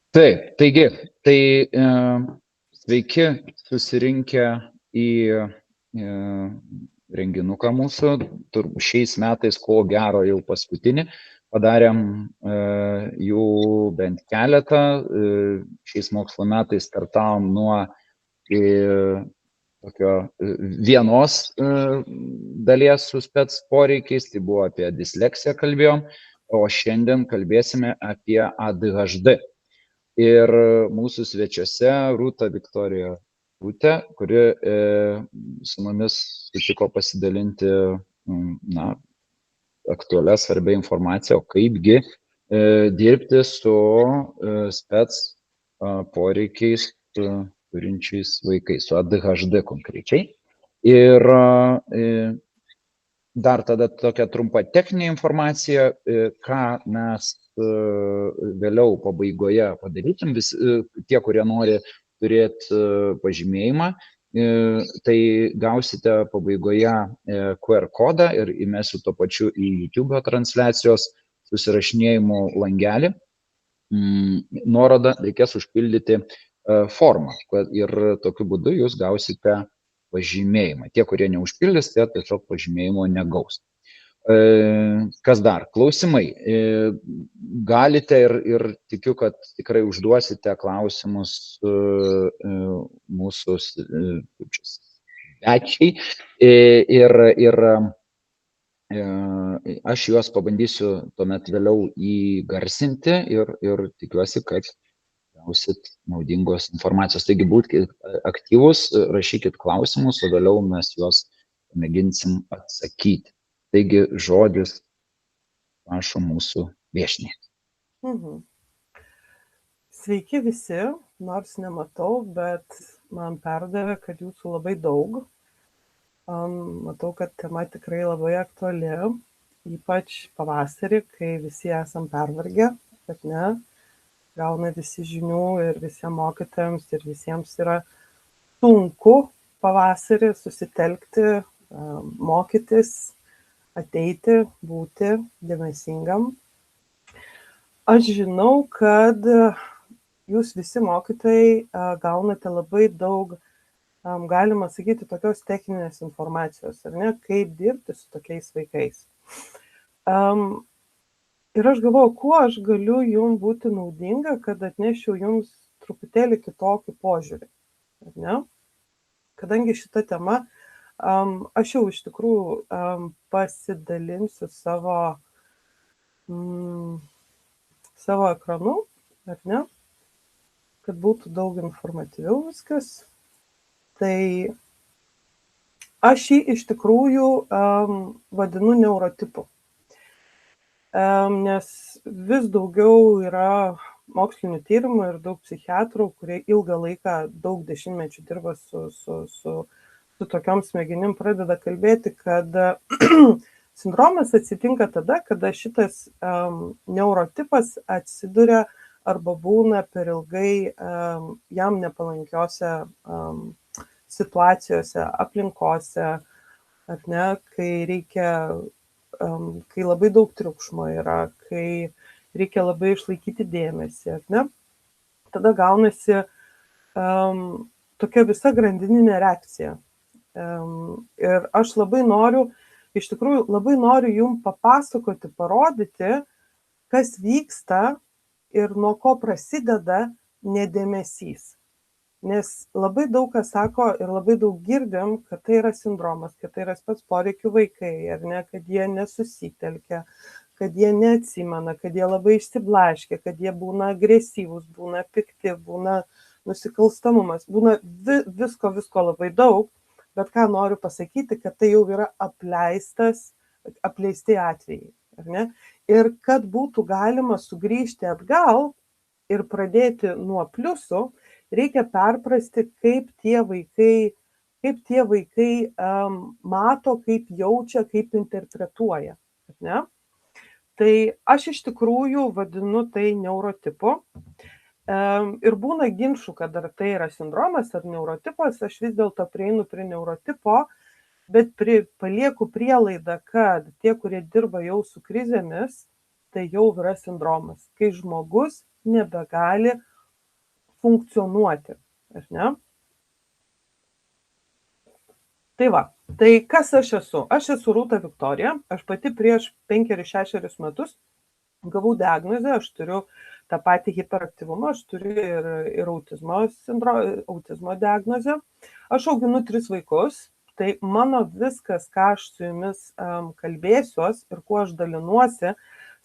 Taip, taigi, sveiki susirinkę į renginuką mūsų. Šiais metais, ko gero, jau paskutinį. Padarėm jų bent keletą. Šiais mokslo metais startavom nuo tokio vienos dalies su spec poreikiais, tai buvo apie disleksiją kalbėjom, o šiandien kalbėsime apie ADHD. Ir mūsų svečiuose Rūta Viktorija Rūtė, kuri su mumis sutiko pasidalinti aktualią svarbią informaciją, o kaipgi dirbti su spec poreikiais turinčiais vaikais, su ADHD konkrečiai. Ir dar tada tokia trumpa techninė informacija, ką mes vėliau pabaigoje padarytum, tie, kurie nori turėti pažymėjimą, tai gausite pabaigoje QR kodą ir įmesiu tuo pačiu į YouTube transliacijos susirašinėjimų langelį. Nuorodą reikės užpildyti formą ir tokiu būdu jūs gausite pažymėjimą. Tie, kurie neužpildys, tie tiesiog pažymėjimo negaus. Kas dar? Klausimai. Galite ir tikiu, kad tikrai užduosite klausimus mūsų svečiai ir aš juos pabandysiu tuomet vėliau įgarsinti ir tikiuosi, kad gausit naudingos informacijos. Taigi būkit aktyvus, rašykit klausimus, o vėliau mes juos mėginsim atsakyti. Taigi žodis prašom mūsų viešniai. Sveiki visi, nors nematau, bet man perdavė, kad jūsų labai daug. Matau, kad tema tikrai labai aktuali, ypač pavasarį, kai visi esam pervargę, bet ne, gauna visi žinių ir visiems mokytojams ir visiems yra sunku pavasarį susitelkti, mokytis, ateiti, būti dėmesingam. Aš žinau, kad jūs visi mokytojai gaunate labai daug, galima sakyti, tokios techninės informacijos, ar ne, kaip dirbti su tokiais vaikais. Ir aš galvoju, kuo aš galiu jums būti naudinga, kad atnešiu jums truputėlį kitokį požiūrį. Ar ne? Kadangi šita tema, aš jau iš tikrųjų pasidalinsiu savo ekranu, ar ne? Kad būtų daug informatyviau viskas. Tai aš jį iš tikrųjų vadinu neurotipu. Nes vis daugiau yra mokslinių tyrimų ir daug psichiatrų, kurie ilgą laiką, daug dešimtmečių dirba su tokiom smegenim, pradeda kalbėti, kad sindromas atsitinka tada, kada šitas neurotipas atsiduria arba būna per ilgai jam nepalankiose situacijose, aplinkose, ar ne, kai labai daug triukšmo yra, kai reikia labai išlaikyti dėmesį, ar ne? Tada gaunasi tokia visa grandininė reakcija. Ir aš iš tikrųjų labai noriu jums papasakoti, parodyti, kas vyksta ir nuo ko prasideda nedėmesys. Nes labai daug kas sako ir labai daug girdim, kad tai yra sindromas, kad tai yra spec poreikių vaikai, ar ne, kad jie nesusitelkia, kad jie neatsimena, kad jie labai išsiblaškia, kad jie būna agresyvūs, būna pikti, būna nusikalstamumas, būna visko labai daug, bet ką noriu pasakyti, kad tai jau yra apleisti atvejai, ar ne? Ir kad būtų galima sugrįžti atgal ir pradėti nuo pliusų, reikia perprasti, kaip tie vaikai mato, kaip jaučia, kaip interpretuoja. Ne? Tai aš iš tikrųjų vadinu tai neurotipu. Ir būna ginčų, kad ar tai yra sindromas ar neurotipas, aš vis dėlto prieinu prie neurotipo, bet palieku prielaidą, kad tie, kurie dirba jau su krizėmis, tai jau yra sindromas, kai žmogus nebegali funkcionuoti, ar ne? Tai va, tai kas aš esu? Aš esu Rūta Viktorija, aš pati prieš 5-6 metus gavau diagnozę, aš turiu tą patį hiperaktyvumą, aš turiu ir autizmo diagnozę. Aš auginu 3 vaikus, tai mano viskas, ką aš su jumis kalbėsiuos ir kuo aš dalinuosi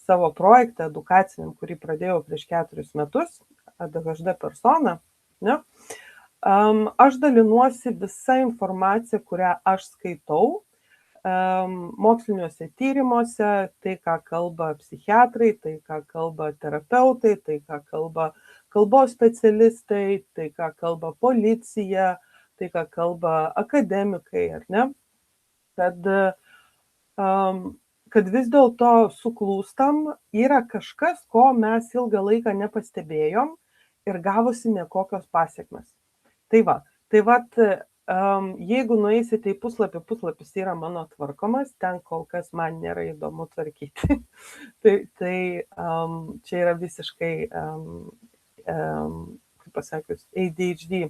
savo projektą edukaciniam, kurį pradėjau prieš 4 metus, ADHD persona, ne? Aš dalinuosi visą informaciją, kurią aš skaitau moksliniuose tyrimuose, tai, ką kalba psichiatrai, tai, ką kalba terapeutai, tai, ką kalba kalbos specialistai, tai, ką kalba policija, tai, ką kalba akademikai, ar ne? Kad vis dėlto suklūstam, yra kažkas, ko mes ilgą laiką nepastebėjom ir gavosi nekokios pasiekmes. Tai va, jeigu nueisite į puslapį, puslapis yra mano tvarkomas, ten kol kas man nėra įdomu tvarkyti. tai čia yra visiškai, kaip pasakius, ADHD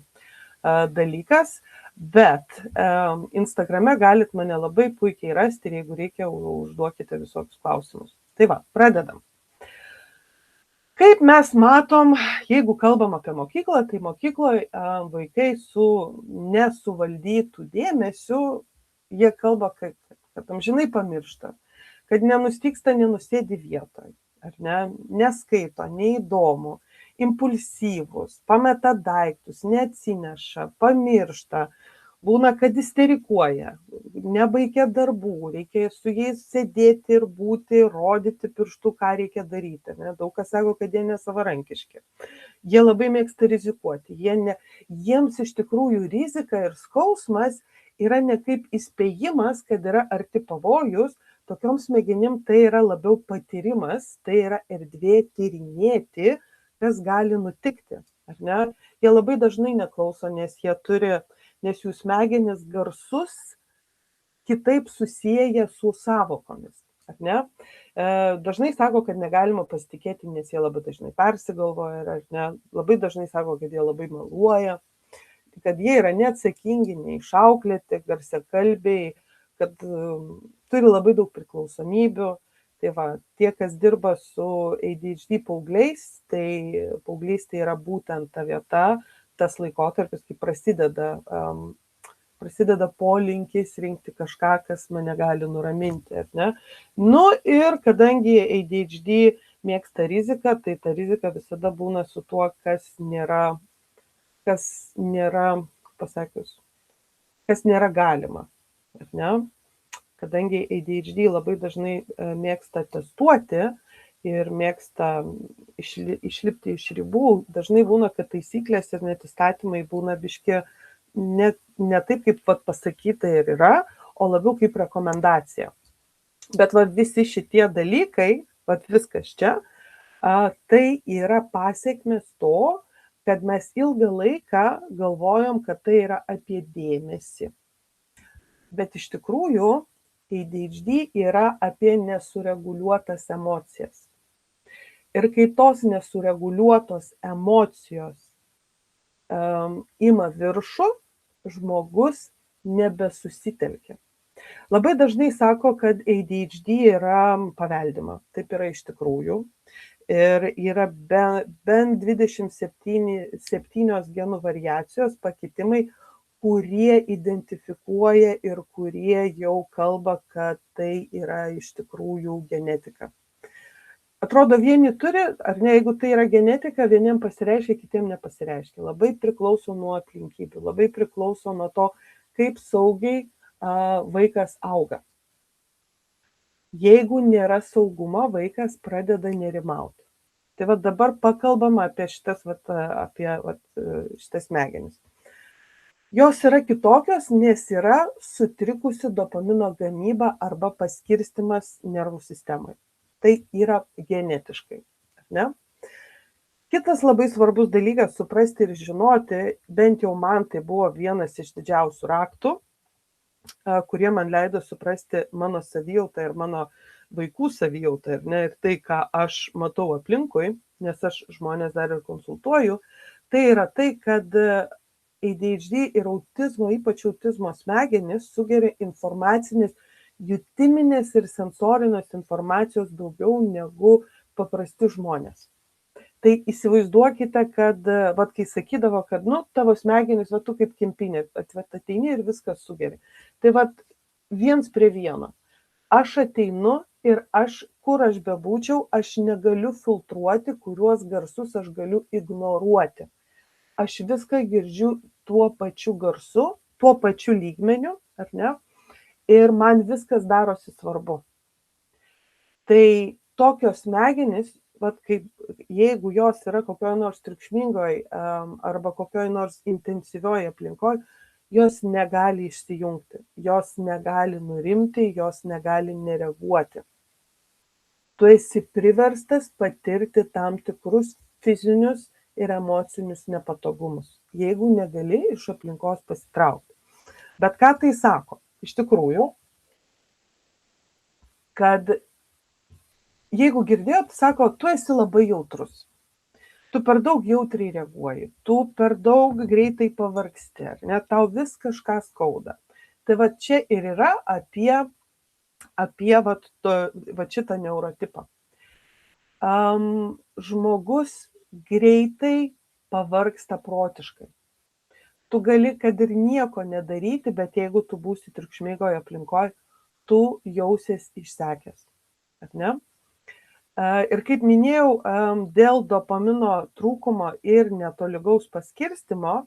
dalykas, bet Instagrame galit mane labai puikiai rasti ir jeigu reikia, užduokite visokius klausimus. Tai va, pradedam. Kaip mes matom, jeigu kalbam apie mokyklą, tai mokykloje vaikai su nesuvaldytų dėmesiu, jie kalba, kad amžinai pamiršta, kad nenustyksta, nenusėdi vietoje, ar ne, neskaito, neįdomu, impulsyvus, pameta daiktus, neatsineša, pamiršta, būna, kad isterikuoja, nebaigia darbų, reikia su jais sėdėti ir būti, rodyti pirštų, ką reikia daryti. Ne? Daug kas sako, kad jie nesavarankiški. Jie labai mėgsta rizikuoti. Jiems iš tikrųjų rizika ir skausmas yra ne kaip įspėjimas, kad yra arti pavojus, tokiom smegenim tai yra labiau patyrimas, tai yra erdvė tyrinėti, kas gali nutikti. Ar ne? Jie labai dažnai neklauso, nes jų smegenis garsus kitaip susieja su savokomis. Ar ne? Dažnai sako, kad negalima pasitikėti, nes jie labai dažnai persigalvoja, ar ne? Labai dažnai sako, kad jie labai meluoja, kad jie yra neatsakingi, neišauklėti, garsiakalbiai, kad turi labai daug priklausomybių. Tai va, tie, kas dirba su ADHD paaugliais, tai paauglystė yra būtent ta vieta, tas laikotarpis, kai prasideda polinkis rinkti kažką, kas mane gali nuraminti, ar ne? Nu ir kadangi ADHD mėgsta riziką, tai ta rizika visada būna su tuo, kas nėra galima, ar ne? Kadangi ADHD labai dažnai mėgsta testuoti ir mėgsta išlipti iš ribų, dažnai būna, kad taisyklės ir net įstatymai būna biški ne taip, kaip pasakyta ir yra, o labiau kaip rekomendacija. Bet visi šitie dalykai, viskas čia, tai yra pasiekmes to, kad mes ilgą laiką galvojom, kad tai yra apie dėmesį. Bet iš tikrųjų ADHD yra apie nesureguliuotas emocijas. Ir kai tos nesureguliuotos emocijos ima viršų, žmogus nebesusitelkia. Labai dažnai sako, kad ADHD yra paveldima. Taip yra iš tikrųjų. Ir yra bent 27 genų variacijos pakitimai, kurie identifikuoja ir kurie jau kalba, kad tai yra iš tikrųjų genetika. Atrodo, vieni turi, ar ne, jeigu tai yra genetika, vieniem pasireiškia, kitiem nepasireiškia. Labai priklauso nuo aplinkybių, labai priklauso nuo to, kaip saugiai vaikas auga. Jeigu nėra saugumo, vaikas pradeda nerimauti. Tai dabar pakalbam apie šitas smegenis. Jos yra kitokios, nes yra sutrikusi dopamino gamyba arba paskirstimas nervų sistemai. Tai yra genetiškai. Ne? Kitas labai svarbus dalykas suprasti ir žinoti, bent jau man tai buvo vienas iš didžiausių raktų, kurie man leido suprasti mano savijautą ir mano vaikų savijautą ir tai, ką aš matau aplinkui, nes aš žmonės dar ir konsultuoju, Tai yra tai, kad ADHD ir autizmo, ypač autizmo smegenys, sugeria informacinės, jutiminės ir sensorinės informacijos daugiau negu paprasti žmonės. Tai įsivaizduokite, kad, vat, kai sakydavo, kad, tavo smegenys, va, tu kaip kempinė, ateini ir viskas sugeri. Tai vat, 1:1. Aš ateinu ir kur aš bebūčiau, aš negaliu filtruoti, kuriuos garsus aš galiu ignoruoti. Aš viską girdžiu tuo pačiu garsu, tuo pačiu lygmeniu, ar ne? Ir man viskas darosi svarbu. Tai tokios smegenys, vat, kaip, jeigu jos yra kokioje nors triukšmingoje arba kokioje nors intensyvioje aplinkoje, jos negali išsijungti, jos negali nurimti, jos negali nereaguoti. Tu esi priverstas patirti tam tikrus fizinius ir emocinius nepatogumus, jeigu negali iš aplinkos pasitraukti. Bet ką tai sako? Iš tikrųjų, kad jeigu girdėjot, sako, tu esi labai jautrus, tu per daug jautriai reaguoji, tu per daug greitai pavargsti, ar ne, tau vis kažką skauda. Tai va čia ir yra apie šitą neurotipą. Žmogus greitai pavargsta protiškai. Tu gali, kad ir nieko nedaryti, bet jeigu tu būsi triukšmingoje aplinkoje, tu jausies išsekęs, ar ne? Ir kaip minėjau, dėl dopamino trūkumo ir netolygaus paskirstimo,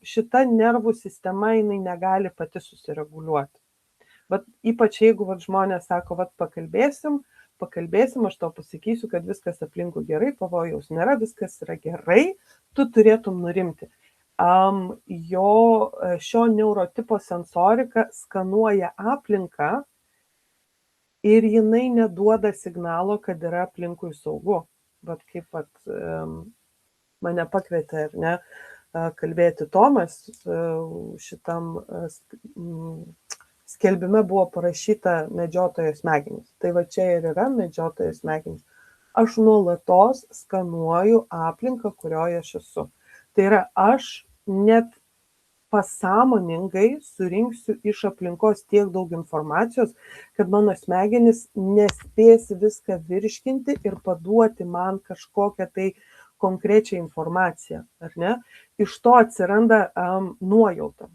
šita nervų sistema jinai negali pati susireguliuoti. Bet ypač jeigu žmonės sako, pakalbėsim, aš tau pasakysiu, kad viskas aplinkui gerai, pavojaus nėra, viskas yra gerai, tu turėtum nurimti. Šio neurotipo sensorika skanuoja aplinką ir jinai neduoda signalo, kad yra aplinkui saugu. Bet kaip mane pakvietė, ar ne, kalbėti Tomas, šitam skelbime buvo parašyta medžiotojo smegenys. Tai va čia ir yra medžiotojo smegenys. Aš nuolatos skanuoju aplinką, kurioje aš esu. Tai yra, aš net pasąmoningai surinksiu iš aplinkos tiek daug informacijos, kad mano smegenys nespės viską virškinti ir paduoti man kažkokią tai konkrečią informaciją, ar ne? Iš to atsiranda nuojauta.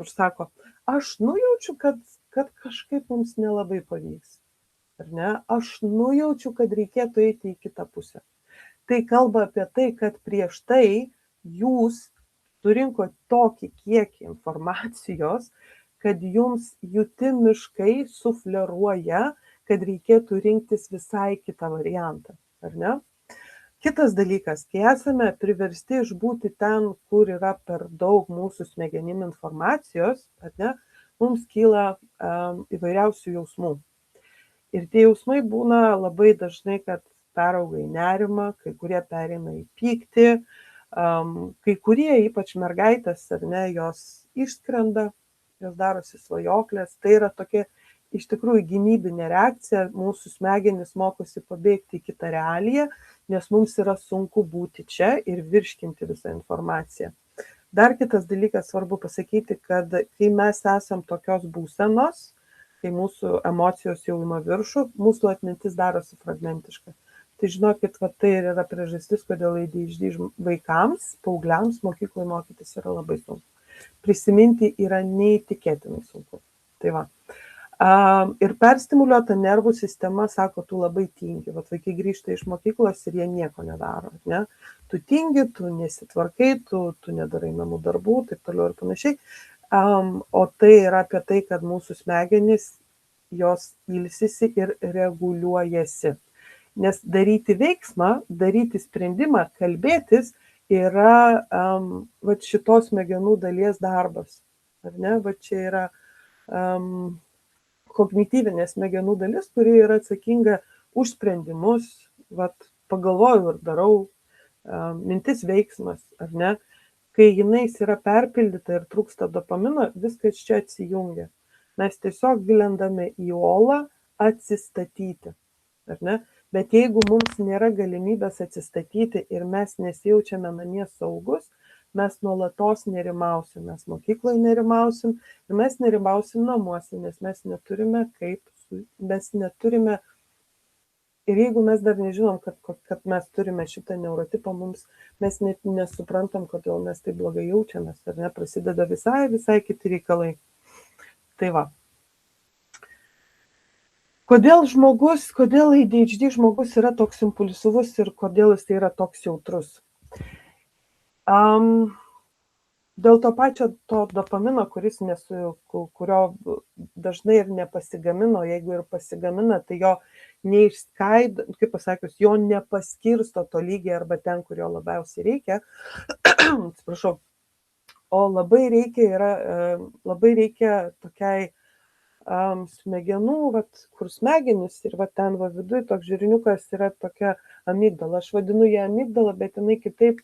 Ir sako, aš nujaučiu, kad kažkaip mums nelabai pavyks, ar ne? Aš nujaučiu, kad reikėtų eiti į kitą pusę. Tai kalba apie tai, kad prieš tai jūs surinko tokį kiekį informacijos, kad jums jutimiškai sufleruoja, kad reikėtų rinktis visai kitą variantą, ar ne? Kitas dalykas, kai esame priversti išbūti ten, kur yra per daug mūsų smegenim informacijos, ar ne, mums kyla įvairiausių jausmų. Ir tie jausmai būna labai dažnai, kad perauga į nerimą, kai kurie pereina į pyktį, kai kurie, ypač mergaitės, ar ne, jos išskrenda, jos darosi svajoklės. Tai yra tokia iš tikrųjų gynybinė reakcija, mūsų smegenys mokosi pabėgti į kitą realiją, nes mums yra sunku būti čia ir virškinti visą informaciją. Dar kitas dalykas svarbu pasakyti, kad kai mes esam tokios būsenos, kai mūsų emocijos jau ima viršų, mūsų atmintis darosi fragmentiška. Tai žinokit, tai ir yra priežastis, kodėl ADHD vaikams, paaugliams mokykloje mokytis yra labai sunku. Prisiminti yra neįtikėtinai sunku. Tai va. Ir perstimuliuota nervų sistema sako, tu labai tingi. Vaikai grįžta iš mokyklos ir jie nieko nedaro. Ne? Tu tingi, tu nesitvarkai, tu nedarai namų darbų, taip toliau ir panašiai. O tai yra apie tai, kad mūsų smegenys, jos ilsisi ir reguliuojasi. Nes daryti veiksmą, daryti sprendimą, kalbėtis yra šitos smegenų dalies darbas. Ar ne? Čia yra kognityvinė smegenų dalis, kuri yra atsakinga už sprendimus, pagalvoju ir darau, mintis veiksmas, ar ne? Kai jinais yra perpildyta ir trūksta dopamino, viskas čia atsijungia. Mes tiesiog gilendame į olą atsistatyti, ar ne? Bet jeigu mums nėra galimybės atsistatyti ir mes nesijaučiame namie saugus, mes nuolatos nerimausim, mes mokykloje nerimausim ir mes nerimausim namuose, nes mes neturime ir jeigu mes dar nežinom, kad mes turime šitą neurotipą, mes net nesuprantam, kodėl mes taip blogai jaučiamės, ar ne, prasideda visai kiti reikalai. Tai va. Kodėl ADHD žmogus yra toks impulsyvus ir kodėl jis yra toks jautrus? Dėl to pačio to dopamino, kurio dažnai ir nepasigamino, jeigu ir pasigamina, tai jo neišskaido, kaip pasakius, jo nepaskirsto to lygiai arba ten, kur jo labiausiai reikia, atsiprašau, o labai reikia tokiai smegenų, kur smegenys ir ten viduje toks žirniukas yra tokia amigdala. Aš vadinu ją amigdala, bet jinai kitaip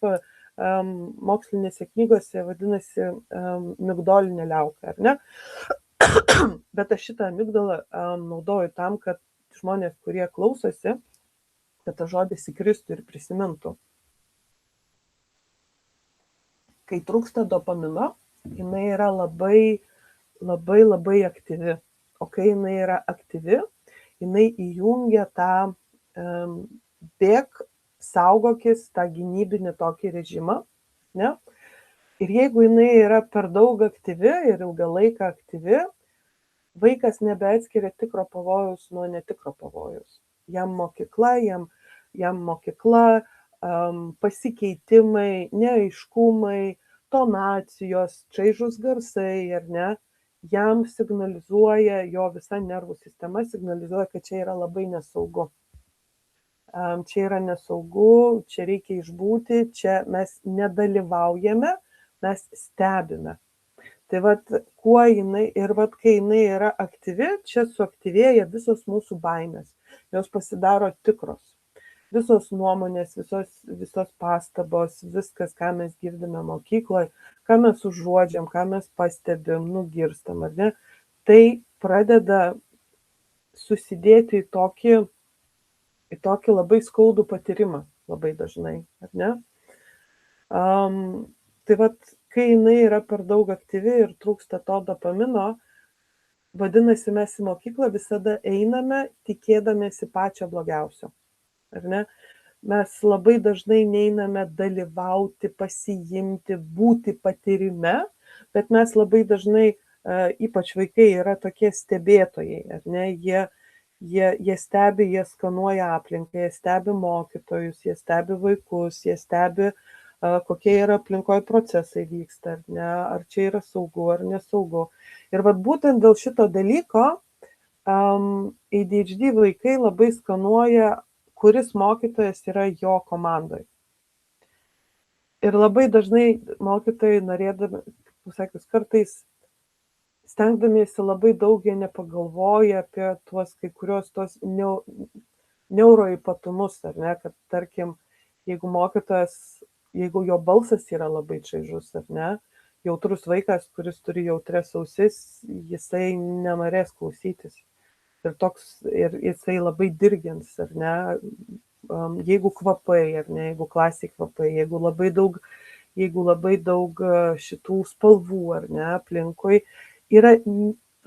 mokslinėse knygose vadinasi migdolinė liauka, ar ne? Bet aš šitą amigdalą naudoju tam, kad žmonės, kurie klausosi, kad tas žodis įkristų ir prisimintų. Kai trūksta dopamino, jinai yra labai aktyvi. O kai jinai yra aktyvi, jinai įjungia tą bėk, saugokis, tą gynybinį tokį režimą. Ne? Ir jeigu jinai yra per daug aktyvi ir ilgą laiką aktyvi, vaikas nebeatskiria tikro pavojaus nuo netikro pavojaus. Jam mokykla, pasikeitimai, neaiškumai, tonacijos, čaižus garsai, ar ne, jam signalizuoja, jo visa nervų sistema signalizuoja, kad čia yra labai nesaugu. Čia yra nesaugu, čia reikia išbūti, čia mes nedalyvaujame, mes stebime. Tai kai jinai yra aktyvi, čia suaktyvėja visos mūsų baimės, jos pasidaro tikros. Visos nuomonės, visos pastabos, viskas, ką mes girdime mokykloje, ką mes užuodžiam, ką mes pastebim, nugirstam, ar ne, tai pradeda susidėti į tokį labai skaudų patyrimą, labai dažnai, ar ne? Tai kai jinai yra per daug aktyvi ir trūksta to dopamino, vadinasi, mes į mokyklą visada einame tikėdamiesi pačio blogiausio. Ar ne? Mes labai dažnai neiname dalyvauti, pasiimti, būti patyrime, bet mes labai dažnai, ypač vaikai, yra tokie stebėtojai, ar ne? Jie stebi, jie skanuoja aplinką, jie stebi mokytojus, jie stebi vaikus, jie stebi, kokie yra aplinkoje procesai vyksta, ar ne? Ar čia yra saugu, ar nesaugu. Ir būtent dėl šito dalyko ADHD vaikai labai skanuoja, kuris mokytojas yra jo komandoje. Ir labai dažnai mokytojai norėdami, pasakius, kartais stengdamiesi labai daug jie nepagalvoja apie kai kurios tos neuroypatumus, ar ne, kad tarkim, jeigu jo balsas yra labai čaižus, ar ne, jautrus vaikas, kuris turi jautrias ausis, jisai nenorės klausytis. Ir jisai labai dirgins, ar ne, jeigu kvapai, ar ne, jeigu klasiai kvapai, jeigu labai daug šitų spalvų, ar ne, aplinkui, yra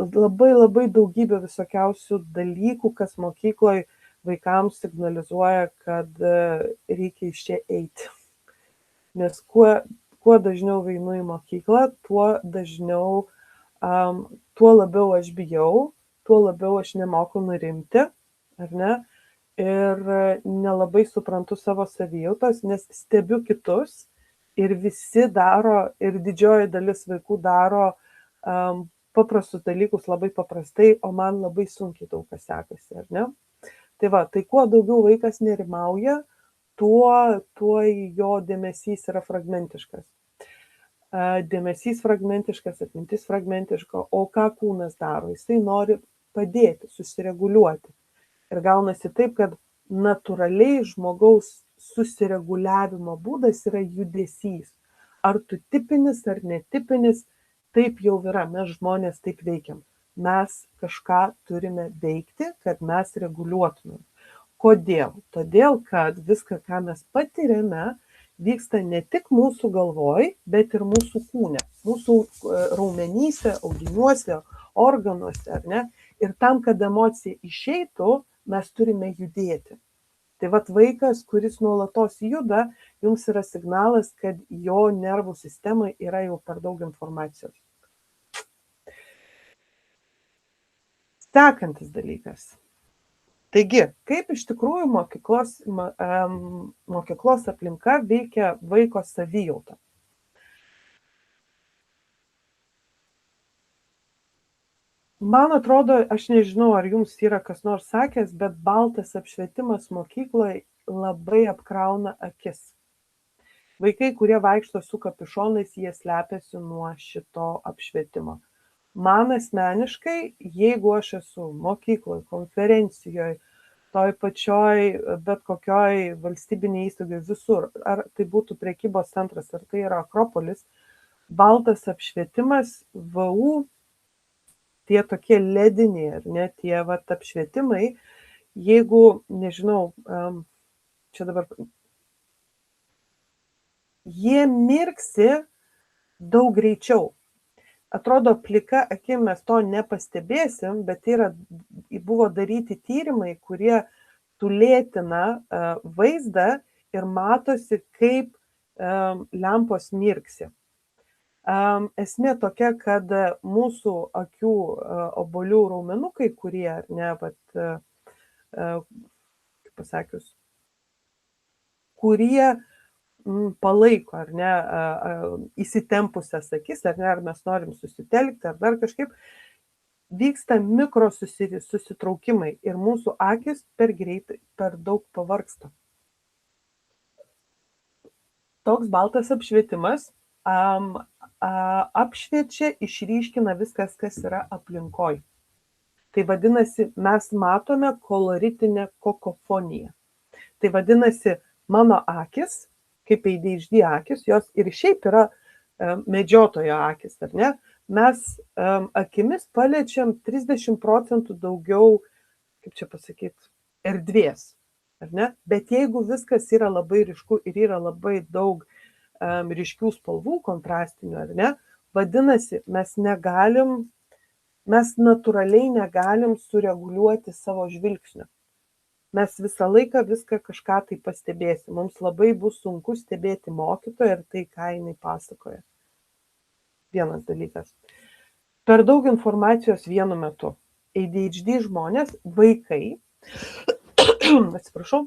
labai daugybė visokiausių dalykų, kas mokykloje vaikams signalizuoja, kad reikia iš čia eiti. Nes kuo dažniau einu į mokyklą, tuo labiau aš bijau, tuo labiau aš nemoku nurimti, ar ne, ir nelabai suprantu savo savijautos, nes stebiu kitus ir visi daro, ir didžioji dalis vaikų daro paprastus dalykus labai paprastai, o man labai sunkiai daug kas sekasi, ar ne? Tai kuo daugiau vaikas nerimauja, tuo jo dėmesys yra fragmentiškas. Dėmesys fragmentiškas, atmintis fragmentiška, o ką kūnas daro? Jisai nori padėti, susireguliuoti. Ir gaunasi taip, kad natūraliai žmogaus susireguliavimo būdas yra judesys. Ar tu tipinis, ar netipinis, taip jau yra, mes žmonės taip veikiam. Mes kažką turime veikti, kad mes reguliuotumėm. Kodėl? Todėl, kad viską, ką mes patiriame, vyksta ne tik mūsų galvoj, bet ir mūsų kūne, mūsų raumenyse, audiniuose, organuose, ar ne? Ir tam, kad emocija išeitų, mes turime judėti. Tai vat vaikas, kuris nuolatos juda, jums yra signalas, kad jo nervų sistemai yra jau per daug informacijos. Sekantis dalykas. Taigi, kaip iš tikrųjų mokyklos aplinka veikia vaiko savijautą? Man atrodo, aš nežinau, ar jums yra kas nors sakęs, bet baltas apšvietimas mokykloje labai apkrauna akis. Vaikai, kurie vaikšto su kapišonais, jie slepiasi nuo šito apšvietimo. Man asmeniškai, jeigu aš esu mokykloje, konferencijoje, toj pačioj, bet kokioj valstybinėje įstaigoje, visur, ar tai būtų prekybos centras, ar tai yra Akropolis, baltas apšvietimas, VU, tie tokie lediniai, ar ne, tie apšvietimai, jeigu, nežinau, čia dabar, jie mirksi daug greičiau. Atrodo, plika akim mes to nepastebėsim, bet buvo daryti tyrimai, kurie tulėtina vaizdą ir matosi, kaip lempos mirksi. Esmė tokia, kad mūsų akių obuolių raumenukai, kurie, ar ne, kaip pasakius, kurie palaiko, ar ne, įsitempusias akis, ar ne, ar mes norim susitelkti, ar dar kažkaip, vyksta mikro susitraukimai ir mūsų akis per greitai, per daug pavargsta. Toks baltas apšvietimas apšviečia, išryškina viskas, kas yra aplinkoj. Tai vadinasi, mes matome koloritinę kokofoniją. Tai vadinasi, mano akis, kaip ADHD akis, jos ir šiaip yra medžiotojo akis, ar ne? Mes akimis paliečiam 30% daugiau, kaip čia pasakyti, erdvės, ar ne? Bet jeigu viskas yra labai ryšku ir yra labai daug ryškių spalvų, kontrastinių, ar ne? Vadinasi, mes natūraliai negalim sureguliuoti savo žvilgsnio. Mes visą laiką viską kažką tai pastebėsim. Mums labai bus sunku stebėti mokytoją ir tai, ką jinai pasakoja. Vienas dalykas. Per daug informacijos vienu metu. ADHD žmonės, vaikai, atsiprašau,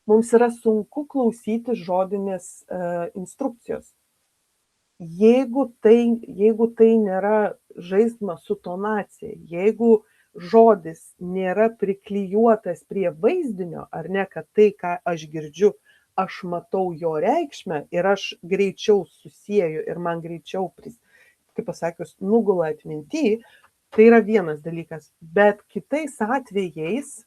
mums yra sunku klausyti žodinės instrukcijos. Jeigu tai nėra žaismas su tonacija, jeigu žodis nėra priklijuotas prie vaizdinio, ar ne, kad tai, ką aš girdžiu, aš matau jo reikšmę ir aš greičiau susieju ir man greičiau, kaip pasakius, nugula atminty, tai yra vienas dalykas. Bet kitais atvejais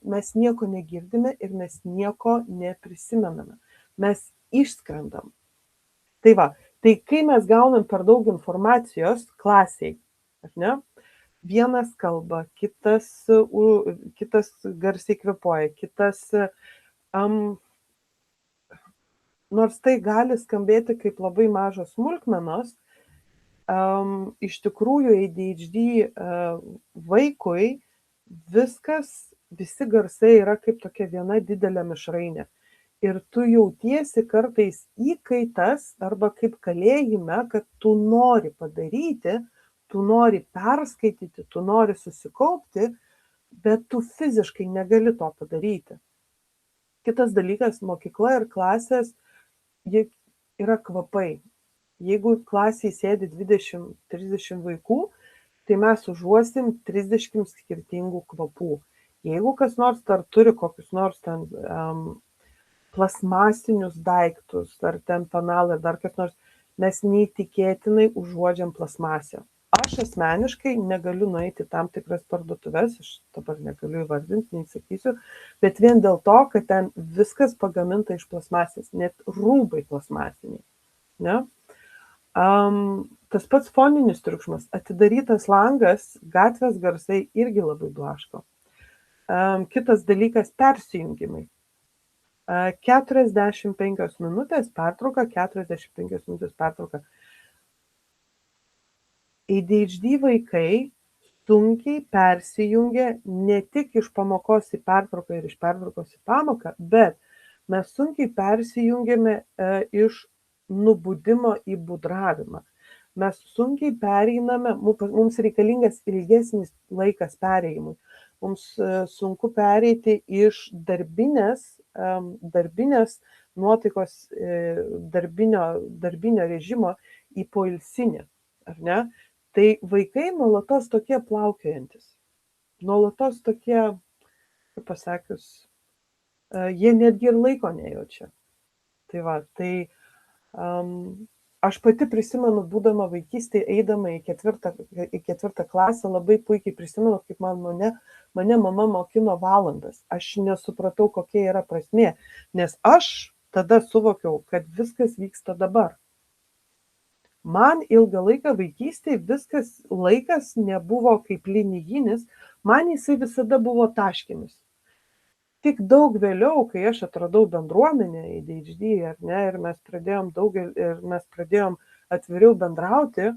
mes nieko negirdime ir mes nieko neprisimename. Mes išskrendam. Tai va. Tai kai mes gaunam per daug informacijos klasiai, ar ne? Vienas kalba, kitas garsiai kvėpuoja, kitas, nors tai gali skambėti kaip labai mažos smulkmenos, iš tikrųjų ADHD vaikui visi garsai yra kaip tokia viena didelė mišrainė. Ir tu jautiesi kartais įkaitas arba kaip kalėjime, kad tu nori padaryti, tu nori perskaityti, tu nori susikaupti, bet tu fiziškai negali to padaryti. Kitas dalykas, mokykla ir klasės yra kvapai. Jeigu klasėje sėdi 20-30 vaikų, tai mes užuosim 30 skirtingų kvapų. Jeigu kas nors dar turi kokius nors ten plasmasinius daiktus, ar ten penalą, ar dar kas nors, mes neįtikėtinai užuodžiam plasmasę. Aš asmeniškai negaliu nueiti tam tikras parduotuves, aš dabar negaliu įvardinti, neįsakysiu, bet vien dėl to, kad ten viskas pagaminta iš plasmasės, net rūbai plasmasiniai. Ne? Tas pats foninis triukšmas, atidarytas langas, gatvės garsai irgi labai blaško. Kitas dalykas - persijungimai. 45 minutės pertrauka, 45 minutės pertrauka. ADHD vaikai sunkiai persijungia ne tik iš pamokos į pertrauką ir iš pertraukos į pamoką, bet mes sunkiai persijungiame iš nubudimo į budravimą. Mes sunkiai pereiname, mums reikalingas ilgesnis laikas perėjimui. Mums sunku pereiti iš darbinės nuotaikos, darbinio režimo į poilsinį, ar ne? Tai vaikai nuolatos tokie plaukiojantis, nuolatos tokie, kaip pasakius, jie netgi ir laiko nejaučia. Tai va, aš pati prisimenu, būdama vaikystėje, eidama į ketvirtą klasę, labai puikiai prisimenu, kaip mane mama mokino valandas. Aš nesupratau, kokia yra prasmė, nes aš tada suvokiau, kad viskas vyksta dabar. Man ilgą laiką vaikystėje viskas laikas nebuvo kaip linijinis, man jisai visada buvo taškinis. Tik daug vėliau, kai aš atradau bendruomenę ADHD, ar ne, ir mes pradėjom atviriau bendrauti,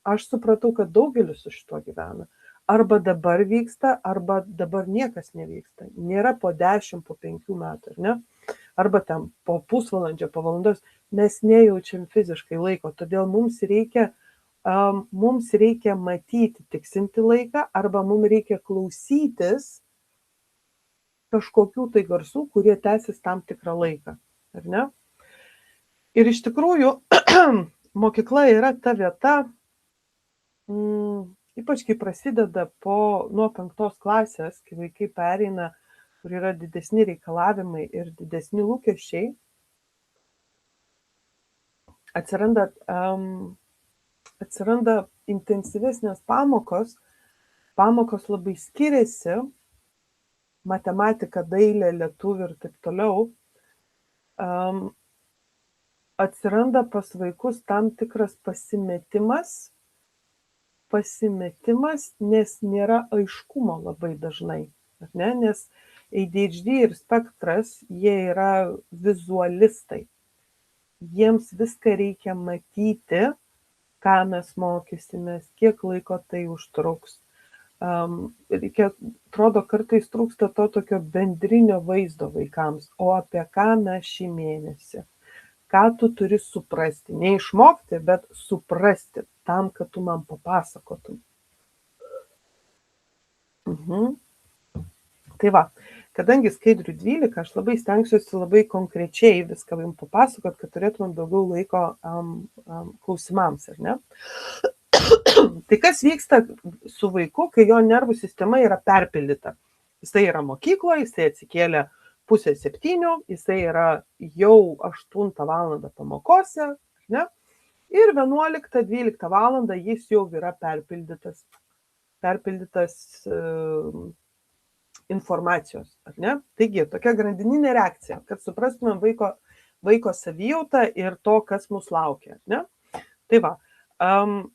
aš supratau, kad daugelis su šito gyvena. Arba dabar vyksta, arba dabar niekas nevyksta. Nėra po 10, po 5 metų, ar ne? Arba ten po pusvalandžio, po valandos, mes nejaučiam fiziškai laiko, todėl mums reikia matyti tiksinti laiką, arba mums reikia klausytis kažkokių tai garsų, kurie tęsis tam tikrą laiką, ar ne? Ir iš tikrųjų, mokykla yra ta vieta, ypač kai prasideda nuo 5 klasės, kai vaikai pereina, kur yra didesni reikalavimai ir didesni lūkesčiai, atsiranda intensyvesnės pamokos labai skiriasi, matematika, dailė, lietuvių ir taip toliau, atsiranda pas vaikus tam tikras pasimetimas, nes nėra aiškumo labai dažnai, ar ne? Nes ADHD ir spektras, jie yra vizualistai. Jiems viską reikia matyti, ką mes mokysimės, kiek laiko tai užtruks. Atrodo, kartais trūksta to tokio bendrinio vaizdo vaikams, o apie ką mes šį mėnesį. Ką tu turi suprasti, neišmokti, bet suprasti tam, kad tu man papasakotum. Tai va, kadangi skaidrių 12, aš labai stengsiuosi labai konkrečiai viską jums papasakot, kad turėtumėm daugiau laiko klausimams, ar ne? Tai kas vyksta su vaiku, kai jo nervų sistema yra perpildyta? Jisai yra mokykloje, jisai atsikėlė 6:30, jisai yra jau 8 valandą pamokose, ne? Ir 11-12 valandą jis jau yra perpildytas informacijos, ar ne? Taigi, tokia grandininė reakcija, kad suprastumėm vaiko savijautą ir to, kas mus laukia, ne? Tai va,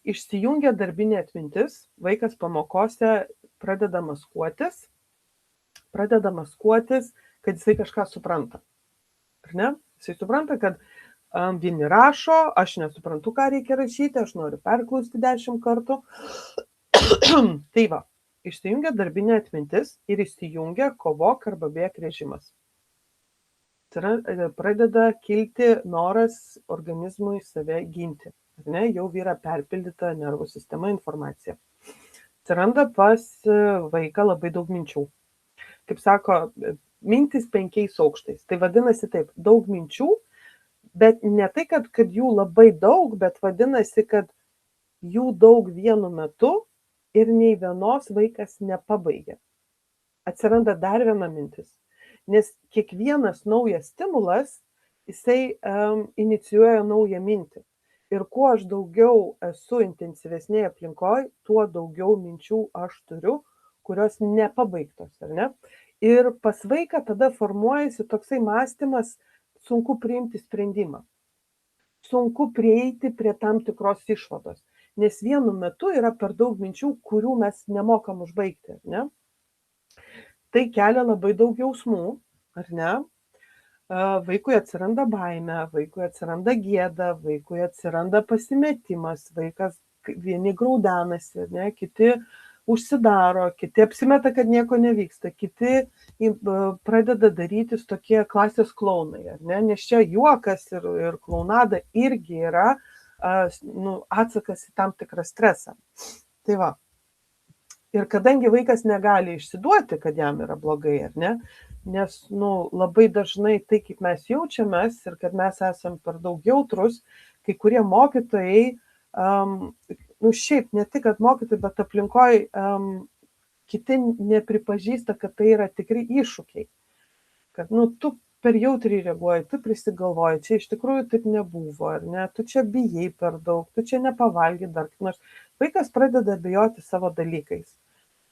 išsijungia darbinė atmintis, vaikas pamokose pradeda maskuotis, kad jisai kažką supranta, ar ne? Jisai supranta, kad vieni rašo, aš nesuprantu, ką reikia rašyti, aš noriu perklausti 10 kartų. Tai va, išsijungia darbinė atmintis ir išsijungia kovok arba bėk režimas. Pradeda kilti noras organizmui save ginti. Ne, jau yra perpildyta nervų sistema informacija. Atsiranda pas vaiką labai daug minčių. Kaip sako, mintis 5 aukštais. Tai vadinasi taip, daug minčių, bet ne tai, kad jų labai daug, bet vadinasi, kad jų daug vienu metu ir nei vienos vaikas nepabaigia. Atsiranda dar viena mintis, nes kiekvienas naujas stimulas, jisai inicijuoja naują mintį. Ir kuo aš daugiau esu intensyvesnėje aplinkoje, tuo daugiau minčių aš turiu, kurios nepabaigtos, ar ne? Ir pas vaiką tada formuojasi toksai mąstymas, sunku priimti sprendimą. sunku prieiti prie tam tikros išvados, nes vienu metu yra per daug minčių, kurių mes nemokam užbaigti, ne? Tai kelia labai daug jausmų, ar ne? Vaikui atsiranda baimė, vaikui atsiranda gėda, vaikui atsiranda pasimetimas, vaikas vieni graudenasi, ne, kiti užsidaro, kiti apsimeta, kad nieko nevyksta, kiti pradeda darytis tokie klasės klounai, ar ne, nes čia juokas ir klounada irgi yra atsakas į tam tikrą stresą. Tai va. Ir kadangi vaikas negali išsiduoti, kad jam yra blogai, ar ne, nes labai dažnai tai, kaip mes jaučiamės ir kad mes esam per daug jautrus, kai kurie mokytojai, šiaip ne tik, kad mokytojai, bet aplinkoje kiti nepripažįsta, kad tai yra tikri iššūkiai. Kad tu per jautriai reaguoji, tu prisigalvoji, čia iš tikrųjų taip nebuvo, ar ne, tu čia bijai per daug, tu čia nepavalgy dar, nors vaikas pradeda abejoti savo dalykais.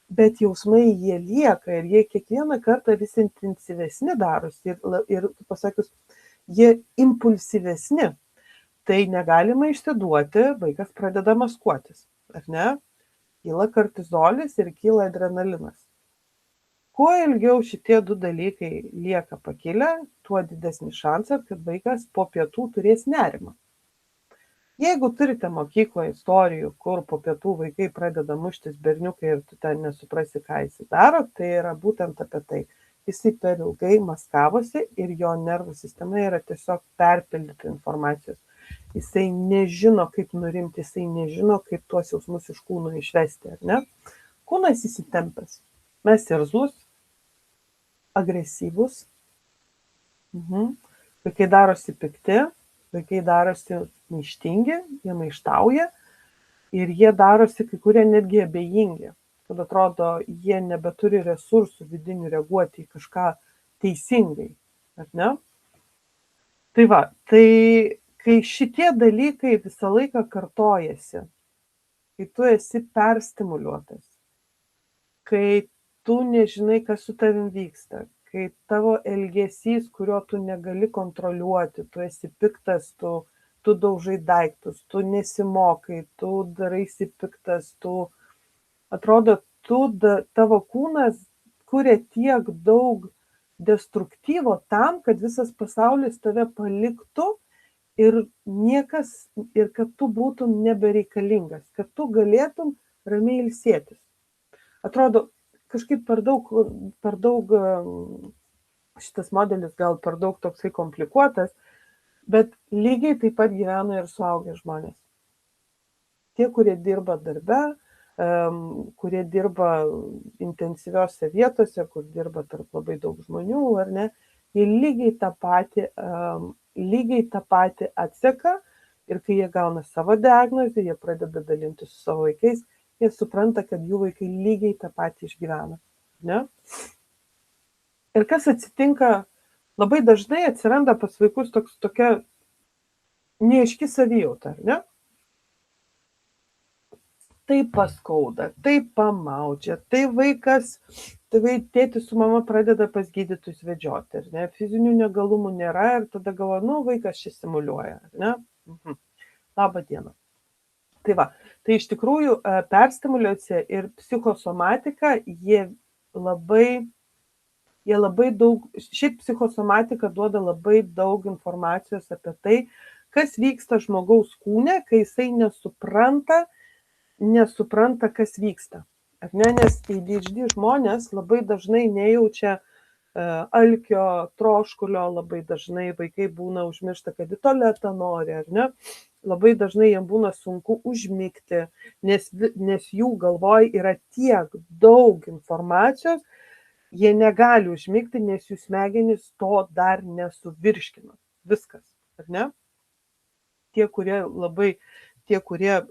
Bet jausmai jie lieka ir jie kiekvieną kartą vis intensyvesni darosi ir pasakius, jie impulsyvesni. Tai negalima išsiduoti, vaikas pradeda maskuotis, ar ne? Kyla kortizolis ir kyla adrenalinas. Kuo ilgiau šitie du dalykai lieka pakilę, tuo didesnis šansas, kad vaikas po pietų turės nerimą. Jeigu turite mokykloje istorijų, kur po pietų vaikai pradeda muštis berniukai ir tu ten nesuprasi, ką jis daro, tai yra būtent apie tai. Jisai per ilgai maskavosi ir jo nervų sistema yra tiesiog perpildyta informacijos. Jisai nežino, kaip nurimti, jisai nežino, kaip tuos jausmus iš kūno išvesti, ar ne? Kūnas įsitempęs. Mes irzlus, agresyvus. Vaikai darosi pikti. Vaikai darosi maištingi, jie maištauja ir jie darosi kai kurie netgi abejingi, kad atrodo, jie nebeturi resursų vidinių reaguoti į kažką teisingai, ar ne? Tai va, tai kai šitie dalykai visą laiką kartojasi, kai tu esi perstimuliuotas, kai tu nežinai, kas su tavim vyksta, kai tavo elgesys, kurio tu negali kontroliuoti, tu esi piktas, tu daužai daiktus, tu nesimokai, tu daraisi piktas, atrodo, tavo kūnas kuria tiek daug destruktyvo tam, kad visas pasaulis tave paliktų ir kad tu būtum nebereikalingas, kad tu galėtum ramiai ilsėtis. Atrodo, kažkaip per daug šitas modelis gal per daug toksai komplikuotas, bet lygiai taip pat gyvena ir suaugę žmonės. Tie, kurie dirba darbe, kurie dirba intensyviose vietose, kur dirba tarp labai daug žmonių, ar ne, jie lygiai tą patį atseka ir kai jie gauna savo diagnozę, jie pradeda dalintis su savo vaikais, jie supranta, kad jų vaikai lygiai tą patį išgyvena. Ne? Ir kas atsitinka, labai dažnai atsiranda pas vaikus tokia neaiški savijauta, ne? Tai paskauda, tai pamaudžia, tai tėtis su mama pradeda pas gydytojus vedžioti, ne? Fizinių negalumų nėra ir tada galvoja, vaikas čia simuliuoja, ne? Labą dieną. Tai va, tai iš tikrųjų perstimuliacija ir psichosomatika, jie labai daug, šiaip psichosomatika duoda labai daug informacijos apie tai, kas vyksta žmogaus kūne, kai jisai nesupranta, kas vyksta. Ar ne? Nes ADHD žmonės labai dažnai nejaučia alkio, troškulio, labai dažnai vaikai būna užmiršta, kad į tualetą nori, ar ne? Labai dažnai jiems būna sunku užmigti, nes jų galvoj yra tiek daug informacijos, jie negali užmigti, nes jų smegenys to dar nesuvirškino. Viskas, ar ne? Tie, kurie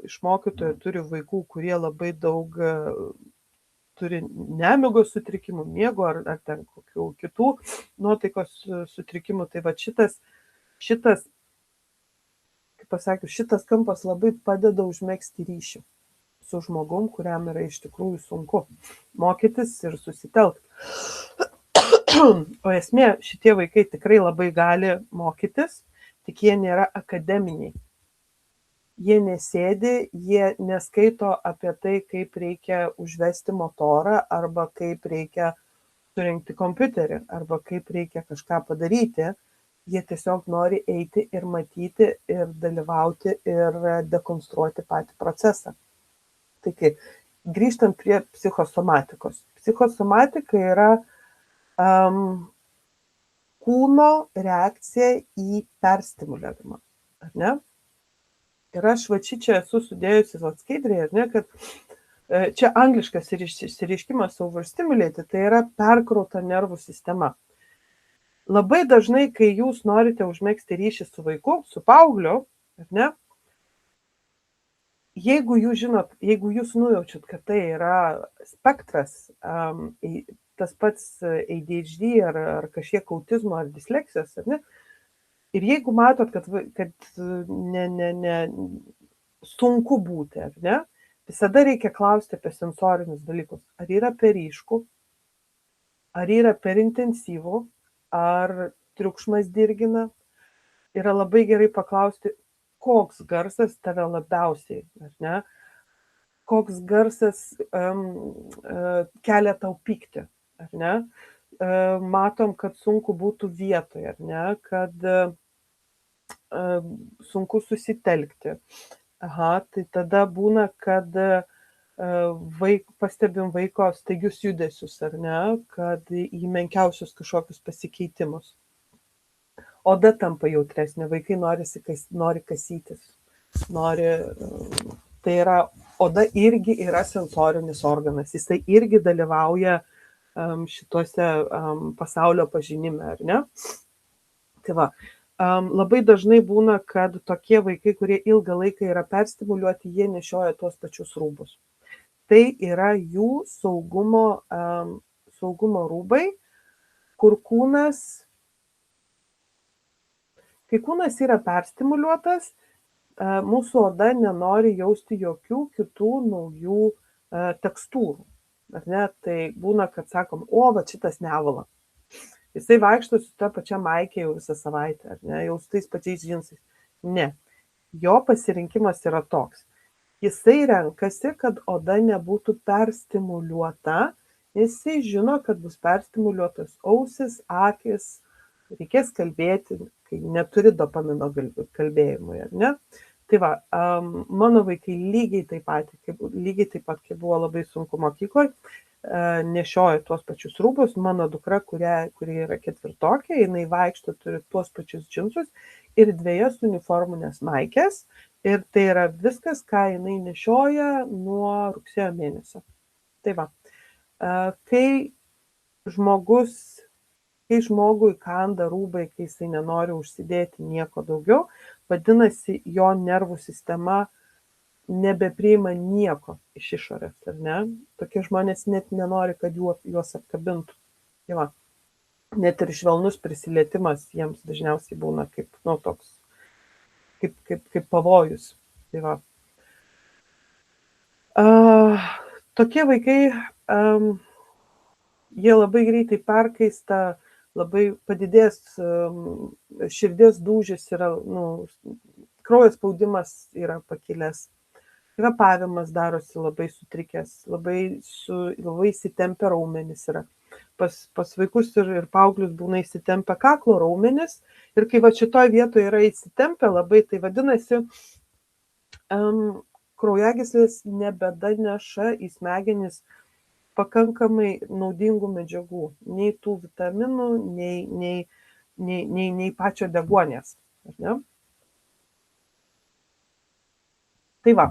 iš mokytojų turi vaikų, kurie labai daug turi nemigos sutrikimų, miego ar ten kokių kitų nuotaikos sutrikimų, tai va šitas kampas labai padeda užmegzti ryšį su žmogum, kuriam yra iš tikrųjų sunku mokytis ir susitelkti. O esmė, šitie vaikai tikrai labai gali mokytis, tik jie nėra akademiniai. Jie nesėdi, jie neskaito apie tai, kaip reikia užvesti motorą, arba kaip reikia surinkti kompiuterį, arba kaip reikia kažką padaryti. Jie tiesiog nori eiti ir matyti, ir dalyvauti, ir dekonstruoti patį procesą. Taigi, grįžtant prie psichosomatikos. Psichosomatika yra kūno reakcija į perstimuliavimą, ar ne? Ir aš va čia esu sudėjusi skaidrėje, ar ne, kad čia angliškas išsireiškimas overstimulated, tai yra perkrauta nervų sistema. Labai dažnai, kai jūs norite užmegzti ryšį su vaiku, su paaugliu, ar ne, jeigu jūs nujaučiat, kad tai yra spektras, tas pats ADHD ar kažkiek autizmo ar disleksijos, ar ne, ir jeigu matot, kad sunku būti, ar ne, visada reikia klausti apie sensorinius dalykus. Ar yra per ryšku, ar yra per intensyvu, ar triukšmas dirgina. Yra labai gerai paklausti, koks garsas tave labiausiai, ar ne, koks garsas kelia tau pyktį, ar ne. Matom, kad sunku būtų vietoje, ar ne, kad sunku susitelkti. Tai tada būna, kad pastebim vaiko staigius judesius, ar ne, kad į menkiausius kažkokius pasikeitimus. Oda tampa jautresnė, vaikai nori kasytis, tai yra, oda irgi yra sensorinis organas, jisai irgi dalyvauja šituose pasaulio pažinime, ar ne? Tai va, labai dažnai būna, kad tokie vaikai, kurie ilgą laiką yra perstimuliuoti, jie nešioja tuos pačius rūbus. Tai yra jų saugumo rūbai, kur kai kūnas yra perstimuliuotas, mūsų oda nenori jausti jokių kitų naujų tekstūrų. Ar ne? Tai būna, kad sakom, va šitas nevala. Jisai vaikšto su ta pačia maikė jau visą savaitę, ar ne, jau su tais pačiais džinsais. Ne, jo pasirinkimas yra toks. Jisai renkasi, kad oda nebūtų perstimuliuota, jisai žino, kad bus perstimuliuotas ausis, akis, reikės kalbėti, kai neturi dopamino kalbėjimui, ar ne? Tai va, mano vaikai lygiai taip pat, kai buvo labai sunku mokykloje, nešioja tuos pačius rūbus. Mano dukra, kuri yra 4-okė, jinai vaikšto, turi tuos pačius džinsus ir 2 uniforminės maikės. Ir tai yra viskas, ką jinai nešioja nuo rugsėjo mėnesio. Tai va, kai žmogui kanda rūbai, kai jisai nenori užsidėti nieko daugiau, vadinasi, jo nervų sistema nebepriima nieko iš išorės, ar ne? Tokie žmonės net nenori, kad juos apkabintų. Tai va, net ir švelnus prisilietimas jiems dažniausiai būna kaip, toks, kaip pavojus. Tai va. Tokie vaikai, jie labai greitai perkaista, labai padidės širdies dūžis, yra, kraujo spaudimas yra pakilęs, kvėpavimas darosi labai sutrikęs, labai įsitempę raumenys yra. Pas vaikus ir paauglius būna įsitempę kaklo raumenys, ir kai va šitoj vietoje yra įsitempę labai, tai vadinasi, kraujagyslės nebedaneša į smegenis pakankamai naudingų medžiagų, nei tų vitaminų, nei pačio deguonies. Tai va,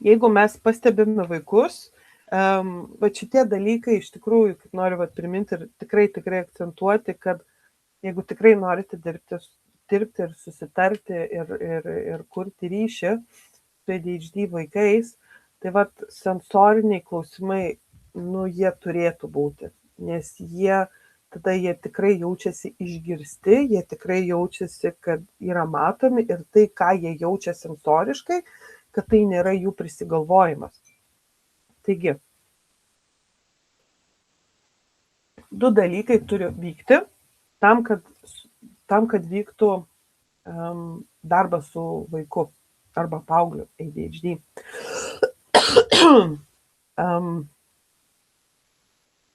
jeigu mes pastebime vaikus, va šitie dalykai iš tikrųjų, kaip noriu priminti ir tikrai akcentuoti, kad jeigu tikrai norite dirbti ir susitarti ir kurti ryšį su ADHD vaikais, tai va sensoriniai klausimai, jie turėtų būti, nes tada jie tikrai jaučiasi išgirsti, jie tikrai jaučiasi, kad yra matomi, ir tai, ką jie jaučia sensoriškai, kad tai nėra jų prisigalvojimas. Taigi, 2 dalykai turi vykti tam, kad vyktų darbą su vaiku arba paaugliu ADHD.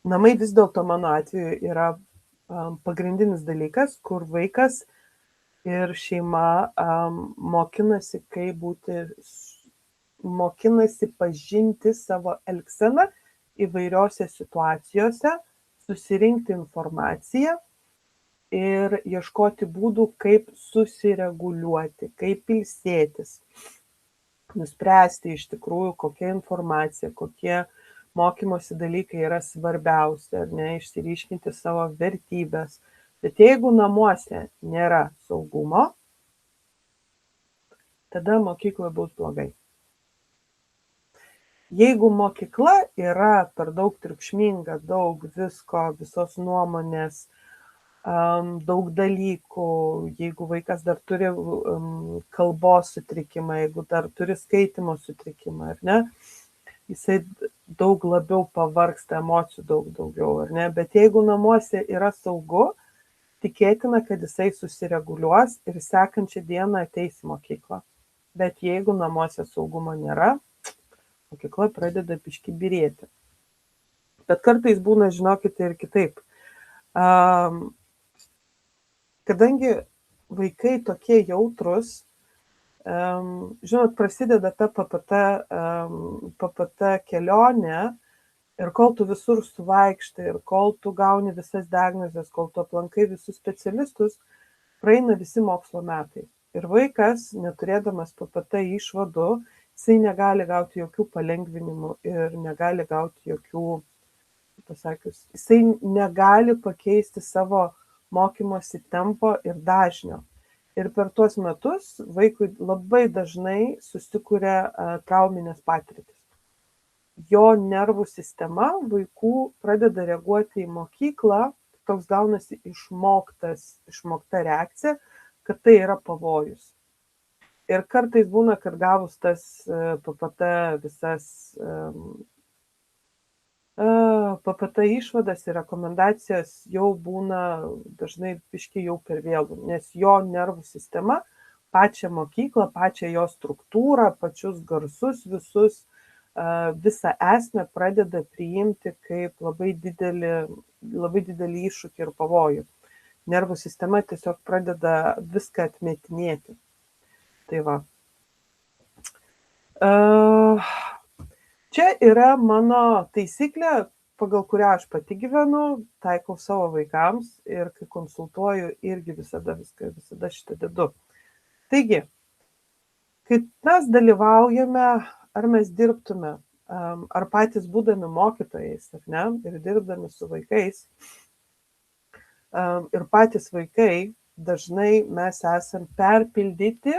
Namai vis dėlto mano atveju yra pagrindinis dalykas, kur vaikas ir šeima mokinasi, kaip mokinasi pažinti savo elgseną įvairiose situacijose, susirinkti informaciją ir ieškoti būdų, kaip susireguliuoti, kaip ilsėtis, nuspręsti iš tikrųjų, kokia informacija, kokie mokymosi dalykai yra svarbiausi, ar ne, išsiryškinti savo vertybės. Bet jeigu namuose nėra saugumo, tada mokykloje bus blogai. Jeigu mokykla yra per daug triukšminga, daug visko, visos nuomonės, daug dalykų, jeigu vaikas dar turi kalbos sutrikimą, jeigu dar turi skaitimo sutrikimą, ar ne, jisai daug labiau pavargsta, emocijų daug daugiau, ar ne, bet jeigu namuose yra saugu, tikėtina, kad jisai susireguliuos ir sekančią dieną ateis į mokyklą. Bet jeigu namuose saugumo nėra, mokykla pradeda biškį byrėti. Bet kartais būna, žinokite, ir kitaip. Kadangi vaikai tokie jautrus, žinot, prasideda ta PPT kelionė ir kol tu visur suvaikštai ir kol tu gauni visas diagnozes, kol tu aplankai visus specialistus, praeina visi mokslo metai. Ir vaikas, neturėdamas PPT išvadų, jisai negali gauti jokių palengvinimų ir negali gauti jokių, pasakius, jisai negali pakeisti savo mokymosi tempo ir dažnio. Ir per tuos metus vaikui labai dažnai susikuria trauminės patirtis. Jo nervų sistema vaikų pradeda reaguoti į mokyklą, toks gaunasi išmokta reakcija, kad tai yra pavojus. Ir kartais būna, kad gavus tas PPT visas PPT išvadas ir rekomendacijos jau būna dažnai biškį jau per vėlų, nes jo nervų sistema, pačią mokyklą, pačią jo struktūrą, pačius garsus visus, visą esmę pradeda priimti kaip labai didelį iššūkį ir pavojų. Nervų sistema tiesiog pradeda viską atmetinėti. Tai va. Čia yra mano taisyklė, pagal kurią aš pati gyvenu, taikau savo vaikams ir kai konsultuoju, irgi visada šitą dedu. Taigi, kai mes dalyvaujame, ar mes dirbtume, ar patys būdami mokytojais, ar ne, ir dirbdami su vaikais, ir patys vaikai, dažnai mes esam perpildyti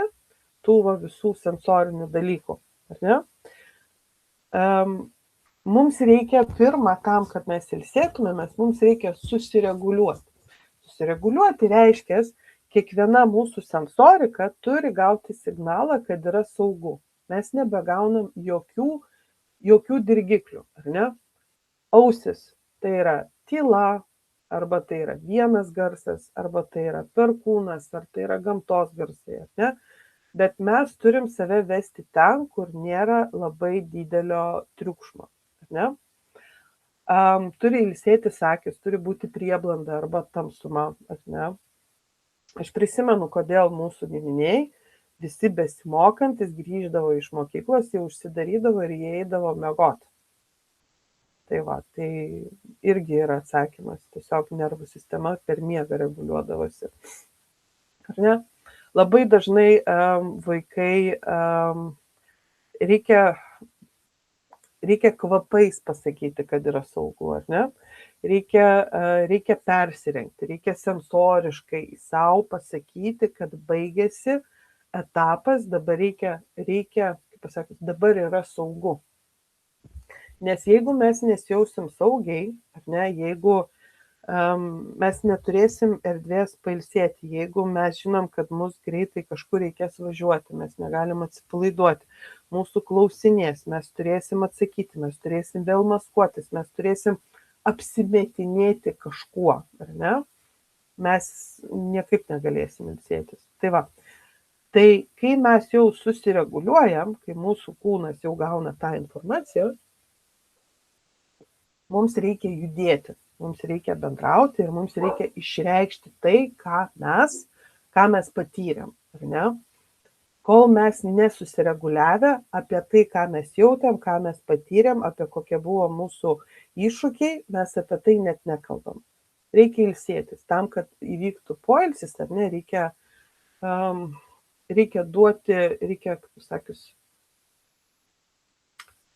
tų visų sensorinių dalykų, ar ne? Mums reikia pirmą tam, kad mes ilsėtumėmės, mums reikia susireguliuoti. Susireguliuoti reiškia, kiekviena mūsų sensorika turi gauti signalą, kad yra saugu. Mes nebegaunam jokių dirgiklių, ar ne? Ausis tai yra tyla, arba tai yra vienas garsas, arba tai yra perkūnas, ar tai yra gamtos garsai, ar ne? Bet mes turim save vesti ten, kur nėra labai didelio triukšmo. Ne? Turi ilsėtis akis, turi būti prieblanda arba tamsuma. Ne? Aš prisimenu, kodėl mūsų giminiai, visi besimokantis, grįždavo iš mokyklos, jie užsidarydavo ir jie eidavo miegoti. Tai va, tai irgi yra atsakymas. Tiesiog nervų sistema per miegą reguliuodavosi. Ar ne? Labai dažnai vaikai reikia kvapais pasakyti, kad yra saugu, ar ne? Reikia persirengti, reikia sensoriškai savo pasakyti, kad baigėsi etapas, dabar kaip pasakyti, dabar yra saugu. Nes jeigu mes nesijausim saugiai, ar ne, jeigu mes neturėsim erdvės pailsėti, jeigu mes žinom, kad mus greitai kažkur reikės važiuoti, mes negalim atsipalaiduoti, mūsų klausinės, mes turėsim atsakyti, mes turėsim vėl maskuotis, mes turėsim apsimetinėti kažkuo, ar ne? Mes niekaip negalėsim ilsėtis. Tai va, Tai kai mes jau susireguliuojam, kai mūsų kūnas jau gauna tą informaciją, mums reikia judėti, mums reikia bendrauti ir mums reikia išreikšti tai, ką mes patyrėm, ar ne? Kol mes nesusireguliavę apie tai, ką mes jautėm, ką mes patyrėm, apie kokie buvo mūsų iššūkiai, mes apie tai net nekalbam. Reikia ilsėtis. Tam, kad įvyktų poilsis, ar ne, reikia duoti, kaip sakius,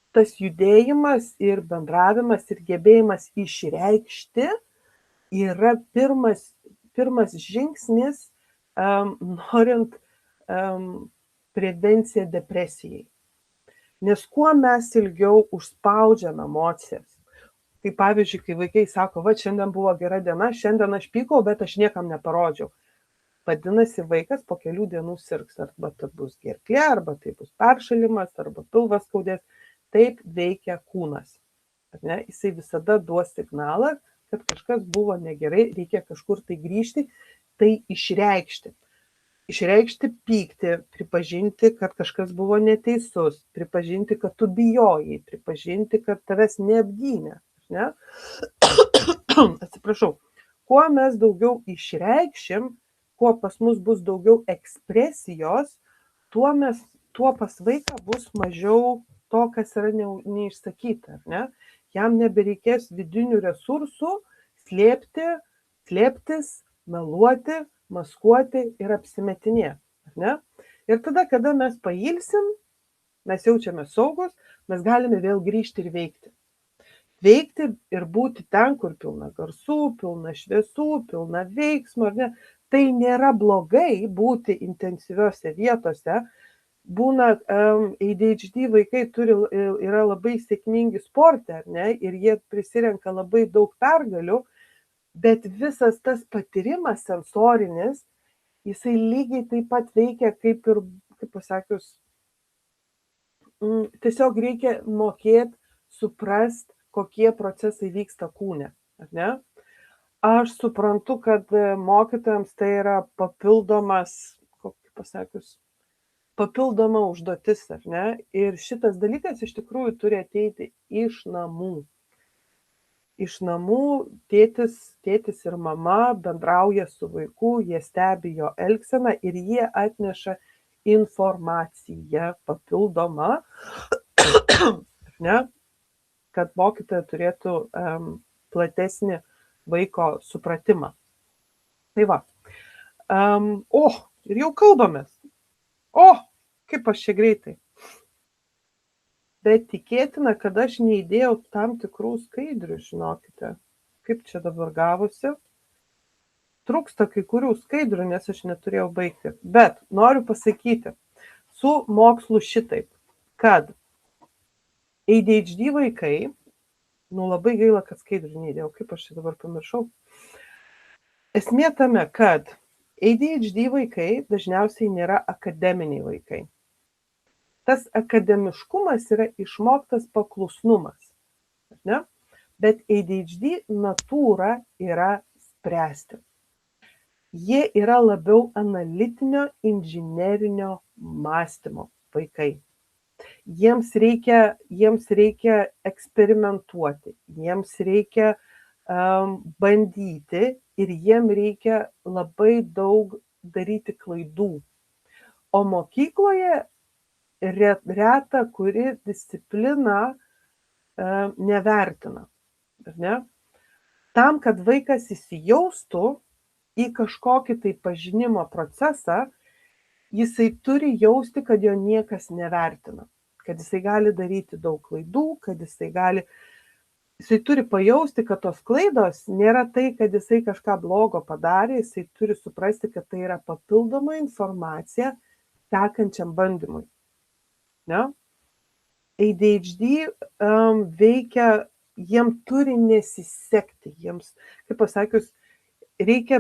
tas judėjimas ir bendravimas ir gebėjimas išreikšti yra pirmas žingsnis, norint prevenciją depresijai. Nes kuo mes ilgiau užspaudžiam emocijas, tai pavyzdžiui, kai vaikai sako, va, šiandien buvo gera diena, šiandien aš pykau, bet aš niekam neparodžiau. Vadinasi, vaikas po kelių dienų sirgs, arba tai bus gerklė, arba tai bus peršalimas, arba pilvas skaudės. Taip veikia kūnas. Jisai visada duos signalą, kad kažkas buvo negerai, reikia kažkur tai grįžti, tai išreikšti. Išreikšti pyktį, pripažinti, kad kažkas buvo neteisus, pripažinti, kad tu bijojai, pripažinti, kad tavęs neapgynė. Ne? Atsiprašau. Kuo mes daugiau išreikšim, kuo pas mus bus daugiau ekspresijos, tuo pas vaiką bus mažiau to, kas yra neišsakyta. Ne? Jam nebereikės vidinių resursų slėptis, meluoti, maskuoti ir apsimetinėti. Ne? Ir tada, kada mes pailsim, mes jaučiame saugus, mes galime vėl grįžti ir veikti. Veikti ir būti ten, kur pilna garsų, pilna šviesų, pilna veiksmo. Ne? Tai nėra blogai būti intensyviose vietose. Būna ADHD vaikai yra labai sėkmingi sporte, ne? Ir jie prisirenka labai daug pergalių, bet visas tas patyrimas sensorinis, jisai lygiai taip pat veikia kaip ir, kaip pasakius, tiesiog reikia mokėti, suprast, kokie procesai vyksta kūne. Ne? Aš suprantu, kad mokytojams tai yra papildoma užduotis, ar ne? Ir šitas dalykas iš tikrųjų turi ateiti iš namų. Iš namų tėtis ir mama bendrauja su vaiku, jie stebi jo elgseną ir jie atneša informaciją papildomą, ne? Kad mokytoja turėtų platesnį vaiko supratimą. Tai va. Ir jau kalbamės. Kaip aš čia greitai. Bet tikėtina, kad aš neįdėjau tam tikrų skaidrių, žinokite. Kaip čia dabar gavosi. Trūksta kai kurių skaidrių, nes aš neturėjau baigti. Bet noriu pasakyti su mokslu šitaip, kad ADHD vaikai, labai gaila, kad skaidrių neįdėjau, kaip aš čia dabar pamiršau. Esmė tame, kad ADHD vaikai dažniausiai nėra akademiniai vaikai. Tas akademiškumas yra išmoktas paklusnumas. Ne? Bet ADHD natūra yra spręsti. Jie yra labiau analitinio, inžinerinio mąstymo vaikai. Jiems reikia eksperimentuoti, jiems reikia bandyti ir jiem reikia labai daug daryti klaidų. O mokykloje reta, kuri discipliną nevertina. Ne? Tam, kad vaikas įsijaustų į kažkokį tai pažinimo procesą, jisai turi jausti, kad jo niekas nevertina. Kad jisai gali daryti daug klaidų, kad jisai turi pajausti, kad tos klaidos nėra tai, kad jisai kažką blogo padarė, jisai turi suprasti, kad tai yra papildoma informacija tekančiam bandymui. Ne? ADHD veikia, jiem turi nesisekti, jiems, kaip pasakius, reikia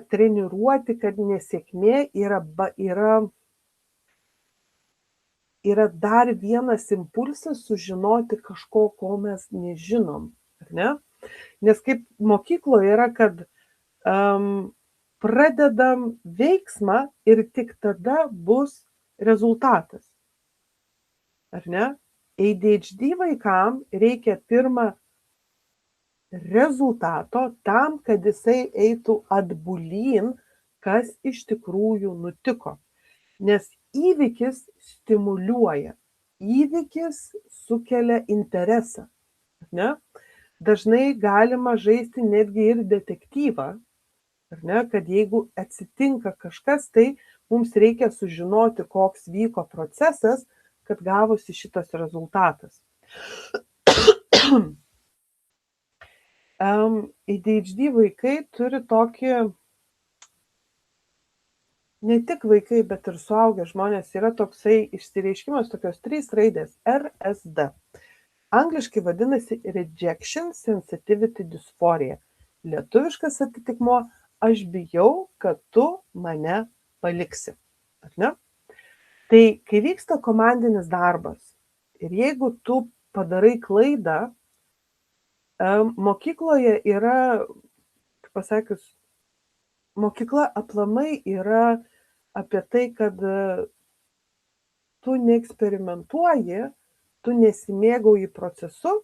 treniruoti, kad nesėkmė yra dar vienas impulsas sužinoti kažko, ko mes nežinom. Ar ne? Nes kaip mokykloje yra, kad pradedam veiksmą ir tik tada bus rezultatas. Ar ne? ADHD vaikam reikia pirmą rezultato tam, kad jisai eitų atbulyn, kas iš tikrųjų nutiko. Nes įvykis stimuliuoja, įvykis sukelia interesą. Ne? Dažnai galima žaisti netgi ir detektyvą, ar ne? Kad jeigu atsitinka kažkas, tai mums reikia sužinoti, koks vyko procesas, kad gavosi šitas rezultatas. ADHD vaikai turi tokį, ne tik vaikai, bet ir suaugę žmonės, yra toksai išsireiškimas, tokios 3 raidės RSD. Angliškai vadinasi Rejection Sensitivity Dysphoria. Lietuviškas atitikmuo aš bijau, kad tu mane paliksi. Ar ne? Tai kai vyksta komandinis darbas ir jeigu tu padarai klaidą, mokykloje yra, kaip pasakius, mokykla aplamai yra apie tai, kad tu neeksperimentuoji, tu nesimėgauji procesu,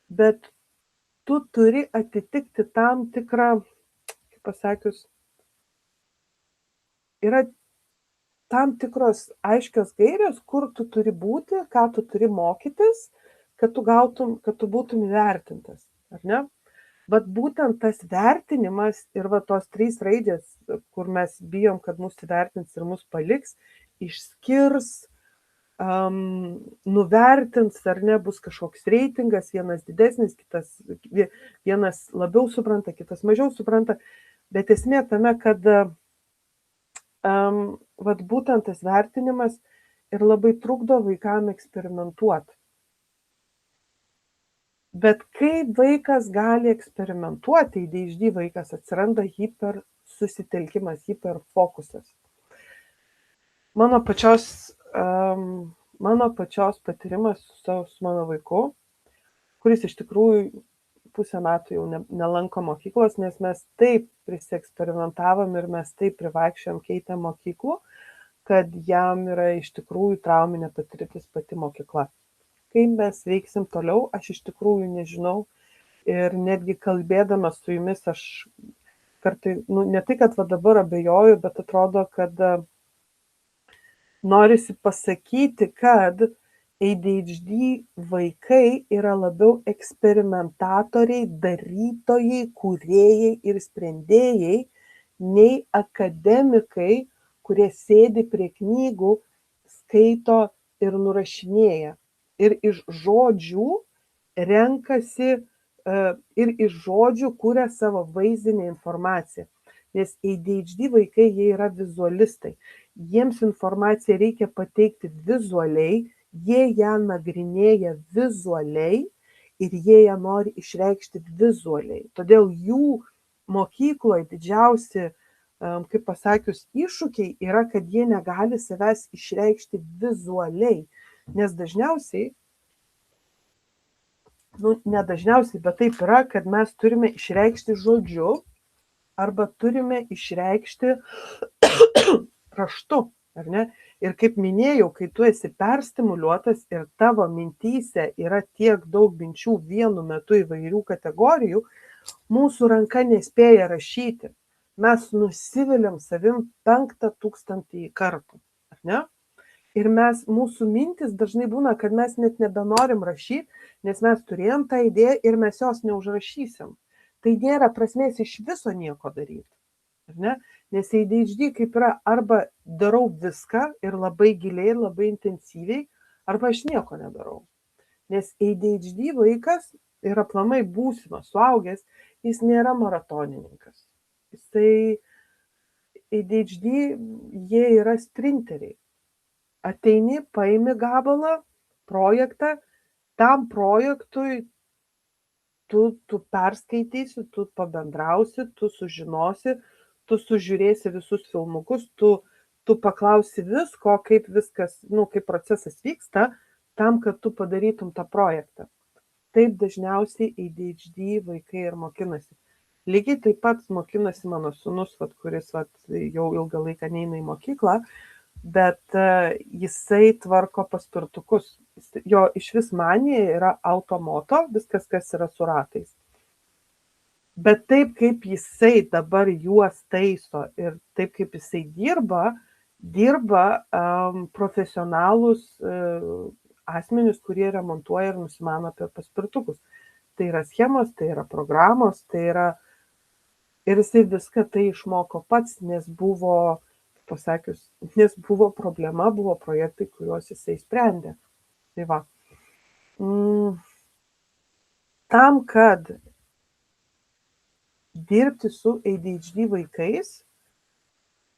bet tu turi atitikti tam tikrą, kaip pasakius, yra tam tikros aiškios gairės, kur tu turi būti, ką tu turi mokytis, kad tu būtum įvertintas, ar ne? Vat būtent tas vertinimas ir va tos 3 raidės, kur mes bijom, kad mus įvertins ir mus paliks, išskirs, nuvertins, ar ne, bus kažkoks reitingas, vienas didesnis, vienas labiau supranta, kitas mažiau supranta, bet esmė tame, kad vat būtent tas vertinimas ir labai trukdo vaikam eksperimentuoti. Bet kai vaikas gali eksperimentuoti, ADHD vaikas, atsiranda hipersusitelkimas, hiperfokusas. Mano pačios patyrimas su mano vaiku, kuris iš tikrųjų pusę metų jau nelanko mokyklos, nes mes taip prisieksperimentavome ir mes taip privaikščiojom, keitėm mokyklų, kad jam yra iš tikrųjų trauminė patirtis pati mokykla. Kaip mes veiksim toliau, aš iš tikrųjų nežinau ir netgi kalbėdamas su jumis aš kartai, ne tai, kad va dabar abejoju, bet atrodo, kad norisi pasakyti, kad ADHD vaikai yra labiau eksperimentatoriai, darytojai, kūrėjai ir sprendėjai, nei akademikai, kurie sėdi prie knygų, skaito ir nurašinėja. Ir iš žodžių renkasi, ir iš žodžių kuria savo vaizdinę informaciją. Nes ADHD vaikai, jie yra vizualistai. Jiems informaciją reikia pateikti vizualiai, jie ją nagrinėja vizualiai ir jie ją nori išreikšti vizualiai. Todėl jų mokykloje didžiausi, kaip pasakius, iššūkiai yra, kad jie negali savęs išreikšti vizualiai. Nes dažniausiai, ne dažniausiai, bet taip yra, kad mes turime išreikšti žodžiu arba turime išreikšti raštu, ar ne? Ir kaip minėjau, kai tu esi perstimuliuotas ir tavo mintyse yra tiek daug minčių vienu metu įvairių kategorijų, mūsų ranka nespėja rašyti. Mes nusiviliam savim 5000 kartų, ar ne? Ir mūsų mintis dažnai būna, kad mes net nebenorim rašyti, nes mes turėjom tą idėją ir mes jos neužrašysim. Tai nėra prasmės iš viso nieko daryti, ar ne? Nes ADHD kaip yra, arba darau viską ir labai giliai, ir labai intensyviai, arba aš nieko nedarau. Nes ADHD vaikas ir aplamai būsimas suaugęs, jis nėra maratonininkas. Jisai ADHD, jie yra sprinteriai. Ateini, paimi gabalą, projektą, tam projektui tu perskaitysi, tu pabendrausi, tu sužinosi, tu sužiūrėsi visus filmukus, tu paklausi visko, kaip viskas, kaip procesas vyksta, tam, kad tu padarytum tą projektą. Taip dažniausiai ADHD vaikai ir mokinasi. Lygiai taip pat mokinasi mano sūnus, kuris jau ilgą laiką neina į mokyklą, bet jisai tvarko paspirtukus. Jo iš vis manija yra automoto, viskas, kas yra su ratais. Bet taip, kaip jisai dabar juos taiso ir taip, kaip jisai dirba profesionalūs asmenys, kurie remontuoja ir nusimano apie paspirtukus. Tai yra schemos, tai yra programos, tai yra... Ir jisai viską tai išmoko pats, nes buvo problema, buvo projektai, kuriuos jisai sprendė. Tai va. Tam, kad dirbti su ADHD vaikais,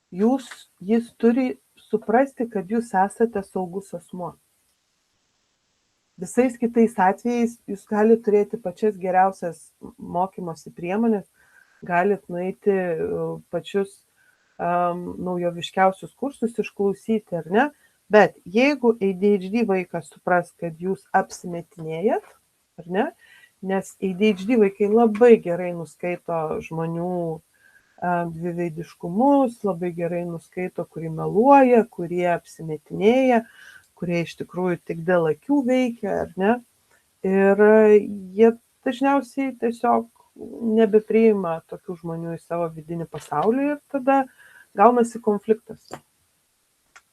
jis turi suprasti, kad jūs esate saugus asmuo. Visais kitais atvejais jūs galite turėti pačias geriausias mokymosi priemonės, galite nueiti pačius naujoviškiausius kursus išklausyti, ar ne? Bet jeigu ADHD vaikas supras, kad jūs apsimetinėjat, ar ne? Nes ADHD vaikai labai gerai nuskaito žmonių dviveidiškumus, labai gerai nuskaito, kurie meluoja, kurie apsimetinėja, kurie iš tikrųjų tik dėl akių veikia, ar ne? Ir jie dažniausiai tiesiog nebepriima tokių žmonių į savo vidinį pasaulį ir tada gaunasi konfliktas.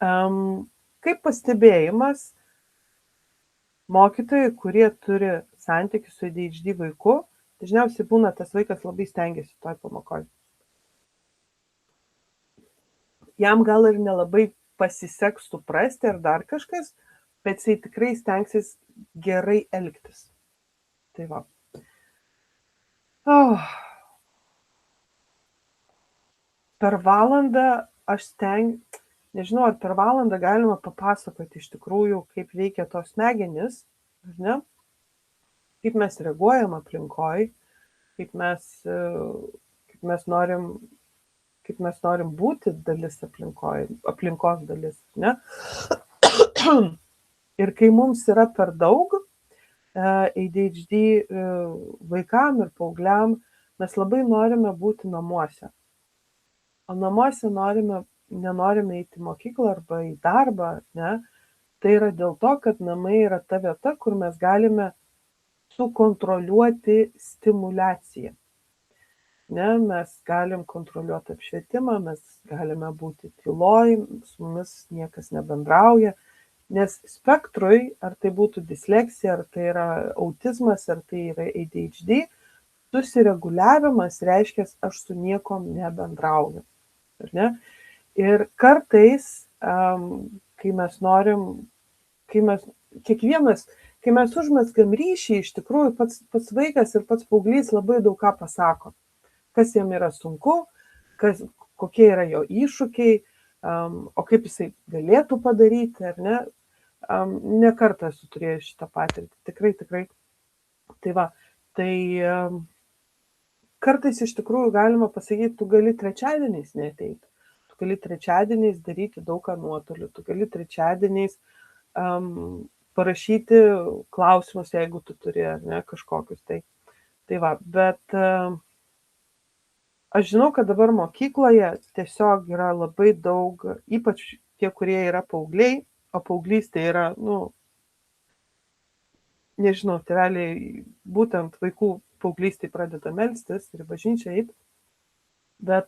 Kaip pastebėjimas, mokytojai, kurie turi santykių su ADHD vaiku, dažniausiai būna tas vaikas labai stengiasi toj pamokoje. Jam gal ir nelabai pasiseks suprasti ar dar kažkas, bet jisai tikrai stengsis gerai elgtis. Tai va. Per valandą nežinau, ar per valandą galima papasakoti iš tikrųjų, kaip veikia tos smegenys, ne? Kaip mes reaguojam aplinkoj, kaip mes norim būti dalis aplinkos dalis, ne? Ir kai mums yra per daug ADHD vaikam ir paaugliam, mes labai norime būti namuose. O namuose nenorime eiti į mokyklą arba į darbą, ne? Tai yra dėl to, kad namai yra ta vieta, kur mes galime sukontroliuoti stimuliaciją. Ne, mes galim kontroliuoti apšvietimą, mes galime būti tyloj, su mumis niekas nebendrauja, nes spektrui, ar tai būtų disleksija, ar tai yra autizmas, ar tai yra ADHD, susireguliavimas reiškia, aš su niekom nebendrauju. Ar ne? Ir kartais, kai mes užmezgam ryšį, iš tikrųjų pats vaikas ir pats paauglys labai daug ką pasako. Kas jam yra sunku, kokie yra jo iššūkiai, o kaip jisai galėtų padaryti, ar ne? Ne kartą esu turėjęs šitą patirtį, tikrai. Tai va, kartais iš tikrųjų galima pasakyti, tu gali trečiadieniais neateiti, tu gali trečiadieniais daryti daug ką nuotoliu, tu gali trečiadieniais parašyti klausimus, jeigu tu turi, ar ne, kažkokius. Tai va, bet aš žinau, kad dabar mokykloje tiesiog yra labai daug, ypač tie, kurie yra paaugliai, o paauglystė yra, nežinau, tėveliai būtent vaikų paauglystėj pradeda melstis ir bažnyčią eiti, bet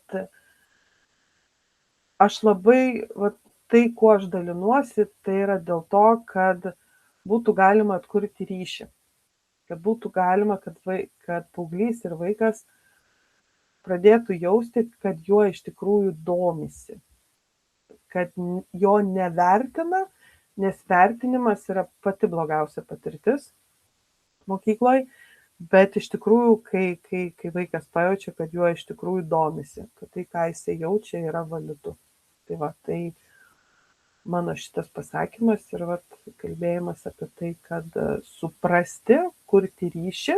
aš labai, tai, kuo aš dalinuosi, tai yra dėl to, kad būtų galima atkurti ryšį, kad būtų galima, kad paauglys ir vaikas pradėtų jausti, kad juo iš tikrųjų domisi, kad jo nevertina, nes vertinimas yra pati blogiausia patirtis mokykloje, bet iš tikrųjų, kai vaikas pajaučia, kad juo iš tikrųjų domisi, kad tai, ką jisai jaučia, yra validu. Tai va, tai mano šitas pasakymas ir kalbėjimas apie tai, kad suprasti, kurti ryšį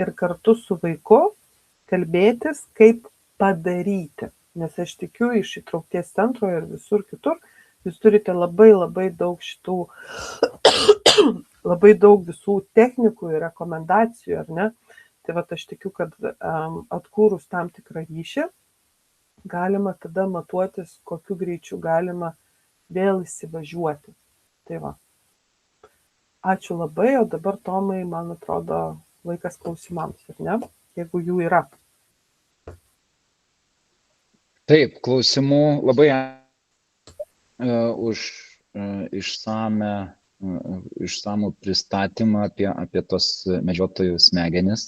ir kartu su vaiku kalbėtis, kaip padaryti. Nes aš tikiu, iš įtraukties centro ir visur kitur, jūs turite labai daug šitų, labai daug visų technikų ir rekomendacijų, ar ne? Tai vat aš tikiu, kad atkūrus tam tikrą ryšį, galima tada matuotis, kokiu greičiu galima vėl įsivažiuoti. Tai va. Ačiū labai, o dabar, Tomai, man atrodo, laikas klausimams, ar ne? Jeigu jų yra. Taip, klausimų labai už išsamų pristatymą apie tos medžiotojų smegenis.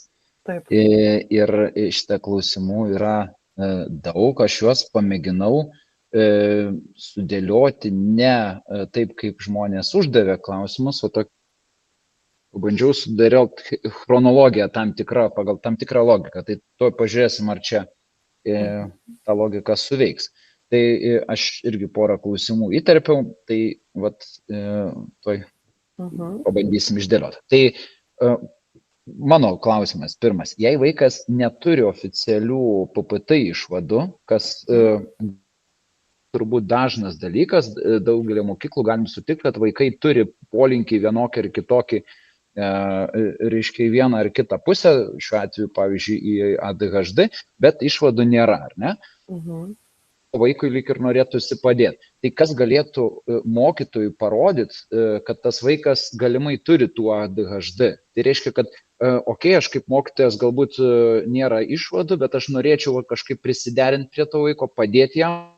Taip. Ir šitą klausimų yra daug, aš juos pamėginau sudėlioti ne taip, kaip žmonės uždavė klausimus, o pabandžiau sudėlioti chronologiją pagal tam tikrą logiką. Tai tuoj pažiūrėsim, ar čia ta logika suveiks. Tai aš irgi porą klausimų įterpiau, tai vat tuoj pabandysim išdėlioti. Tai mano klausimas pirmas. Jei vaikas neturi oficialių PPT išvadų, kas turbūt dažnas dalykas, daugelį mokyklų galim sutikti, kad vaikai turi polinkį vienokį ir kitokį, reiškia, į vieną ar kitą pusę, šiuo atveju, pavyzdžiui, į ADHD, bet išvadų nėra, ar ne? Vaikui lyg ir norėtųsi padėti. Tai kas galėtų mokytojui parodyti, kad tas vaikas galimai turi tų ADHD? Tai reiškia, kad aš kaip mokytojas galbūt nėra išvadų, bet aš norėčiau kažkaip prisiderinti prie to vaiko, padėti jam.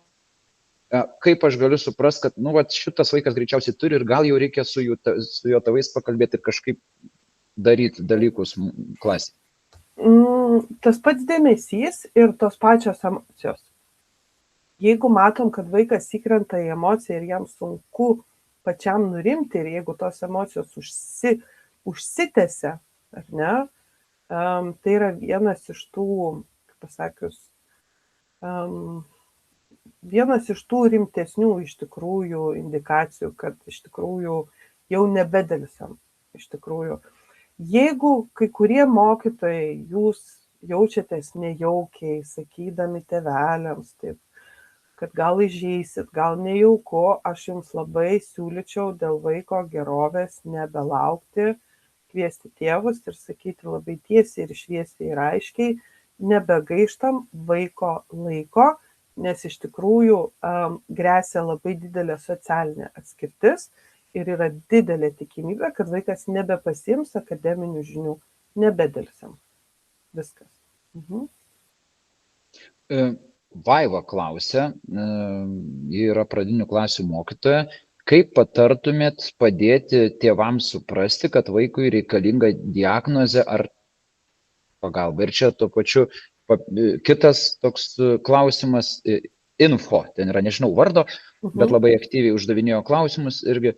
Kaip aš galiu suprasti, kad šitas vaikas greičiausiai turi ir gal jau reikia su jo tėvais pakalbėti ir kažkaip daryti dalykus klasėje. Tas pats dėmesys ir tos pačios emocijos. Jeigu matom, kad vaikas įkrenta į emociją ir jam sunku pačiam nurimti ir jeigu tos emocijos užsitęsia, ar ne, tai yra vienas iš tų, kaip pasakius, vienas iš tų rimtesnių iš tikrųjų indikacijų, kad iš tikrųjų jau nebedėlsiam. Iš tikrųjų, jeigu kai kurie mokytojai jūs jaučiatės nejaukiai, sakydami tėveliams, taip, kad gal įžeisit, gal nejauku, aš jums labai siūlyčiau dėl vaiko gerovės nebelaukti, kviesti tėvus ir sakyti labai tiesiai ir šviesiai ir aiškiai, nebegaištam vaiko laiko, nes iš tikrųjų gresia labai didelė socialinė atskirtis ir yra didelė tikimybė, kad vaikas nebepasiims akademinių žinių, nebedėlsiam. Viskas. Vaiva klausia, ji yra pradinių klasių mokytoja, kaip patartumėt padėti tėvams suprasti, kad vaikui reikalinga diagnozė ar pagalba. Ir čia tuo pačiu kitas toks klausimas, info, ten yra, nežinau vardo, bet labai aktyviai uždavinėjo klausimus irgi,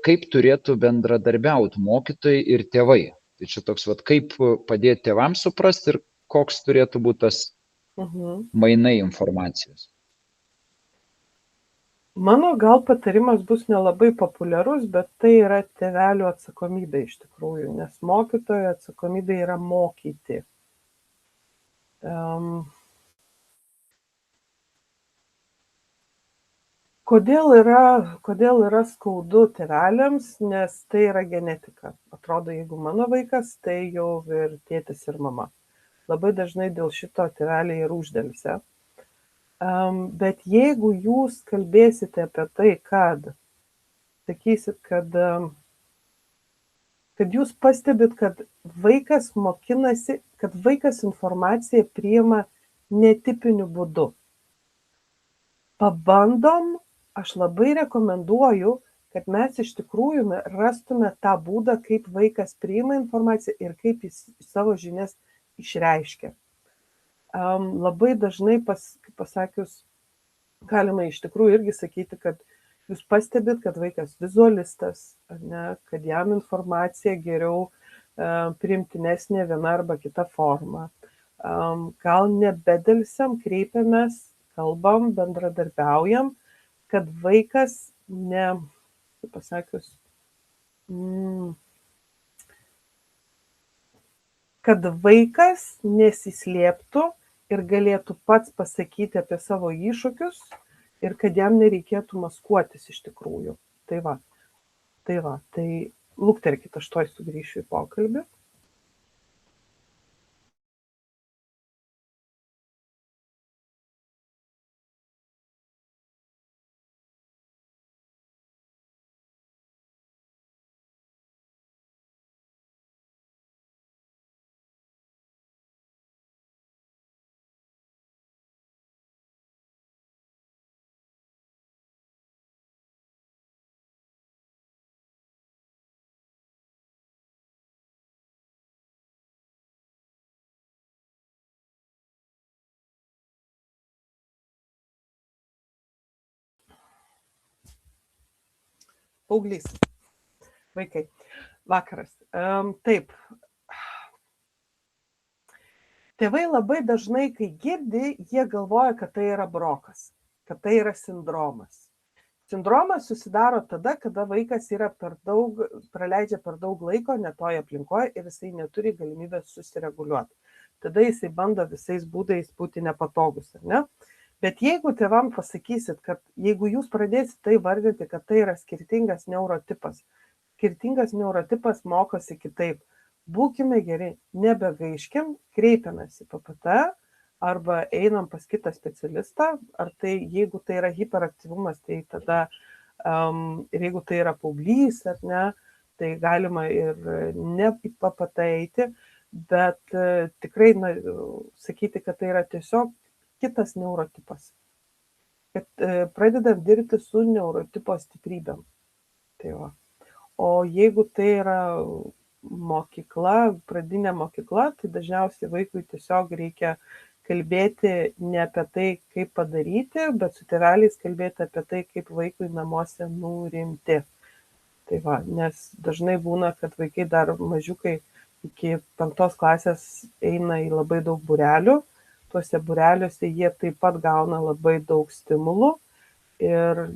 kaip turėtų bendradarbiauti mokytojai ir tėvai. Tai čia toks, kaip padėti tėvams suprasti ir koks turėtų būti tas mainai informacijos. Mano gal patarimas bus nelabai populiarus, bet tai yra tėvelių atsakomybė iš tikrųjų, nes mokytojo atsakomybė yra mokyti. Kodėl yra skaudu tėveliams, nes tai yra genetika. Atrodo, jeigu mano vaikas, tai jau ir tėtis ir mama. Labai dažnai dėl šito tėveliai ir uždelsia. Bet jeigu jūs kalbėsite apie tai, kad sakysit, kad jūs pastebit, kad vaikas mokinasi, kad vaikas informaciją priima netipiniu būdu. Pabandom, aš labai rekomenduoju, kad mes iš tikrųjų rastume tą būdą, kaip vaikas priima informaciją ir kaip jis savo žinias išreiškia. Labai dažnai, kaip pasakius, galima iš tikrųjų irgi sakyti, kad jūs pastebit, kad vaikas vizualistas, ne, kad jam informacija geriau priimtinesnė viena arba kita forma. Gal nebedelsiam, kreipiamės, kalbam, bendradarbiaujam, kad vaikas kaip pasakius, kad vaikas nesislėptų ir galėtų pats pasakyti apie savo iššūkius ir kad jam nereikėtų maskuotis iš tikrųjų. Tai lukterkit, aš tuoj sugrįšiu į pokalbį. paauglys, vaikai, vakaras. Taip, tėvai labai dažnai, kai girdi, jie galvoja, kad tai yra brokas, kad tai yra sindromas. Sindromas susidaro tada, kada vaikas yra praleidžia per daug laiko netoje aplinkoje ir jisai neturi galimybės susireguliuoti. Tada jisai bando visais būdais būti nepatogus, ar ne? Bet jeigu tėvam pasakysit, kad jeigu jūs pradėsit tai vardinti, kad tai yra skirtingas neurotipas mokosi kitaip, būkime geri, nebegaiškim, kreipiamės į PPT arba einam pas kitą specialistą, ar tai jeigu tai yra hiperaktyvumas, tai tada ir jeigu tai yra paauglys, ar ne, tai galima ir ne į PPT eiti, bet tikrai sakyti, kad tai yra tiesiog kitas neurotipas. Kad pradedam dirbti su neurotipo stiprybėm. Tai va. O jeigu tai yra mokykla, pradinė mokykla, tai dažniausiai vaikui tiesiog reikia kalbėti ne apie tai, kaip padaryti, bet su tėveliais kalbėti apie tai, kaip vaikui namuose nurimti. Tai va, nes dažnai būna, kad vaikai dar mažiukai iki 5 klasės eina į labai daug būrelių. Tuose būreliuose jie taip pat gauna labai daug stimulų ir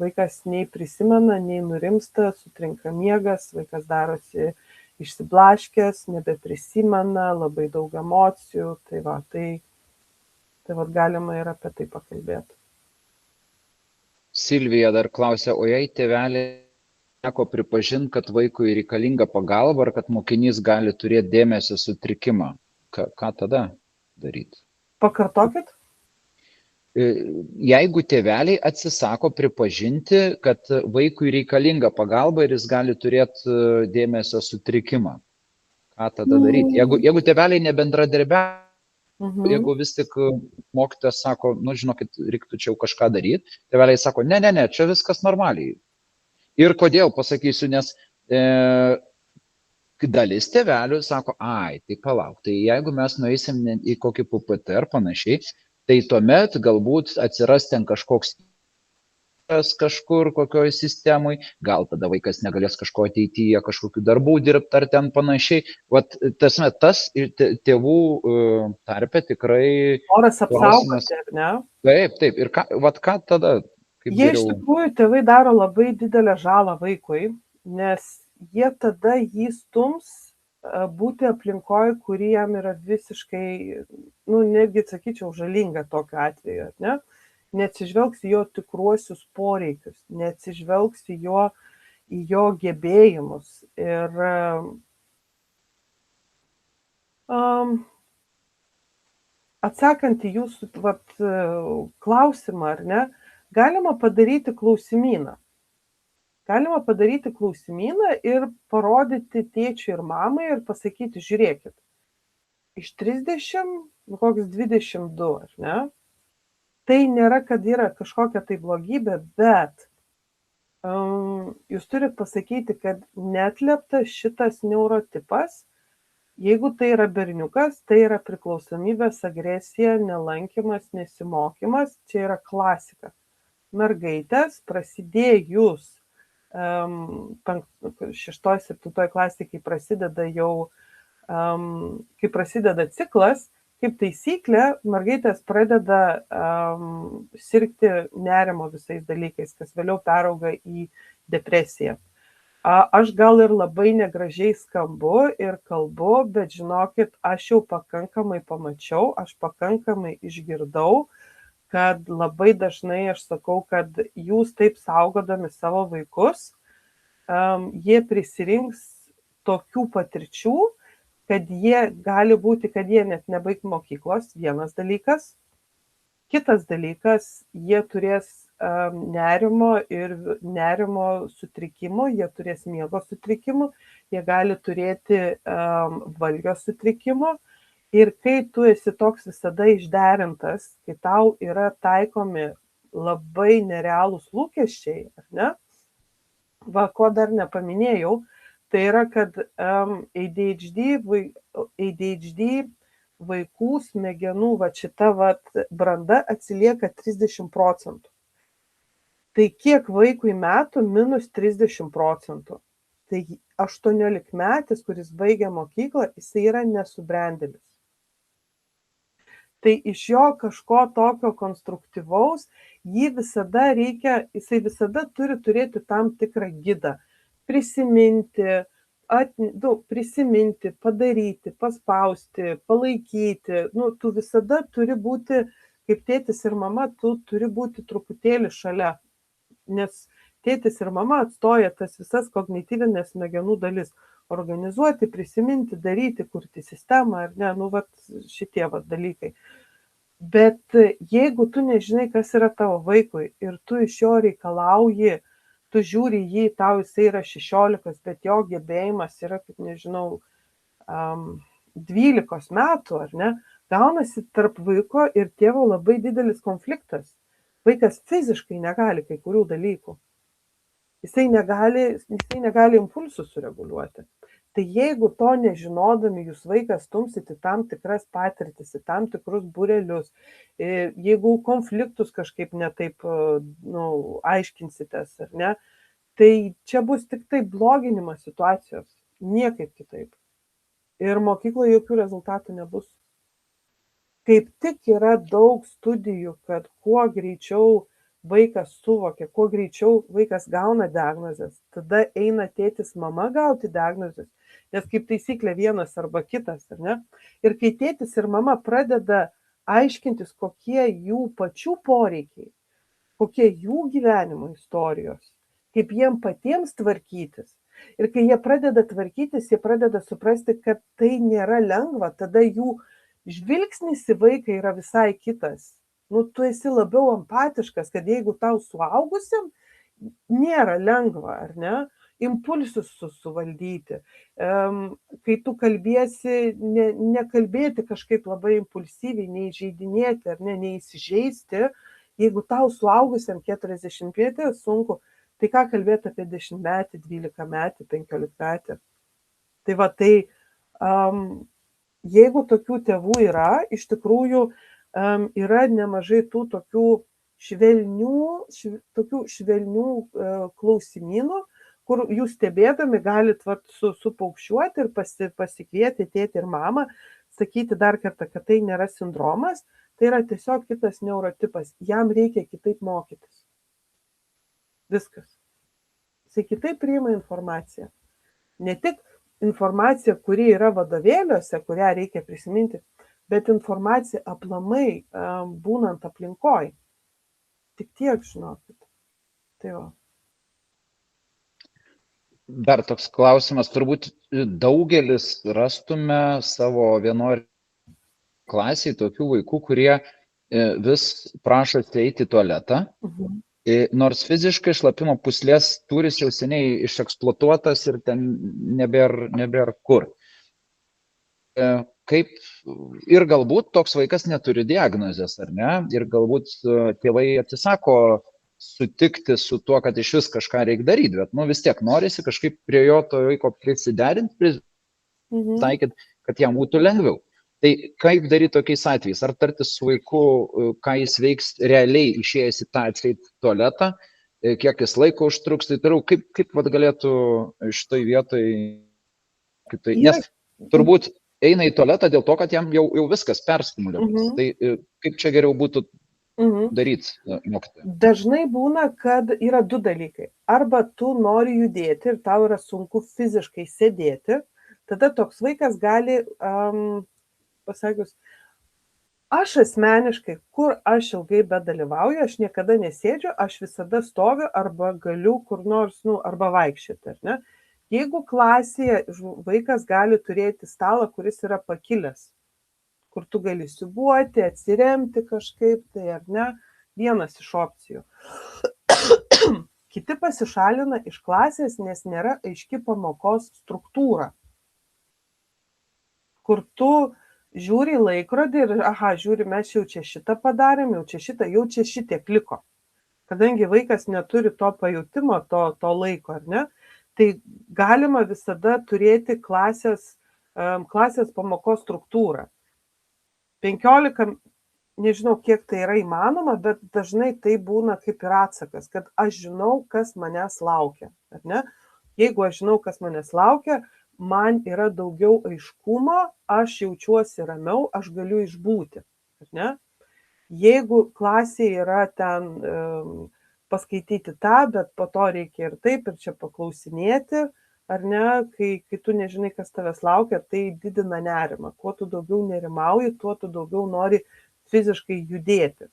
vaikas nei prisimena, nei nurimsta, sutrinka miegas, vaikas darosi išsiblaškęs, nebeprisimena, labai daug emocijų, tai va galima ir apie tai pakalbėti. Silvija dar klausia, o jei tėveliai teko pripažinti, kad vaikui reikalinga pagalba ar kad mokinys gali turėti dėmesio sutrikimą, ką tada daryti? Pakartokit. Jeigu tėveliai atsisako pripažinti, kad vaikui reikalinga pagalba ir jis gali turėti dėmesio sutrikimą, ką tada daryti? Jeigu tėveliai nebendradarbiauja, jeigu vis tik mokytojas sako, žinokit, reiktų čia kažką daryti, tėveliai sako, ne, čia viskas normaliai. Ir kodėl, pasakysiu, nes dalis tėvelių sako, tai palauk, tai jeigu mes nueisim į kokį PPT ar panašiai, tai tuomet galbūt atsiras ten kažkoks kažkur kokioj sistemoj, gal tada vaikas negalės kažko ateityje, kažkokių darbų dirbti ar ten panašiai. Vat tas tėvų tarpe tikrai... Noras apsaugoti, ar ne? Taip. Ir ką tada? Jie iš tikrųjų tėvai daro labai didelę žalą vaikui, nes jie tada jį stums būti aplinkoje, kuri jam yra visiškai, netgi sakyčiau, žalinga tokiu atveju, ne? Neatsižvelgs į jo tikruosius poreikius, neatsižvelgs į jo gebėjimus. Ir atsakant į jūsų klausimą, ar ne, galima padaryti klausimyną. Galima padaryti klausimyną ir parodyti tėčiui ir mamai ir pasakyti, žiūrėkit, iš 30, koks 22, ar ne? Tai nėra, kad yra kažkokia tai blogybė, bet jūs turit pasakyti, kad neatlieptas šitas neurotipas, jeigu tai yra berniukas, tai yra priklausomybės, agresija, nelankymas, nesimokymas, čia yra klasika. Mergaitės prasidėjus 6-7 klasė, kai prasideda ciklas, kaip taisyklė, mergaitės pradeda sirgti nerimo visais dalykais, kas vėliau perauga į depresiją. Aš gal ir labai negražiai skambu ir kalbu, bet žinokit, aš jau pakankamai pamačiau, aš pakankamai išgirdau, kad labai dažnai aš sakau, kad jūs taip saugodami savo vaikus, jie prisirinks tokių patirčių, kad jie gali būti, kad jie net nebaig mokyklos, vienas dalykas. Kitas dalykas, jie turės nerimo ir nerimo sutrikimų, jie turės miego sutrikimų, jie gali turėti valgio sutrikimų. Ir kai tu esi toks visada išderintas, kai tau yra taikomi labai nerealūs lūkesčiai, ar ne? Ko dar nepaminėjau, tai yra, kad ADHD vaikų smegenų šita branda atsilieka 30%. Tai kiek vaikui metų? Minus 30%. Tai 18-metis, kuris baigia mokyklą, jisai yra nesubrendėlis. Tai iš jo kažko tokio konstruktyvaus, jisai visada turi turėti tam tikrą gidą. Prisiminti, padaryti, paspausti, palaikyti. Tu visada turi būti, kaip tėtis ir mama, tu turi būti truputėlį šalia. Nes tėtis ir mama atstoja tas visas kognityvinės smegenų dalis. Organizuoti, prisiminti, daryti, kurti sistemą, ar ne, šitie dalykai. Bet jeigu tu nežinai, kas yra tavo vaikui ir tu iš jo reikalauji, tu žiūri jį, tau jisai yra 16, bet jo gebėjimas yra, kaip nežinau, 12 metų, ar ne, gaunasi tarp vaiko ir tėvo labai didelis konfliktas. Vaikas fiziškai negali kai kurių dalykų. Jisai negali impulsų sureguliuoti. Tai jeigu to nežinodami jūs vaikas stumsit į tam tikras patirtis, į tam tikrus būrelius, jeigu konfliktus kažkaip netaip aiškinsitės, ar ne, tai čia bus tik tai bloginimas situacijos, niekaip kitaip. Ir mokykloje jokių rezultatų nebus. Kaip tik yra daug studijų, kad kuo greičiau vaikas suvokia, kuo greičiau vaikas gauna diagnozes, tada eina tėtis, mama gauti diagnozes, nes kaip taisyklė vienas arba kitas, ar ne? Ir kai tėtis ir mama pradeda aiškintis, kokie jų pačių poreikiai, kokie jų gyvenimo istorijos, kaip jiem patiems tvarkytis. Ir kai jie pradeda tvarkytis, jie pradeda suprasti, kad tai nėra lengva, tada jų žvilgsnis į vaiką yra visai kitas. Tu esi labiau empatiškas, kad jeigu tau suaugusiam nėra lengva, ar ne, impulsus suvaldyti. Kai tu kalbėsi, nekalbėti kažkaip labai impulsyviai, neįžeidinėti, ar ne, neįsižeisti, jeigu tau suaugusiam 40 metį sunku, tai ką kalbėti apie 10 metį, 12 metį, 15 metį. Tai jeigu tokių tėvų yra, iš tikrųjų yra nemažai tų tokių švelnių klausimynų, kur jūs stebėdami galit supaukščiuoti ir pasikvieti tėtį ir mamą, sakyti dar kartą, kad tai nėra sindromas, tai yra tiesiog kitas neurotipas, jam reikia kitaip mokytis. Viskas. Jisai kitaip priima informaciją. Ne tik informacija, kuri yra vadovėliuose, kurią reikia prisiminti, bet informacija aplamai būnant aplinkoj. Tik tiek, žinokit. Tai va. Dar toks klausimas, turbūt daugelis rastume savo vienoj klasiai tokių vaikų, kurie vis prašosi eiti į tualetą, nors fiziškai šlapimo pūslės tūris jau seniai išeksploatuotas ir ten nebėra kur. Kaip ir galbūt toks vaikas neturi diagnozės, ar ne? Ir galbūt tėvai atsisako sutikti su tuo, kad iš vis kažką reikia daryti, bet vis tiek norisi kažkaip prie jo to vaiko prisiderinti, taikyti, kad jam būtų lengviau. Tai kaip daryti tokiais atvejais? Ar tartis su vaiku, ką jis veiks realiai išėjęs į tą atseit tualetą, kiek jis laiko užtruks, tai toliau, kaip galėtų šitoj vietoj kitai, nes turbūt eina į tualetą dėl to, kad jam jau viskas perstimuliuotas. Tai kaip čia geriau būtų daryti mokytojai? Dažnai būna, kad yra du dalykai. Arba tu nori judėti ir tau yra sunku fiziškai sėdėti, tada toks vaikas gali, pasakius, aš asmeniškai, kur aš ilgai bedalyvauju, aš niekada nesėdžiu, aš visada stoviu arba galiu kur nors, arba vaikščioti, ar ne? Jeigu klasėje vaikas gali turėti stalą, kuris yra pakilęs, kur tu gali siūbuoti, atsiremti kažkaip, tai ar ne, vienas iš opcijų. Kiti pasišalina iš klasės, nes nėra aiški pamokos struktūra, kur tu žiūri į laikrodį ir, žiūri, mes jau čia šitą padarėm, jau čia šitiek liko. Kadangi vaikas neturi to pajutimo, to laiko, ar ne, tai galima visada turėti klasės pamokos struktūrą. 15 nežinau, kiek tai yra įmanoma, bet dažnai tai būna kaip ir atsakas, kad aš žinau, kas manęs laukia. Ar ne? Jeigu aš žinau, kas manęs laukia, man yra daugiau aiškumo, aš jaučiuosi ramiau, aš galiu išbūti. Ar ne? Jeigu klasėje yra ten paskaityti tą, bet po to reikia ir taip, ir čia paklausinėti, ar ne, kai tu nežinai, kas tavęs laukia, tai didina nerimą. Kuo tu daugiau nerimauji, tuo tu daugiau nori fiziškai judėti.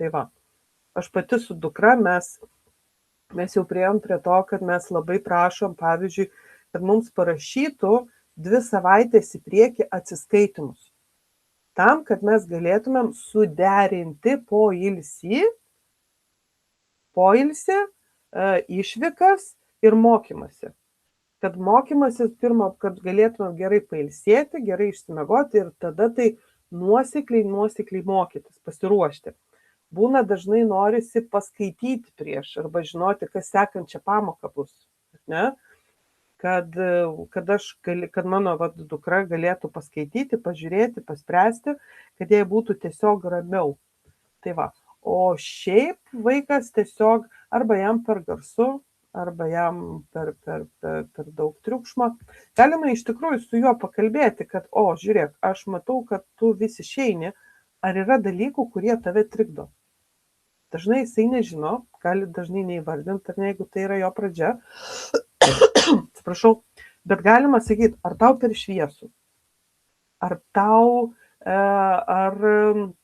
Tai va, aš pati su dukra, mes jau priėjom prie to, kad mes labai prašom, pavyzdžiui, kad mums parašytų 2 savaitės į priekį atsiskaitimus. Tam, kad mes galėtumėm suderinti poilsį, išvykas ir mokymasi. Kad mokymasis pirmą, kad galėtumėm gerai pailsėti, gerai išsimegoti ir tada tai nuosekliai mokytis, pasiruošti. Būna dažnai norisi paskaityti prieš arba žinoti, kas sekančią pamoką bus. Ne? Kad mano dukra galėtų paskaityti, pažiūrėti, paspręsti, kad jai būtų tiesiog ramiau. Tai va. O šiaip vaikas tiesiog arba jam per garsu, arba jam per daug triukšmo. Galima iš tikrųjų su juo pakalbėti, kad, žiūrėk, aš matau, kad tu vis išeini, ar yra dalykų, kurie tave trikdo. Dažnai jisai nežino, gali dažnai neįvardinti, ar ne, jeigu tai yra jo pradžia. Atsiprašau, bet galima sakyti, ar tau per šviesu, ar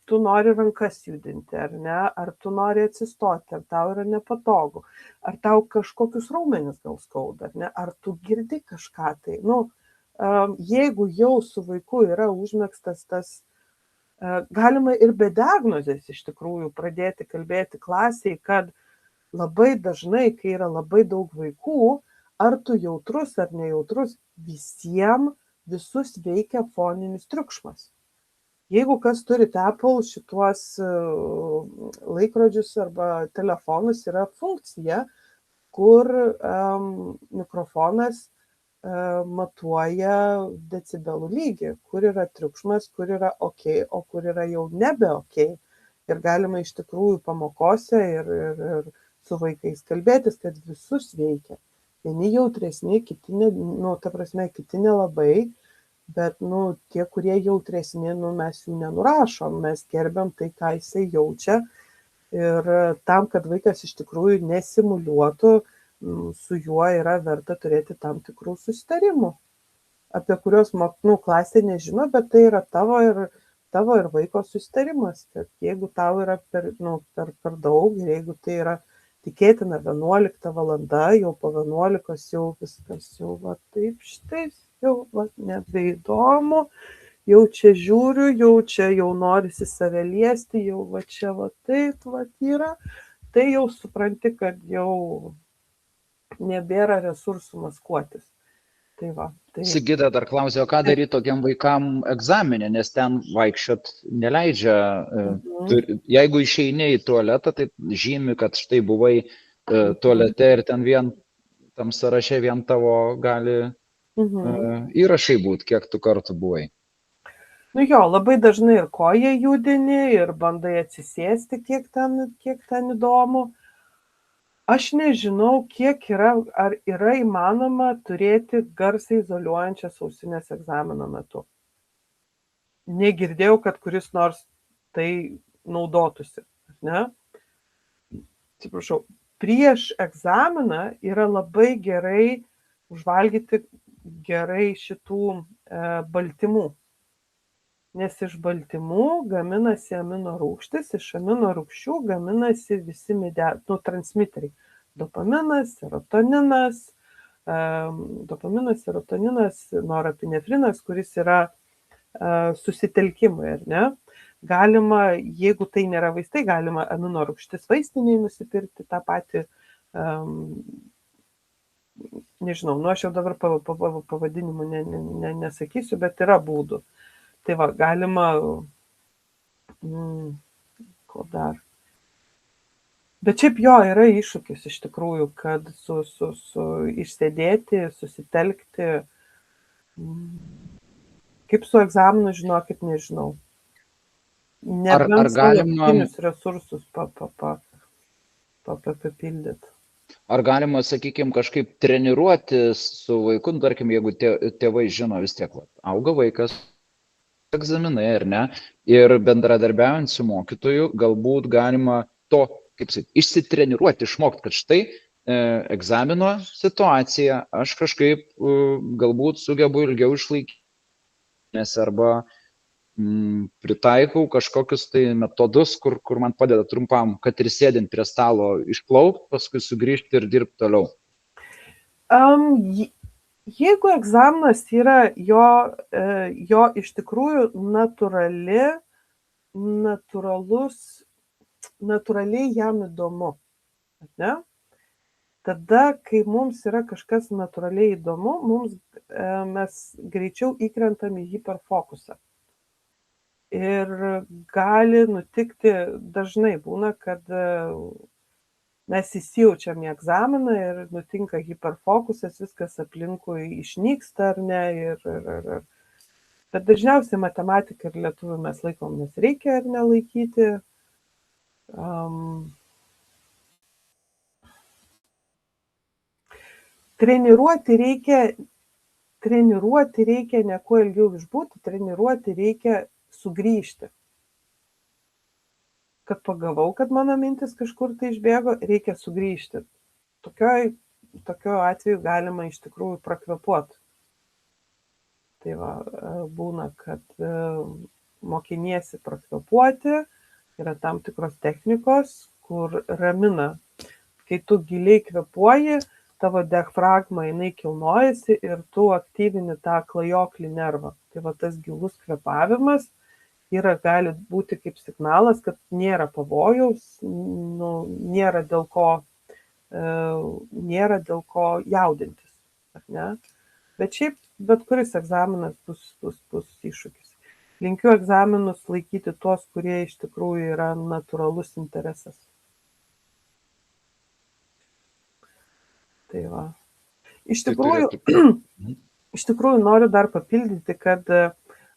tu nori rankas judinti, ar ne, ar tu nori atsistoti, ar tau yra nepatogu, ar tau kažkokius raumenis gal skauda, ar ne, ar tu girdi kažką tai. Jeigu jau su vaiku yra užmėgstas tas, galima ir be diagnozės iš tikrųjų pradėti kalbėti klasiai, kad labai dažnai, kai yra labai daug vaikų, ar tu jautrus ar nejautrus, visus veikia foninis triukšmas. Jeigu kas turi Apple šituos laikrodžius arba telefonus, yra funkcija, kur mikrofonas matuoja decibelų lygį, kur yra triukšmas, kur yra ok, o kur yra jau nebe ok. Ir galima iš tikrųjų pamokose ir su vaikais kalbėtis, kad visus veikia. Vieni jautresni, kiti kiti nelabai, bet tie, kurie jautresni, mes jų nenurašom, mes gerbiam tai, ką jisai jaučia. Ir tam, kad vaikas iš tikrųjų nesimuliuotų, su juo yra verta turėti tam tikrų susitarimų, apie kuriuos klasė nežino, bet tai yra tavo ir vaiko susitarimas, kad jeigu tau yra per daug ir jeigu tai yra tikėtina 11 valanda, jau po 11 jau viskas jau taip štai, jau nebeįdomu, jau čia žiūriu, jau norisi save liesti, jau čia taip yra, tai jau supranti, kad jau nebėra resursų maskuotis. Tai va. Sigita dar klausė, o ką daryti tokiam vaikam egzaminė, nes ten vaikščiot neleidžia. Jeigu išeini į tualetą, tai žymi, kad štai buvai tualete ir ten tam sąraše vien tavo gali įrašai būti, kiek tu kartų buvai. Labai dažnai ir koją judini, ir bandai atsisėsti, kiek ten įdomu. Aš nežinau, ar yra įmanoma turėti garsą izoliuojančias ausines egzamino metu. Negirdėjau, kad kuris nors tai naudotųsi. Ne? Atsiprašau, prieš egzaminą yra labai gerai užvalgyti gerai šitų baltymų. Nes iš baltymų gaminasi amino rūgštis, iš amino rūgščių gaminasi visi transmiteriai. Dopaminas, serotoninas, norepinefrinas, kuris yra susitelkimai, ar ne? Galima, jeigu tai nėra vaistai, galima amino rūgštis vaistiniai nusipirkti tą patį, nežinau, aš jau dabar pavadinimų nesakysiu, bet yra būdų. Tai va, galima, ko dar. Bet šiaip yra iššūkis iš tikrųjų, kad išsėdėti, susitelkti. Kaip su egzaminu, žinokit, nežinau. nebent savo vidinius resursus papildyti. Ar galima, sakykime, kažkaip treniruotis su vaiku, tarkim, jeigu tėvai žino vis tiek, auga vaikas, egzaminai ar ne, ir bendradarbiaujant su mokytoju, galbūt galima to, kaip sakyti, išsitreniruoti, išmokti, kad štai egzamino situacija, aš kažkaip galbūt sugebu ilgiau išlaikyti, arba pritaikau kažkokius tai metodus, kur man padeda trumpam, kad ir sėdint prie stalo išplaukti, paskui sugrįžti ir dirbti toliau. Jeigu egzaminas yra jo iš tikrųjų natūraliai jam įdomu, ne? Tada, kai mums yra kažkas natūraliai įdomu, mes greičiau įkrentam į hiperfokusą. Ir gali nutikti, dažnai būna, kad mes įsijaučiam į egzaminą ir nutinka hiperfokusas, viskas aplinkui išnyksta ar ne. Bet dažniausiai matematiką ir lietuvių mes laikom, nes reikia ar nelaikyti. Treniruoti reikia ne kuo ilgiau išbūti, treniruoti reikia sugrįžti. Kad pagavau, kad mano mintis kažkur tai išbėgo, reikia sugrįžti. Tokiu atveju galima iš tikrųjų prakvėpuoti. Tai būna, kad mokiniesi prakvėpuoti, yra tam tikros technikos, kur ramina. Kai tu giliai kvėpuoji, tavo diafragma jinai kilnojasi ir tu aktyvini tą klajoklį nervą. Tai tas gilus kvėpavimas gali būti kaip signalas, kad nėra pavojaus, nėra dėl ko jaudintis. Ar ne? Bet šiaip bet kuris egzaminas bus iššūkis. Linkiu egzaminus laikyti tuos, kurie iš tikrųjų yra natūralus interesas. Tai va. Iš tikrųjų noriu dar papildyti, kad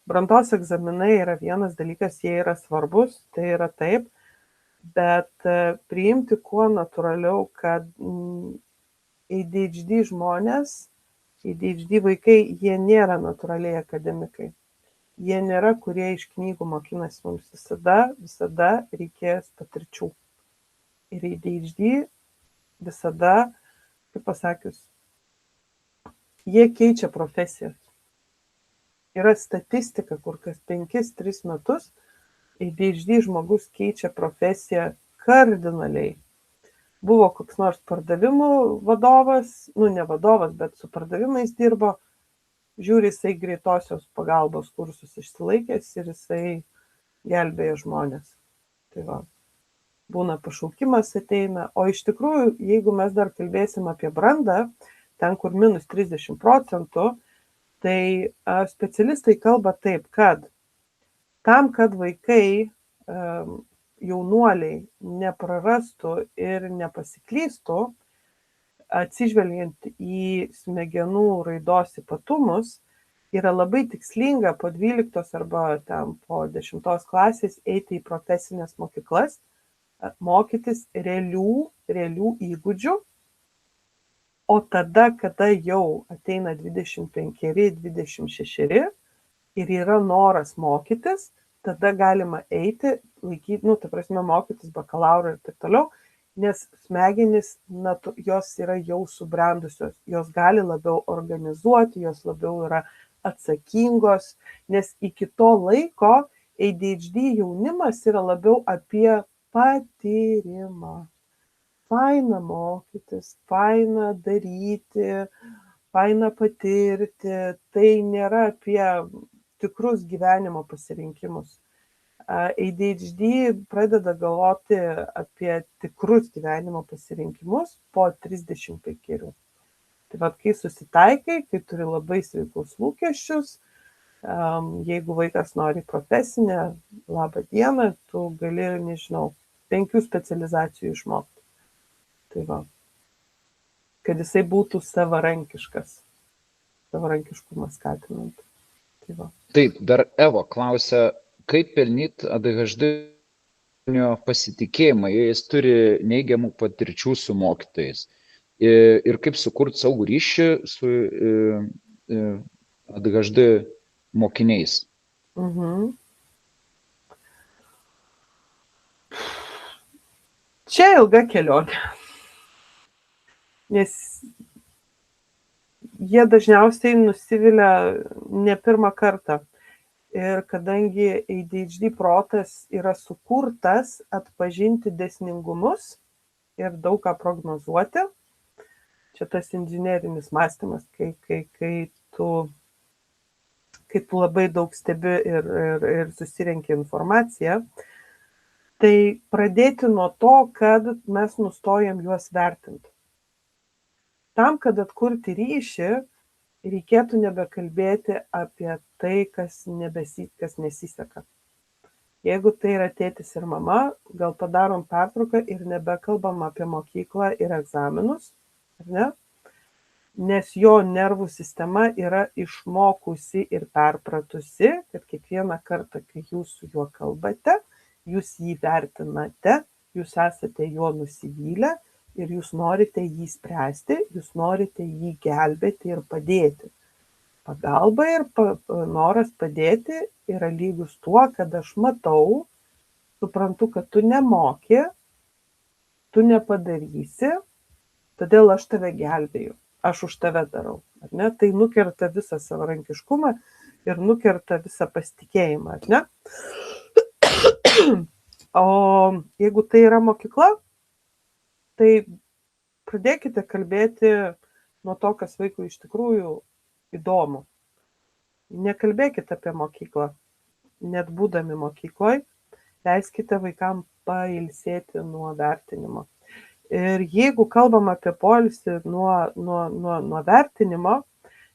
brandos egzaminai yra vienas dalykas, jie yra svarbus, tai yra taip, bet priimti kuo natūraliau, kad ADHD žmonės, ADHD vaikai, jie nėra natūraliai akademikai. Jie nėra, kurie iš knygų mokinasi, mums visada reikės patirčių. Ir ADHD visada, kaip pasakius, jie keičia profesijas. Yra statistika, kur kas 5-3 metus ADHD žmogus keičia profesiją kardinaliai. Buvo koks nors pardavimų vadovas, ne vadovas, bet su pardavimais dirbo, žiūri, jisai greitosios pagalbos kursus išsilaikęs ir jisai gelbėja žmonės. Tai būna pašaukimas ateina, o iš tikrųjų, jeigu mes dar kalbėsim apie brandą, ten kur minus 30%, tai specialistai kalba taip, kad tam, kad vaikai, jaunuoliai neprarastų ir nepasiklystų, atsižvelgiant į smegenų raidos ypatumus, yra labai tikslinga po 12 arba po 10 klasės eiti į profesinės mokyklas, mokytis realių įgūdžių, o tada, kada jau ateina 25-26 ir yra noras mokytis, tada galima eiti, laikyti, mokytis bakalauro ir taip toliau, nes smegenys, jos yra jau subrendusios, jos gali labiau organizuoti, jos labiau yra atsakingos, nes iki to laiko ADHD jaunimas yra labiau apie patyrimą. Faina mokytis, faina daryti, faina patirti, tai nėra apie tikrus gyvenimo pasirinkimus. ADHD pradeda galvoti apie tikrus gyvenimo pasirinkimus po 35. Tai kai susitaikai, kai turi labai sveikus lūkesčius, jeigu vaikas nori profesinę, labą dieną, tu gali, 5 specializacijų išmokti. Tai kad jisai būtų savarankiškas, savarankiškumą skatinant. Taip, dar Evo klausia, kaip pelnyti ADHD pasitikėjimą, jis turi neigiamų patirčių su mokytojais. Ir kaip sukurti saugų ryšį su ADHD mokiniais. Čia ilga kelionė, nes jie dažniausiai nusivilia ne pirmą kartą. Ir kadangi ADHD protas yra sukurtas atpažinti dėsningumus ir daug ką prognozuoti, čia tas inžinerinis mąstymas, kai tu labai daug stebi ir susirenki informaciją, tai pradėti nuo to, kad mes nustojam juos vertinti. Tam, kad atkurti ryšį, reikėtų nebekalbėti apie tai, kas nesiseka. Jeigu tai yra tėtis ir mama, gal padarom pertrauką ir nebekalbam apie mokyklą ir egzaminus, ar ne? Nes jo nervų sistema yra išmokusi ir perpratusi, kad kiekvieną kartą, kai jūs su juo kalbate, jūs jį vertinate, jūs esate juo nusivylę ir jūs norite jį spręsti, jūs norite jį gelbėti ir padėti. Pagalba ir noras padėti yra lygus tuo, kad aš matau, suprantu, kad tu nemoki, tu nepadarysi, todėl aš tave gelbėju, aš už tave darau. Ar ne? Tai nukerta visą savarankiškumą ir nukerta visą pasitikėjimą. Ar ne? O jeigu tai yra mokykla, tai pradėkite kalbėti nuo to, kas vaikui iš tikrųjų įdomu. Nekalbėkite apie mokyklą, net būdami mokykloje, leiskite vaikam pailsėti nuo vertinimo. Ir jeigu kalbam apie poilsį nuo vertinimo,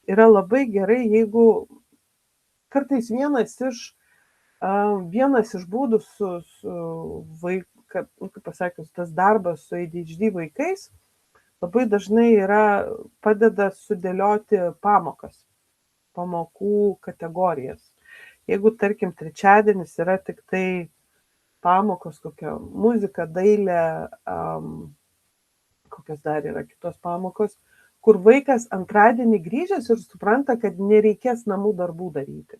yra labai gerai, jeigu kartais vienas iš būdų kaip pasakius, tas darbas su ADHD vaikais labai dažnai padeda sudėlioti pamokų kategorijas. Jeigu, tarkim, trečiadienis yra tik tai pamokos, kokia muzika, dailė, kokios dar yra kitos pamokos, kur vaikas antradienį grįžęs ir supranta, kad nereikės namų darbų daryti.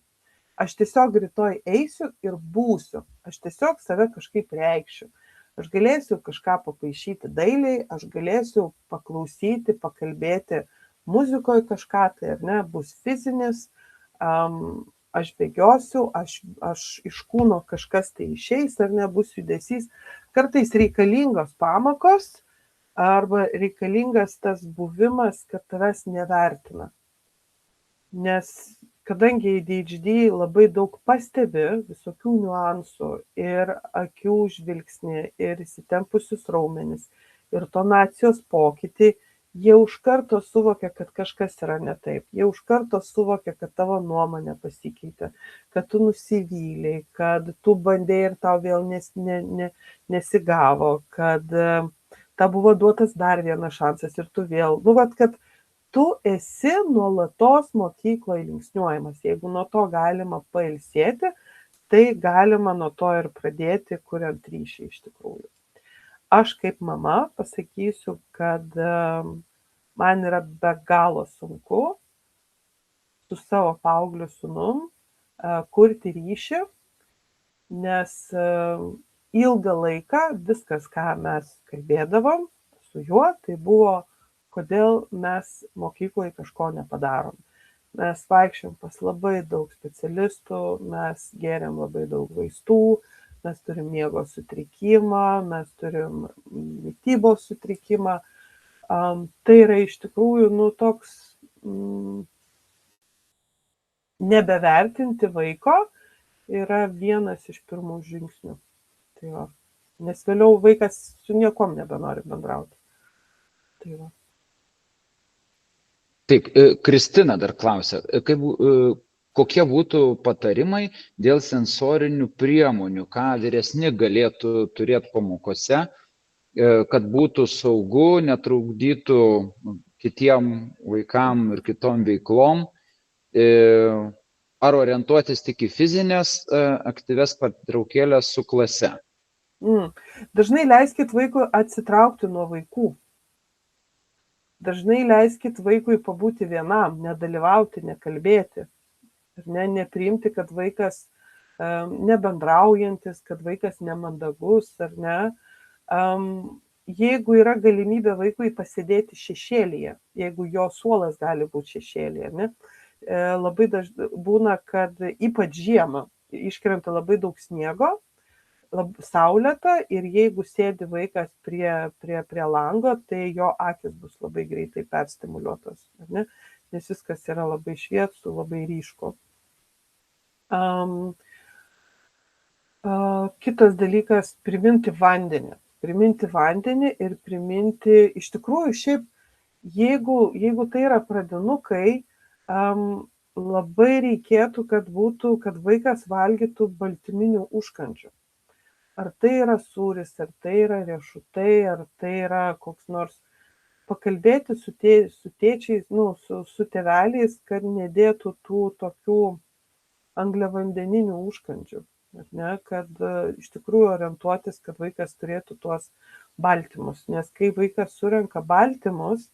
Aš tiesiog rytoj eisiu ir būsiu. Aš tiesiog save kažkaip reikšiu. Aš galėsiu kažką papaišyti dailiai, aš galėsiu paklausyti, pakalbėti muzikoje kažką, tai ar ne, bus fizinis, aš bėgiosiu, aš iš kūno kažkas tai išeis, ar ne, bus judesys. Kartais reikalingos pamokos arba reikalingas tas buvimas, kad tavęs nevertina. Nes kadangi ADHD labai daug pastebi visokių niuansų ir akių žvilgsnį, ir įsitempusius raumenis, ir tonacijos pokytį, jie už karto suvokia, kad kažkas yra ne taip. Jie už karto suvokia, kad tavo nuomonė pasikeitė, kad tu nusivylei, kad tu bandėjai ir tau vėl nesigavo, kad tau buvo duotas dar vienas šansas ir tu vėl. Kad tu esi nuolatos mokykloje linksniuojamas. Jeigu nuo to galima pailsėti, tai galima nuo to ir pradėti, kuriant ryšį iš tikrųjų. Aš kaip mama pasakysiu, kad man yra be galo sunku su savo paaugliu sūnum kurti ryšį, nes ilgą laiką viskas, ką mes kalbėdavom su juo, tai buvo, kodėl mes mokykloje kažko nepadarom. Mes vaikščiom pas labai daug specialistų, mes geriam labai daug vaistų, mes turim miego sutrikimą, mes turim mitybos sutrikimą. Tai yra iš tikrųjų toks nebevertinti vaiko yra vienas iš pirmų žingsnių. Tai va. Nes vėliau vaikas su niekom nebenori bendrauti. Tai va. Taip, Kristina dar klausia, kokie būtų patarimai dėl sensorinių priemonių, ką vyresni galėtų turėti pamokose, kad būtų saugu, netrukdytų kitiem vaikam ir kitom veiklom. ar orientuotis tik į fizinės aktyvias pertraukėlės su klase? Dažnai leiskit vaikui atsitraukti nuo vaikų. Dažnai leiskit vaikui pabūti vienam, nedalyvauti, nekalbėti. Nepriimti, kad vaikas nebendraujantis, kad vaikas nemandagus, ar ne. Jeigu yra galimybė vaikui pasėdėti šešėlyje, jeigu jo suolas gali būti šešėlyje, ne, labai dažnai būna, kad ypač žiemą iškrenta labai daug sniego, saulėta ir jeigu sėdi vaikas prie lango, tai jo akis bus labai greitai perstimuliuotos, ne, nes viskas yra labai šviesu, labai ryšku. Kitas dalykas - priminti vandenį. Priminti vandenį ir priminti, iš tikrųjų, šiaip, jeigu tai yra pradinukai, labai reikėtų, kad vaikas valgytų baltyminių užkandžių. Ar tai yra sūris, ar tai yra riešutai, ar tai yra koks nors, pakalbėti su tėčiais, su tėveliais, kad nedėtų tų tokių angliavandeninių užkandžių. Ne, kad iš tikrųjų orientuotis, kad vaikas turėtų tuos baltymus. Nes kai vaikas surenka baltymus,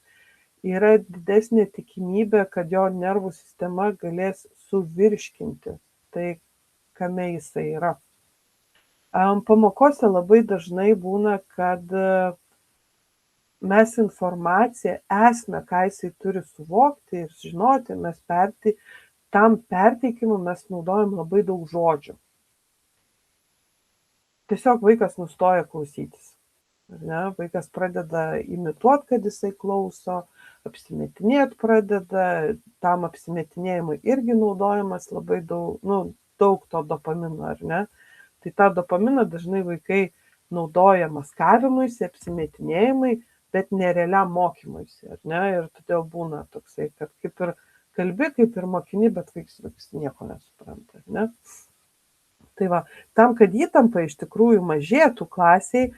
yra didesnė tikimybė, kad jo nervų sistema galės suvirškinti tai, kame jisai yra. Pamokose labai dažnai būna, kad mes informaciją, esmę, ką jisai turi suvokti ir žinoti, tam perteikimui mes naudojam labai daug žodžių. Tiesiog vaikas nustoja klausytis. Ne? Vaikas pradeda imituoti, kad jisai klauso, apsimetinėti pradeda, tam apsimetinėjimui irgi naudojamas labai daug to dopamino, ar ne? Tai tą dopaminą dažnai vaikai naudoja maskavimuisi, apsimetinėjimai, bet nerealiam mokymuisi, ar ne? Ir todėl būna toksai, kad kaip ir kalbi, kaip ir mokini, bet vaikas nieko nesupranta, ar ne? Tai va, tam, kad įtampa iš tikrųjų mažėtų klasiai,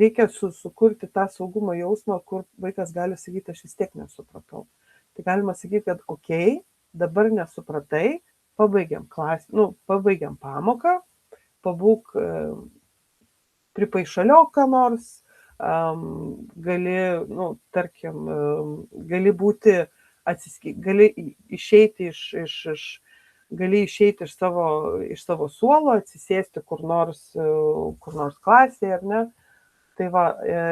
reikia sukurti tą saugumo jausmą, kur vaikas gali sakyti, aš vis tiek nesupratau. Tai galima sakyti, kad okei, dabar nesupratai, pabaigiam pamoką, pabūk pripaišaliok ką nors, gali būti gali išeiti iš savo suolo, atsisėsti kur nors klasėje, ar ne? Tai va,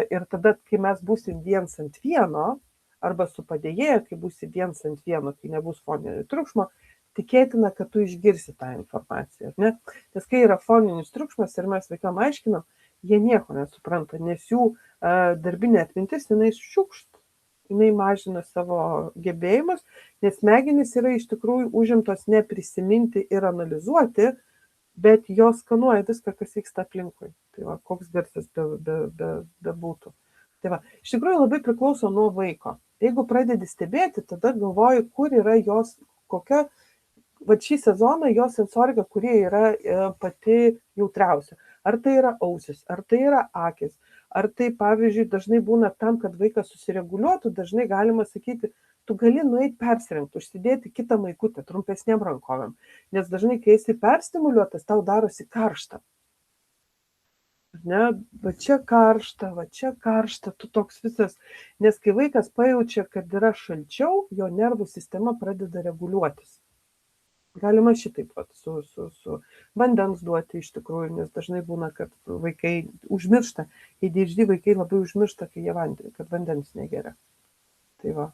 ir tada, kai mes būsim viens ant vieno, arba su padėjėja, kai būsi viens ant vieno, kai nebus foninio triukšmo, tikėtina, kad tu išgirsi tą informaciją, ne? Nes kai yra foninis triukšmas ir mes vaikam aiškinam, jie nieko nesupranta, nes jų darbinė atmintis, jinai šiukšt, jinai mažina savo gebėjimus, nes smegenys yra iš tikrųjų užimtos ne prisiminti ir analizuoti, bet jos skanuoja viską, kas vyksta aplinkui. Tai va, koks garsas bebūtų. Tai va, iš tikrųjų labai priklauso nuo vaiko. Jeigu pradedi stebėti, tada galvoji, kur yra jos, kokia, va šį sezoną jo sensorika, kurie yra pati jautriausia. Ar tai yra ausis, ar tai yra akis, ar tai, pavyzdžiui, dažnai būna tam, kad vaikas susireguliuotų, dažnai galima sakyti, tu gali nueiti persirengti, užsidėti kitą maikutę, trumpesnėm rankovėm. Nes dažnai, kai esi perstimuliuotas, tau darosi karšta. Ne, va čia karšta, tu toks visas. Nes kai vaikas pajaučia, kad yra šalčiau, jo nervų sistema pradeda reguliuotis. Galima šitaip su vandens duoti iš tikrųjų, nes dažnai būna, kad vaikai užmiršta, ADHD vaikai labai užmiršta, kad vandens negeria. Tai va,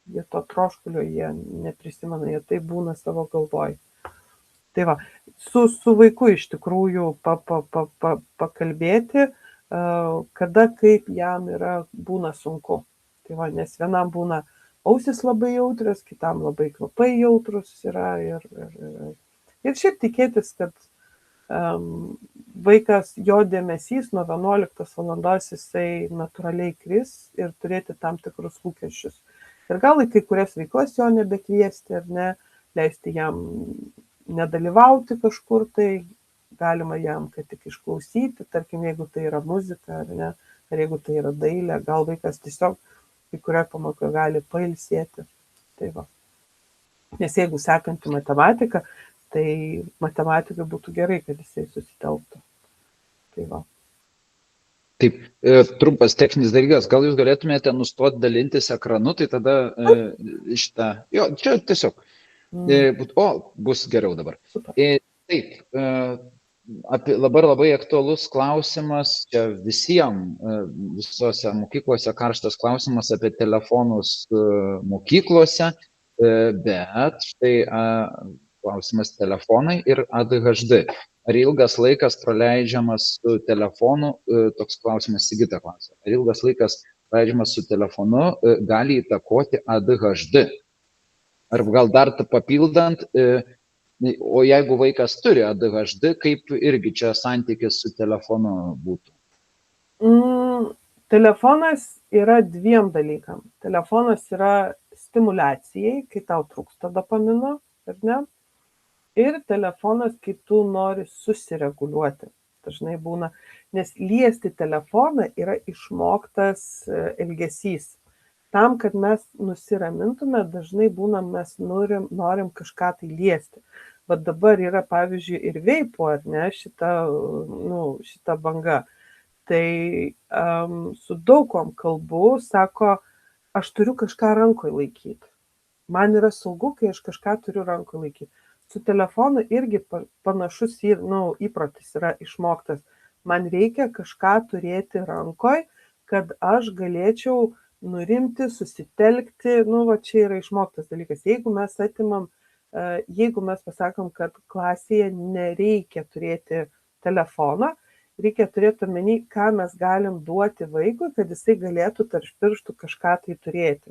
jie to troškulio, jie neprisimena, jie tai būna savo galvoj. Tai va, su vaiku iš tikrųjų pakalbėti, kada kaip jam būna sunku. Tai va, nes vienam būna ausis labai jautrios, kitam labai kvapai jautrus yra ir šiaip tikėtis, kad vaikas, jo dėmesys nuo 11 valandos jisai natūraliai kris ir turėti tam tikrus lūkesčius. Ir gal į kai kurias veiklas jo nebekviesti ar ne, leisti jam nedalyvauti kažkur, tai galima jam, kad tik išklausyti, tarkim, jeigu tai yra muzika ar ne, ar jeigu tai yra dailė, gal vaikas tiesiog kai kurioje pamokoje gali pailsėti. Tai va. Nes jeigu sekanti matematika, tai matematikai būtų gerai, kad jisai susitelktų. Tai va. Taip, trumpas techninis dalykas, gal jūs galėtumėte nustoti dalintis ekranu, tai tada šitą, jo, čia tiesiog, bus geriau dabar. Super. Taip, labai aktualus klausimas, čia visiems, visose mokyklose karštas klausimas apie telefonus mokyklose, bet štai klausimas telefonai ir ADHD. Ar ilgas laikas praleidžiamas su telefonu, toks klausimas Sigita klausia, ar ilgas laikas praleidžiamas su telefonu gali įtakoti ADHD? Ar gal dar papildant, o jeigu vaikas turi ADHD, kaip irgi čia santykis su telefonu būtų? Telefonas yra dviem dalykam. Telefonas yra stimulacijai, kai tau trūksta dopamino, ar ne? Ir telefonas, kai tu nori susireguliuoti. Dažnai būna, nes liesti telefoną yra išmoktas elgesys. Tam, kad mes nusiramintume, dažnai būna, mes norim kažką tai liesti. Bet dabar yra, pavyzdžiui, ir veipo, ar ne, šita banga. Tai su daugom kalbu, sako, aš turiu kažką rankoje laikyti. Man yra saugu, kai aš kažką turiu rankoje laikyti. Su telefonu irgi panašus įprotis yra išmoktas. Man reikia kažką turėti rankoje, kad aš galėčiau nurimti, susitelkti. Va čia yra išmoktas dalykas. Jeigu mes pasakom, kad klasėje nereikia turėti telefoną, reikia turėti omeny, ką mes galim duoti vaikui, kad jisai galėtų tarp pirštų kažką tai turėti.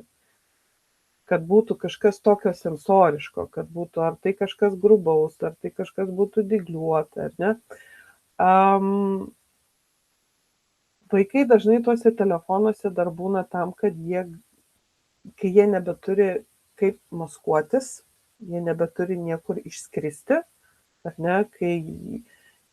Kad būtų kažkas tokio sensoriško, kad būtų ar tai kažkas grubaus, ar tai kažkas būtų dygliuota, ar ne. Vaikai dažnai tuose telefonuose dar būna tam, kad kai jie nebeturi kaip maskuotis, jie nebeturi niekur išskristi, ar ne, kai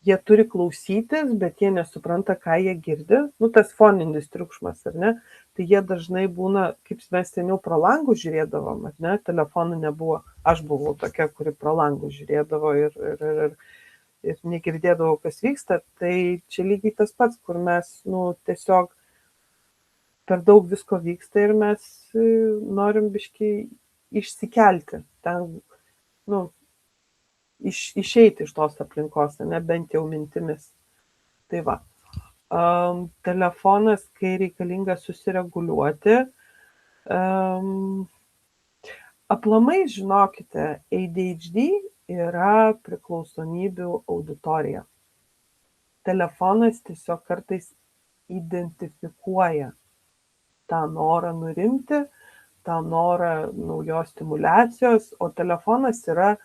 jie turi klausytis, bet jie nesupranta, ką jie girdi. Tas foninis triukšmas, ar ne? Tai jie dažnai būna, kaip mes seniau pro langus žiūrėdavom, ar ne? Telefonų nebuvo. Aš buvau tokia, kuri pro langus žiūrėdavo ir negirdėdavau, kas vyksta. Tai čia lygiai tas pats, kur mes tiesiog per daug visko vyksta ir mes norim biškį išsikelti. Ten, išeiti iš tos aplinkos, ne, bent jau mintimis. Tai va. Telefonas, kai reikalinga susireguliuoti. Aplamai, žinokite, ADHD yra priklausomybių auditorija. Telefonas tiesiog kartais identifikuoja tą norą nurimti, tą norą naujos stimulacijos, o telefonas yra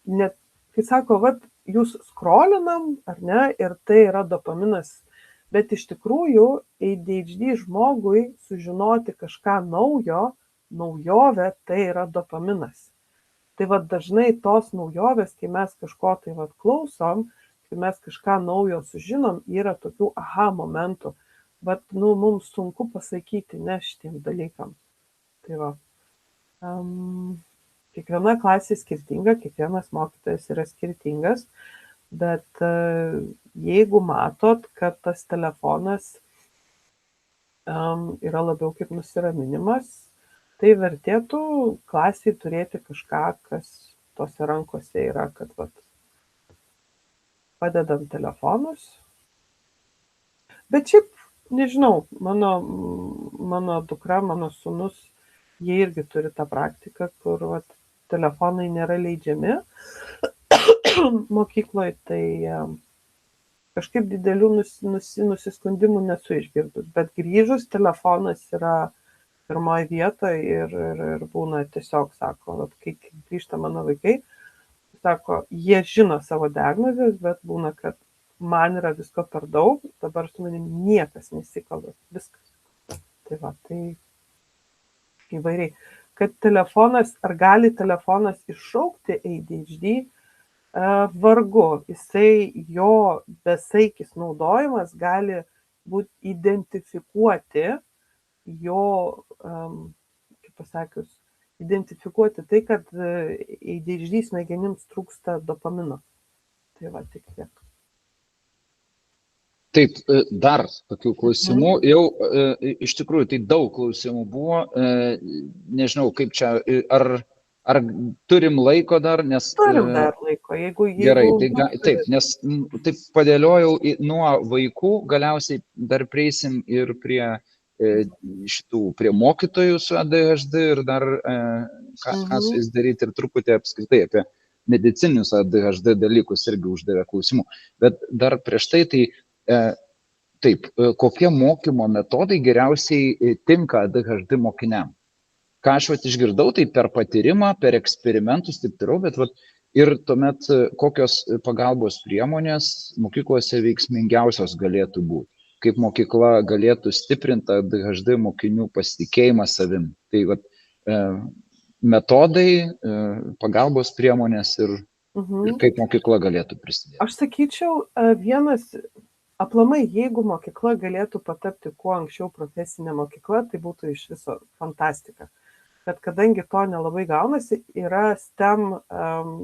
net, kai sako, jūs skrolinam, ar ne, ir tai yra dopaminas, bet iš tikrųjų ADHD žmogui sužinoti kažką naujovę, tai yra dopaminas. Tai dažnai tos naujovės, kai mes kažko tai klausom, kai mes kažką naujo sužinom, yra tokių aha momentų, bet mums sunku pasakyti ne šitiem dalykam. Tai va. Kiekviena klasė skirtinga, kiekvienas mokytojas yra skirtingas, bet jeigu matot, kad tas telefonas yra labiau kaip nusiraminimas, tai vertėtų klasėje turėti kažką, kas tose rankose yra, kad padedam telefonus. Bet šiaip, nežinau, mano dukra, mano sūnus, jie irgi turi tą praktiką, kur telefonai nėra leidžiami mokykloje, tai kažkaip didelių nusiskundimų nesu išgirdus, bet grįžus telefonas yra pirmoje vietoje ir būna tiesiog, sako, kai grįžta mano vaikai, sako, jie žino savo diagnozes, bet būna, kad man yra visko per daug, dabar su manim niekas nesikalba, viskas. Tai va, tai įvairiai. Kad ar gali telefonas iššaukti ADHD, vargu. Jo besaikis naudojimas gali būti identifikuoti jo, kaip pasakius, identifikuoti tai, kad ADHD smegenims trūksta dopamino. Tai va, tik tiek. Taip, dar tokių klausimų. Jau iš tikrųjų tai daug klausimų buvo. Nežinau, kaip čia, ar turim laiko dar, nes... Turim dar laiko, jeigu... Gerai, taip, nes taip padėliojau nuo vaikų, galiausiai dar prieisim ir prie prie mokytojų su ADHD ir dar ką su jais daryti ir truputį apskritai apie medicinius ADHD dalykus irgi uždavė klausimų. Bet dar prieš tai, taip, kokie mokymo metodai geriausiai tinka ADHD mokiniam? Ką aš išgirdau, tai per patyrimą, per eksperimentus, taip toliau, bet ir tuomet kokios pagalbos priemonės mokyklose veiksmingiausios galėtų būti, kaip mokykla galėtų stiprinti ADHD mokinių pasitikėjimą savim. Tai metodai, pagalbos priemonės ir kaip mokykla galėtų prisidėti. Aš sakyčiau, vienas, aplamai, jeigu mokykla galėtų patapti kuo anksčiau profesinė mokykla, tai būtų iš viso fantastika. Bet kadangi to nelabai gaunasi, yra STEM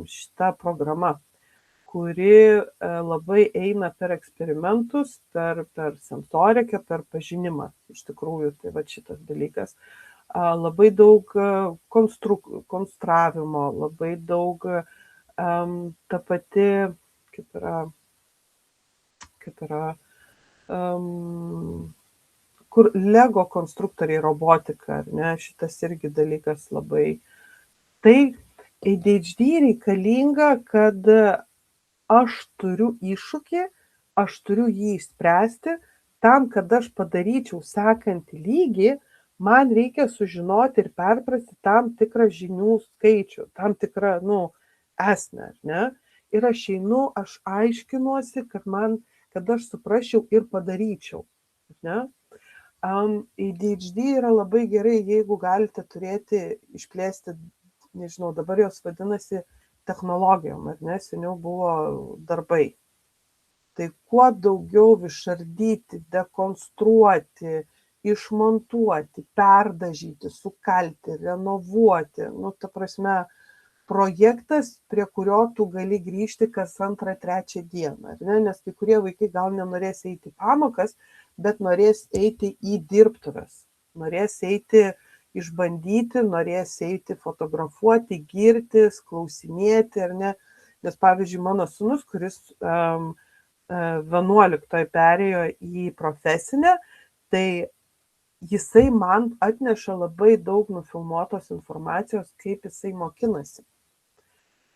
šita programa, kuri labai eina per eksperimentus, per sensoriką, per pažinimą. Iš tikrųjų, tai va šitas dalykas. Labai daug konstravimo, labai daug ta pati, kaip yra kur Lego konstruktoriai robotika, ar ne, šitas irgi dalykas labai. Tai ADHD reikalinga, kad aš turiu iššūkį, aš turiu jį išspręsti, tam, kad aš padaryčiau sekantį lygį, man reikia sužinoti ir perprasti tam tikrą žinių skaičių, tam tikrą, esmę, ar ne? Ir aš einu, aš aiškinuosi, kad aš suprasčiau ir padaryčiau, ar ne? ADHD yra labai gerai, jeigu galite išplėsti, nežinau, dabar jos vadinasi technologijom, ar ne, seniau buvo darbai. Tai kuo daugiau išardyti, dekonstruoti, išmontuoti, perdažyti, sukalti, renovuoti, ta prasme, projektas, prie kurio tu gali grįžti kas 2-3 dieną, ar ne, nes kai kurie vaikai gal nenorės eiti į pamokas, bet norės eiti į dirbtuves, norės eiti išbandyti, norės eiti fotografuoti, girtis, klausinėti, ar ne, nes pavyzdžiui, mano sūnus, kuris 11 perėjo į profesinę, tai jisai man atneša labai daug nufilmuotos informacijos, kaip jisai mokinasi.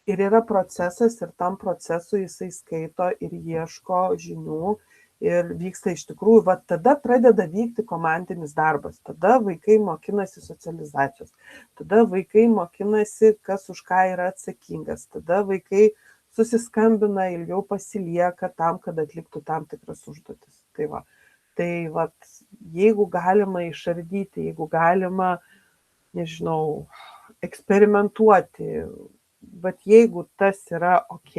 Ir yra procesas, ir tam procesui jisai skaito ir ieško žinių, ir vyksta iš tikrųjų, tada pradeda vykti komandinis darbas, tada vaikai mokinasi socializacijos, tada vaikai mokinasi, kas už ką yra atsakingas, tada vaikai susiskambina, ilgiau pasilieka tam, kad atliktų tam tikras užduotis. Tai jeigu galima išardyti, jeigu galima, nežinau, eksperimentuoti, bet jeigu tas yra ok,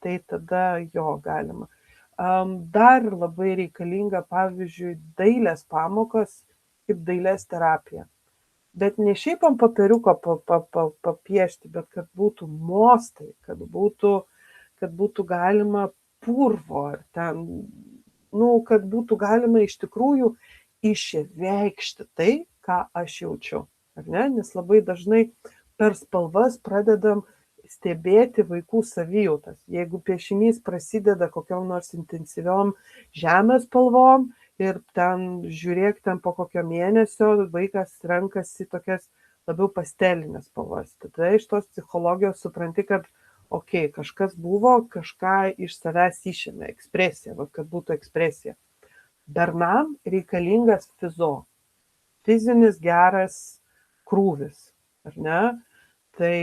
tai tada jo galima. Dar labai reikalinga, pavyzdžiui, dailės pamokos kaip dailės terapija. Bet ne šiaip ant popieriuko papiešti, bet kad būtų mostai, kad būtų galima purvo, ar ten, kad būtų galima iš tikrųjų išreikšti tai, ką aš jaučiu. Ar ne? Nes labai dažnai per spalvas pradedam stebėti vaikų savijautas. Jeigu piešinys prasideda kokiom nors intensyviom žemės spalvom ir žiūrėk po kokio mėnesio vaikas renkasi tokias labiau pastelinės spalvas. Tada iš tos psichologijos supranti, kad kažkas buvo, kažką iš savęs išėmė, ekspresija, kad būtų ekspresija. Bernam reikalingas fizinis geras krūvis, ar ne? Tai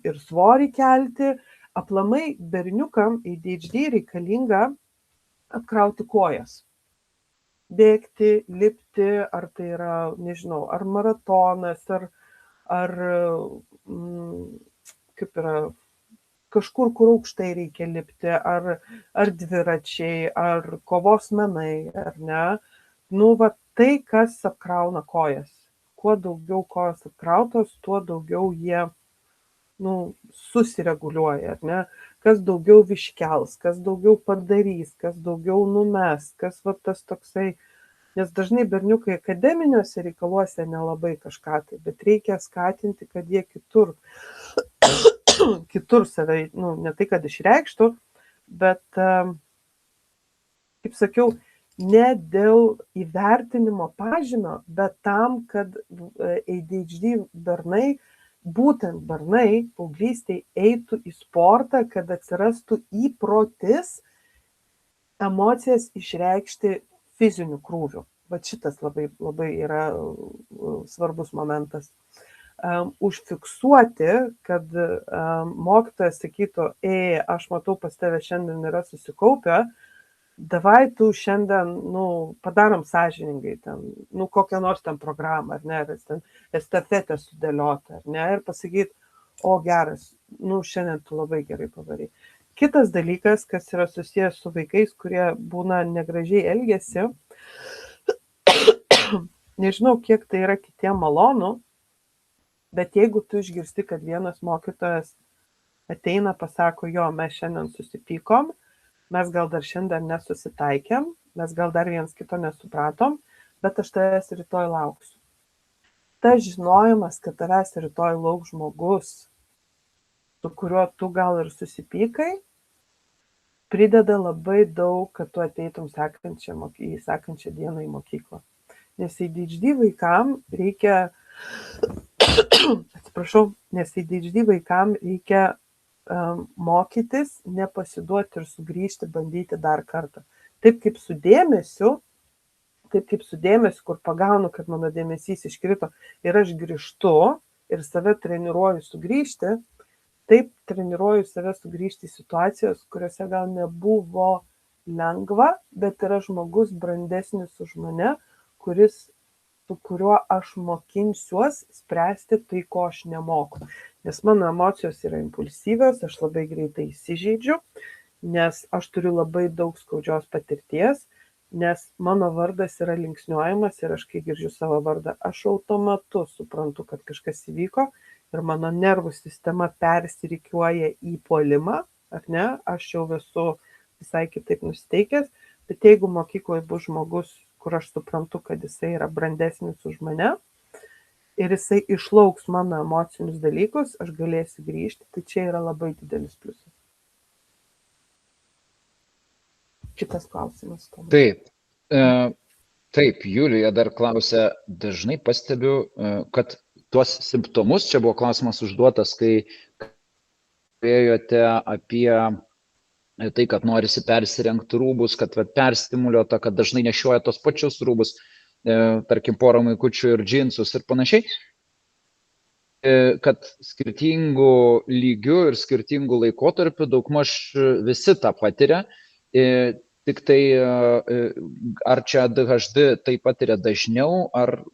ir svorį kelti, aplamai berniukam ADHD reikalinga apkrauti kojas. Bėgti, lipti, ar tai yra, nežinau, ar maratonas, ar kaip yra, kažkur, kur aukštai reikia lipti, ar dviračiai, ar kovos menai, ar ne. Tai, kas apkrauna kojas. kuo daugiau kojos apkrautos, tuo daugiau jie susireguliuoja, ar ne? Kas daugiau viškels, kas daugiau padarys, kas daugiau numes, kas tas toksai, nes dažnai berniukai akademiniuose reikaluose nelabai kažką tai, bet reikia skatinti, kad jie kitur save, ne tai, kad išreikštų, bet, kaip sakiau, ne dėl įvertinimo pažymio, bet tam, kad ADHD būtent bernai paauglystėje eitų į sportą, kad atsirastų įprotis emocijas išreikšti fiziniu krūviu. Bet šitas labai, labai yra svarbus momentas. Užfiksuoti, kad mokytojas sakytų, aš matau pas tave šiandien yra susikaupę, davai tu šiandien, padarom sąžiningai ten, kokią nors ten programą, ar ne, ar ten estafetę sudėliotą, ar ne, ir pasakyti, geras, šiandien tu labai gerai pavarai. Kitas dalykas, kas yra susijęs su vaikais, kurie būna negražiai elgiasi, nežinau, kiek tai yra kitiem malonu, bet jeigu tu išgirsti, kad vienas mokytojas ateina, pasako, mes šiandien susipykom, mes gal dar šiandien nesusitaikėm, mes gal dar viens kito nesupratom, bet aš tavęs rytoj lauksiu. Ta žinojimas, kad tavęs rytoj lauks žmogus, su kuriuo tu gal ir susipykai, prideda labai daug, kad tu ateitum į sekančią dieną į mokyklą. Nes ADHD vaikam reikia, mokytis, nepasiduoti ir sugrįžti, bandyti dar kartą. Taip kaip su dėmesiu, kur pagaunu, kad mano dėmesys iškrito ir aš grįžtu ir save treniruoju sugrįžti, taip treniruoju save sugrįžti į situacijas, kuriuose gal nebuvo lengva, bet yra žmogus brandesnis už mane, su kuriuo aš mokinsiuos spręsti tai, ko aš nemoku. Nes mano emocijos yra impulsyvios, aš labai greitai įsižeidžiu, nes aš turiu labai daug skaudžios patirties, nes mano vardas yra linksniuojamas ir aš, kai girdžiu savo vardą, aš automatu suprantu, kad kažkas įvyko ir mano nervų sistema persirikiuoja į puolimą, ar ne, aš jau esu visai kitaip nusiteikęs, bet jeigu mokykloje bus žmogus, kur aš suprantu, kad jisai yra brandesnis už mane, ir jisai išlauks mano emocinius dalykus, aš galėsiu grįžti, tai čia yra labai didelis pliusas. Kitas klausimas. Taip, Julija dar klausė, dažnai pastebiu, kad tuos simptomus, čia buvo klausimas užduotas, kai kalbėjote apie tai, kad norisi persirengti rūbus, kad perstimuliuota, kad dažnai nešioja tos pačius rūbus, tarkim, porą maikučių ir džinsus ir panašiai, kad skirtingų lygių ir skirtingų laikotarpių daugmaž visi tą patiria, tik tai ar čia ADHD tai patiria dažniau, ar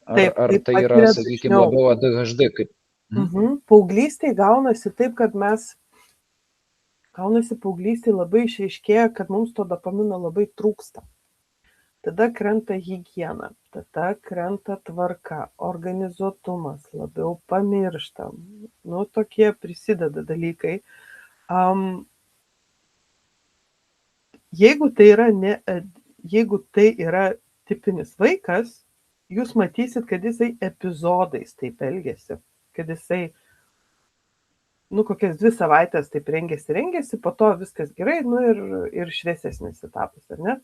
tai yra, sakykime, labiau ADHD? Paauglystėje gaunasi taip, kad paauglystėje labai išaiškėja, kad mums to dopamino labai trūksta. Tada krenta higiena, tada krenta tvarka, organizuotumas, labiau pamirštam. Tokie prisideda dalykai. Jeigu tai yra tipinis vaikas, jūs matysit, kad jisai epizodais taip elgiasi, kad jisai, kokias 2 savaitės taip rengiasi, po to viskas gerai, ir šviesesnis etapas, ar ne?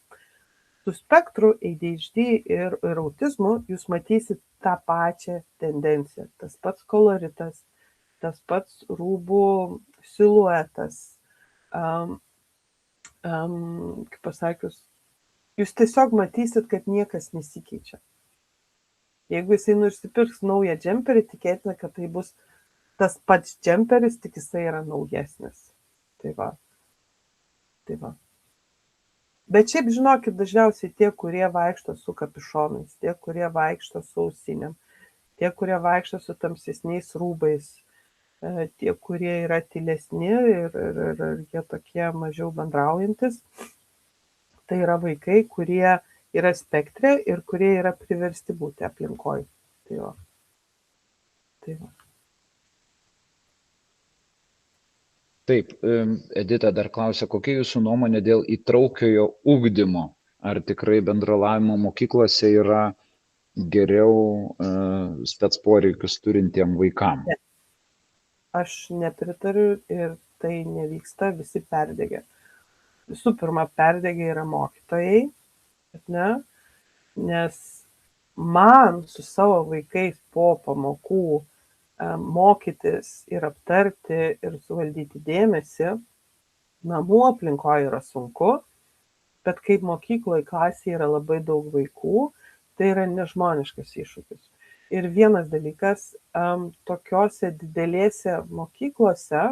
Su spektru, ADHD ir autizmu jūs matysit tą pačią tendenciją. Tas pats koloritas, tas pats rūbų siluetas. Kaip pasakius, jūs tiesiog matysit, kad niekas nesikeičia. Jeigu jisai nusipirks naują džemperį, tikėtina, kad tai bus tas pats džemperis, tik jisai yra naujesnis. Tai va. Bet šiaip žinokit, dažniausiai tie, kurie vaikšto su kapišonais, tie, kurie vaikšto su ausinėm, tie, kurie vaikšto su tamsesniais rūbais, tie, kurie yra tylesni ir jie tokie mažiau bendraujantis, tai yra vaikai, kurie yra spektre ir kurie yra priversti būti aplinkoj. Tai va. Tai va. Taip, Edita dar klausia, kokia jūsų nuomonė dėl įtraukiojo ugdymo? Ar tikrai bendralavimo mokyklose yra geriau spec poreikius turintiem vaikam? Ne. Aš nepritariu ir tai nevyksta, visi perdegė. Visų pirma, perdegė yra mokytojai, ne? Nes man su savo vaikais po pamokų mokytis ir aptarti ir suvaldyti dėmesį namų aplinkoje yra sunku, bet kaip mokykloje klasėje yra labai daug vaikų, tai yra nežmoniškas iššūkis. Ir vienas dalykas, tokiose didelėse mokyklose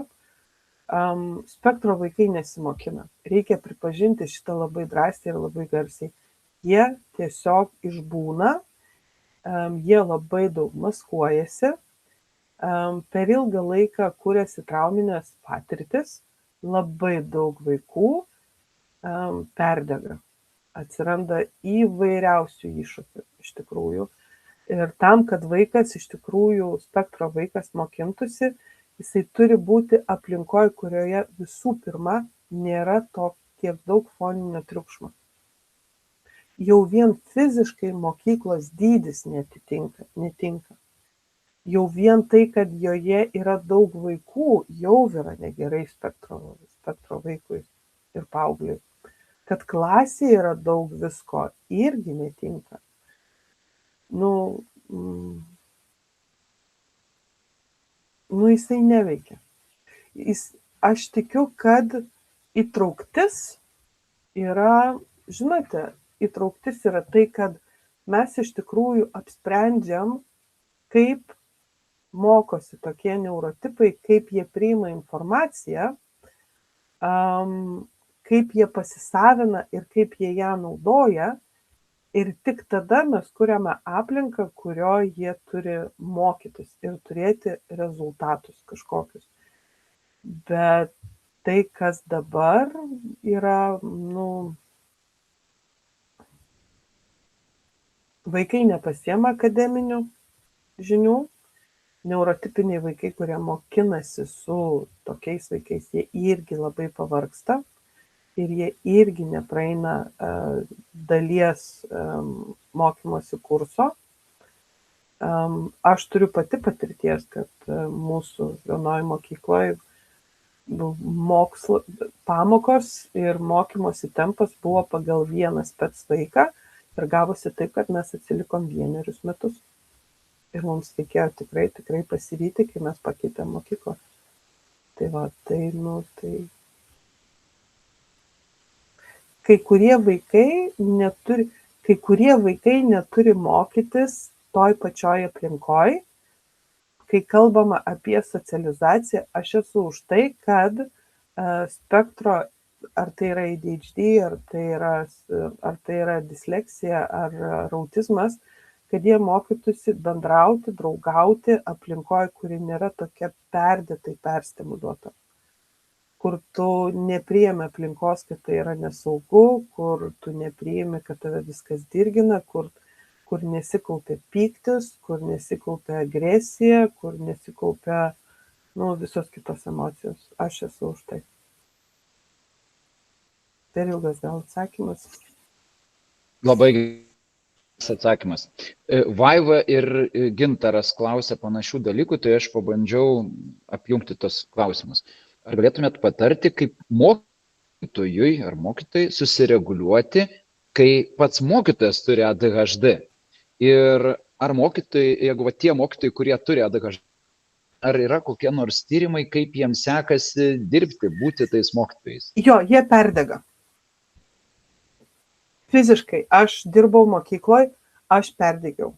spektro vaikai nesimokina. Reikia pripažinti šitą labai drąsiai ir labai garsiai. Jie tiesiog išbūna, jie labai daug maskuojasi, per ilgą laiką kuriasi trauminės patirtis, labai daug vaikų perdega. Atsiranda įvairiausių iššūkių iš tikrųjų. Ir tam, kad vaikas iš tikrųjų spektro vaikas mokintųsi, jisai turi būti aplinkoje, kurioje visų pirma nėra tiek daug foninio triukšmo. Jau vien fiziškai mokyklos dydis netinka. Jau vien tai, kad joje yra daug vaikų, jau yra negerai spektro vaikui ir paaugliui. Kad klasėje yra daug visko, irgi netinka. Jisai neveikia. Aš tikiu, kad įtrauktis yra, žinote, įtrauktis yra tai, kad mes iš tikrųjų apsprendžiam, kaip mokosi tokie neurotipai, kaip jie priima informaciją, kaip jie pasisavina ir kaip jie ją naudoja. Ir tik tada mes kuriame aplinką, kurioje jie turi mokytis ir turėti rezultatus kažkokius. Bet tai, kas dabar yra, vaikai nepasiema akademinių žinių, neurotipiniai vaikai, kurie mokinasi su tokiais vaikais, jie irgi labai pavargsta. Ir jie irgi nepraeina dalies mokymosi kurso. Aš turiu pati patirties, kad mūsų vienoje mokykloje pamokos ir mokymosi tempas buvo pagal vieną spec vaiką ir gavosi taip, kad mes atsilikom 1 metus. Ir mums reikėjo tikrai pasivyti, kai mes pakeitėm mokyklą. Tai va, tai. Kai kurie vaikai neturi mokytis toj pačioj aplinkoj. Kai kalbama apie socializaciją, aš esu už tai, kad spektro, ar tai yra ADHD, ar tai yra disleksija, ar autizmas, kad jie mokytųsi bendrauti, draugauti aplinkoje, kuri nėra tokia perdėtai perstimuliuota. Kur tu nepriimi aplinkos, kad tai yra nesaugu, kur tu nepriimi, kad tave viskas dirgina, kur nesikaupia pyktis, kur nesikaupia agresija, kur nesikaupia visos kitos emocijos. Aš esu už tai. Per ilgas gal atsakymas. Labai atsakymas. Vaiva ir Gintaras klausė panašių dalykų, tai aš pabandžiau apjungti tos klausimus. Ar galėtumėt patarti, kaip mokytojui ar mokytojai susireguliuoti, kai pats mokytojas turi ADHD? Ir ar mokytojai, jeigu tie mokytojai, kurie turi ADHD, ar yra kokie nors tyrimai, kaip jiems sekasi dirbti, būti tais mokytojais? Jo, jie perdega. Fiziškai, aš dirbau mokykloje, aš perdegiau.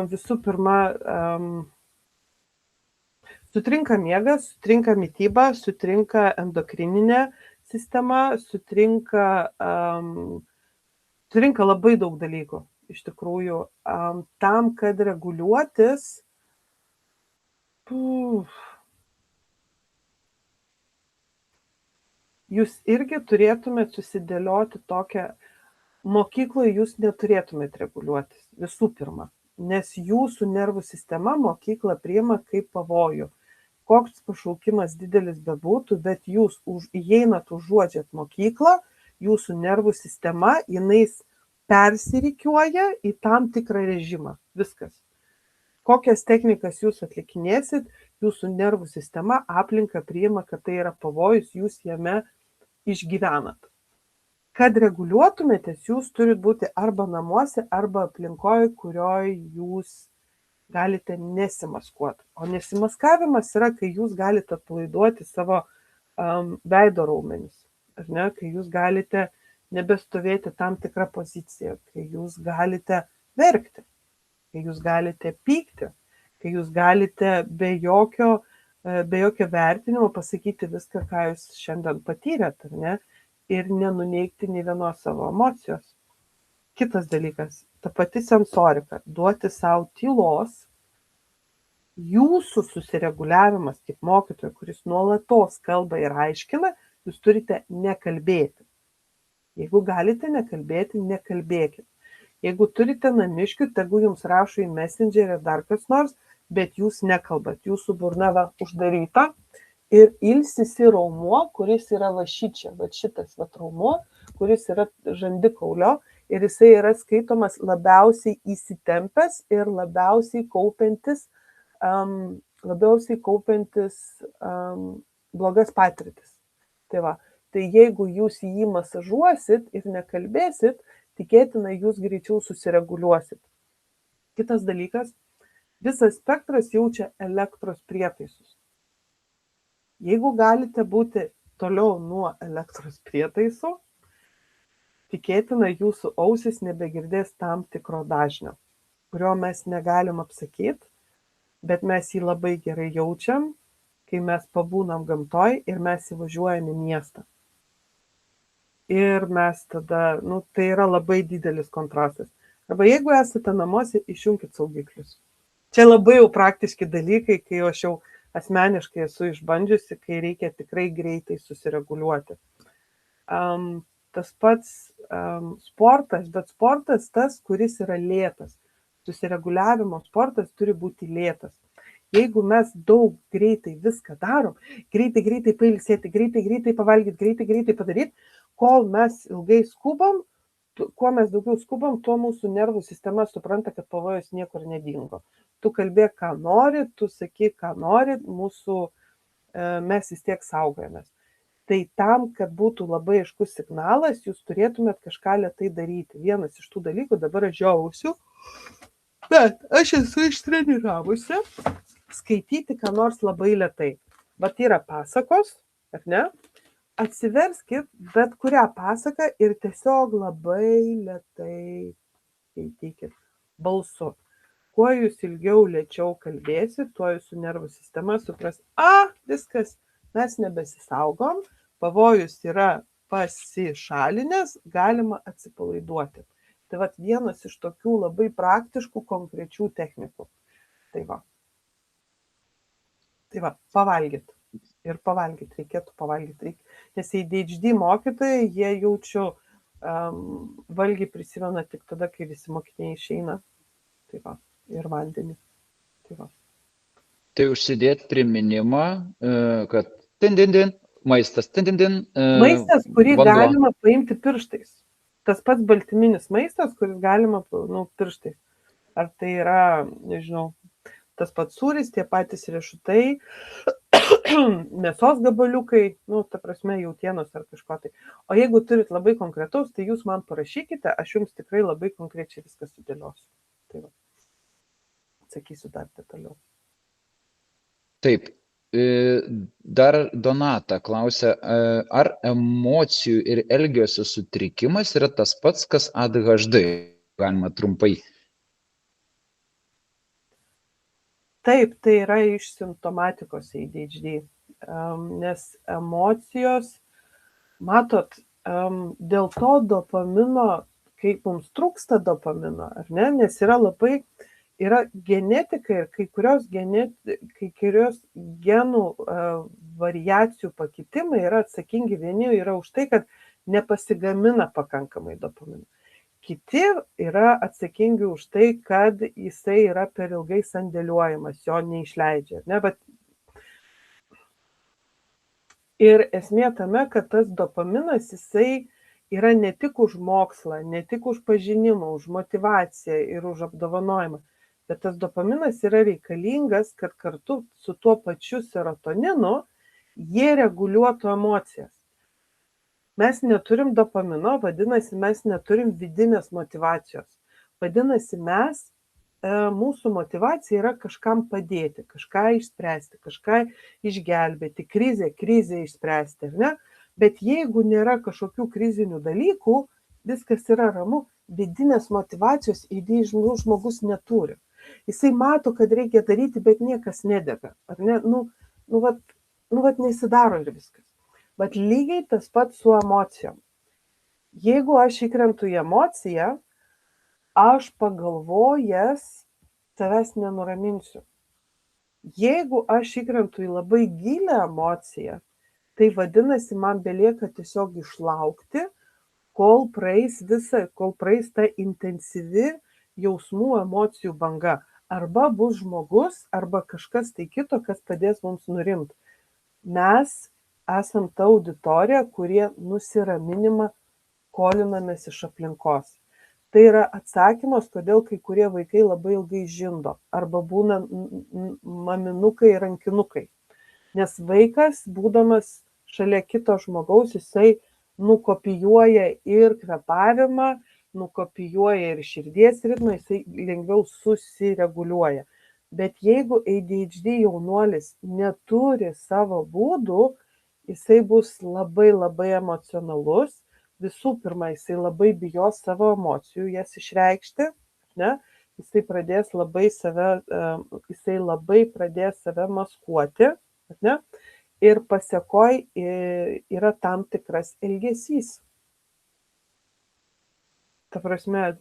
Visų pirma, sutrinka miegas, sutrinka mityba, sutrinka endokrininė sistema, sutrinka labai daug dalykų. Iš tikrųjų, tam, kad reguliuotis, jūs irgi turėtumėt susidėlioti tokią Mokykloje jūs neturėtumėt reguliuotis, visų pirma, nes jūsų nervų sistema mokyklą priima kaip pavojų. Koks pašaukimas didelis bebūtų, bet jūs įeinat, užuodžiat mokyklą, jūsų nervų sistema, jinais persirikiuoja į tam tikrą režimą. Viskas. Kokias technikas jūs atlikinėsit, jūsų nervų sistema, aplinka priima, kad tai yra pavojus, jūs jame išgyvenat. Kad reguliuotumėtės, jūs turit būti arba namuose, arba aplinkoje, kurioje jūs galite nesimaskuoti. O nesimaskavimas yra, kai jūs galite atpalaiduoti savo veido raumenis, ar ne? Kai jūs galite nebestovėti tam tikrą poziciją, kai jūs galite verkti, kai jūs galite pykti, kai jūs galite be jokio vertinimo pasakyti viską, ką jūs šiandien patyrėt, ar ne? Ir nenuneigti nei vienos savo emocijos. Kitas dalykas, ta pati sensorika, duoti savo tylos, jūsų susireguliavimas kaip mokytojo, kuris nuolatos kalba ir aiškina, jūs turite nekalbėti. Jeigu galite nekalbėti, nekalbėkit. Jeigu turite namiškių, tegu jums rašo į Messengerį dar kas nors, bet jūs nekalbat, jūsų burna uždaryta. Ir ilsisi raumuo, kuris yra va šičia, va šitas va raumuo, kuris yra žandikaulio ir jisai yra skaitomas labiausiai įsitempęs ir labiausiai kaupiantis blogas patirtis. Tai jeigu jūs jį masažuosit ir nekalbėsit, tikėtina jūs greičiau susireguliuosit. Kitas dalykas, visas spektras jaučia elektros prietaisus. Jeigu galite būti toliau nuo elektros prietaisų, tikėtina jūsų ausis nebegirdės tam tikro dažnio, kurio mes negalim apsakyti, bet mes jį labai gerai jaučiam, kai mes pabūnam gamtoj ir mes įvažiuojam į miestą. Ir mes tada, tai yra labai didelis kontrastas. Arba jeigu esate namuose, išjunkit saugiklius. Čia labai jau praktiški dalykai, kai aš jau asmeniškai esu išbandžiusi, kai reikia tikrai greitai susireguliuoti. Tas pats sportas, bet sportas tas, kuris yra lėtas. Susireguliavimo sportas turi būti lėtas. Jeigu mes daug greitai viską darom, greitai pailsėti, greitai pavalgyti, greitai padaryti, kol mes ilgai skubam, kuo mes daugiau skubam, tuo mūsų nervų sistema supranta, kad pavojus niekur nedingo. Tu kalbėk, ką nori, tu sakyk, ką nori, mes vis tiek saugojamės. Tai tam, kad būtų labai aiškus signalas, jūs turėtumėt kažką lėtai daryti. Vienas iš tų dalykų, dabar aš žiausiu, bet aš esu ištreniravusi skaityti, ką nors labai lėtai. Vat yra pasakos, ar ne? Atsiverskit bet kurią pasaką ir tiesiog labai lėtai skaitykit balsu. Kuo jūs ilgiau lėčiau kalbėsit, tuo jūsų nervų sistema supras, viskas, mes nebesisaugom, pavojus yra pasišalinęs, galima atsipalaiduoti. Tai vat vienas iš tokių labai praktiškų, konkrečių technikų. Tai va, pavalgyt. Ir pavalgyti, reikėtų pavalgyti. Nes ADHD mokytojai, jie jaučiu valgį prisimena tik tada, kai visi mokiniai išeina. Tai va, ir vandenį. Tai užsidėti priminimą, kad maistas, maistas, kurį galima paimti pirštais. Tas pats baltyminis maistas, kuris galima pirštais. Ar tai yra, nežinau, tas pats sūris, tie patys riešutai, mėsos gabaliukai, ta prasme, jautienos ar kažko tai. O jeigu turit labai konkretaus, tai jūs man parašykite, aš jums tikrai labai konkrečiai viską sudėliosiu. Tai va. Atsakysiu dar detaliau. Taip. Dar Donata klausia, ar emocijų ir elgesio sutrikimas yra tas pats, kas ADHD? Galima trumpai. Taip, tai yra iš simptomatikos ADHD, nes emocijos, matot, dėl to dopamino, kaip mums trūksta dopamino, ar ne, nes yra genetika ir kai kurios genų variacijų pakitimai yra atsakingi, vieni yra už tai, kad nepasigamina pakankamai dopamino. kiti yra atsakingi už tai, kad jisai yra per ilgai sandėliuojamas, jo neišleidžia. Ne? Bet ir esmė tame, kad tas dopaminas, jisai yra ne tik už mokslą, ne tik už pažinimą, už motivaciją ir už apdovanojimą, bet tas dopaminas yra reikalingas, kad kartu su tuo pačiu serotoninu jie reguliuotų emocijas. Mes neturim dopamino, vadinasi, mes neturim vidinės motivacijos. Vadinasi, mūsų motivacija yra kažkam padėti, kažką išspręsti, kažką išgelbėti, krizę išspręsti, ar ne? Bet jeigu nėra kažkokių krizinių dalykų, viskas yra ramu, vidinės motivacijos idėjų žmogus neturi. Jisai mato, kad reikia daryti, bet niekas nedega, ar ne? Vat nesidaro ir viskas. Bet lygiai tas pats su emocijom. Jeigu aš įkrentu į emociją, aš pagalvojęs savęs nenuraminsiu. Jeigu aš įkrentu į labai gilią emociją, tai vadinasi, man belieka tiesiog išlaukti, kol praeis ta intensyvi jausmų, emocijų banga. Arba bus žmogus, arba kažkas tai kito, kas padės mums nurimti. Mes esam ta auditorija, kurie nusiraminimą skolinamės iš aplinkos. Tai yra atsakymas, kodėl kai kurie vaikai labai ilgai žindo, arba būna maminukai ir rankinukai. Nes vaikas, būdamas šalia kito žmogaus, jisai nukopijuoja ir kvėpavimą, nukopijuoja ir širdies ritmą, jisai lengviau susireguliuoja. Bet jeigu ADHD jaunuolis neturi savo būdų, jisai bus labai labai emocionalus. Visų pirma, jisai labai bijos savo emocijų, jas išreikšti, ne? Jisai labai pradės save maskuoti, ne? Ir pasekoj yra tam tikras elgesys. Ta prasme,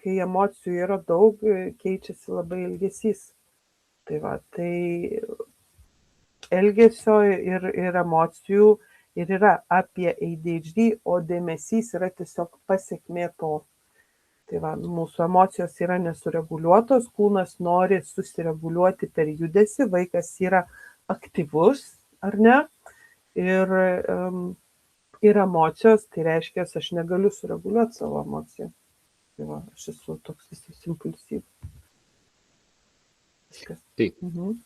kai emocijų yra daug, keičiasi labai elgesys. Tai elgesio ir emocijų ir yra apie ADHD, o dėmesys yra tiesiog pasekmė to. Tai mūsų emocijos yra nesureguliuotos, kūnas nori susireguliuoti per judesį, vaikas yra aktyvus, ar ne? Ir emocijos, tai reiškia, aš negaliu sureguliuoti savo emocijų. Aš esu toks visas impulsyvus. Taip,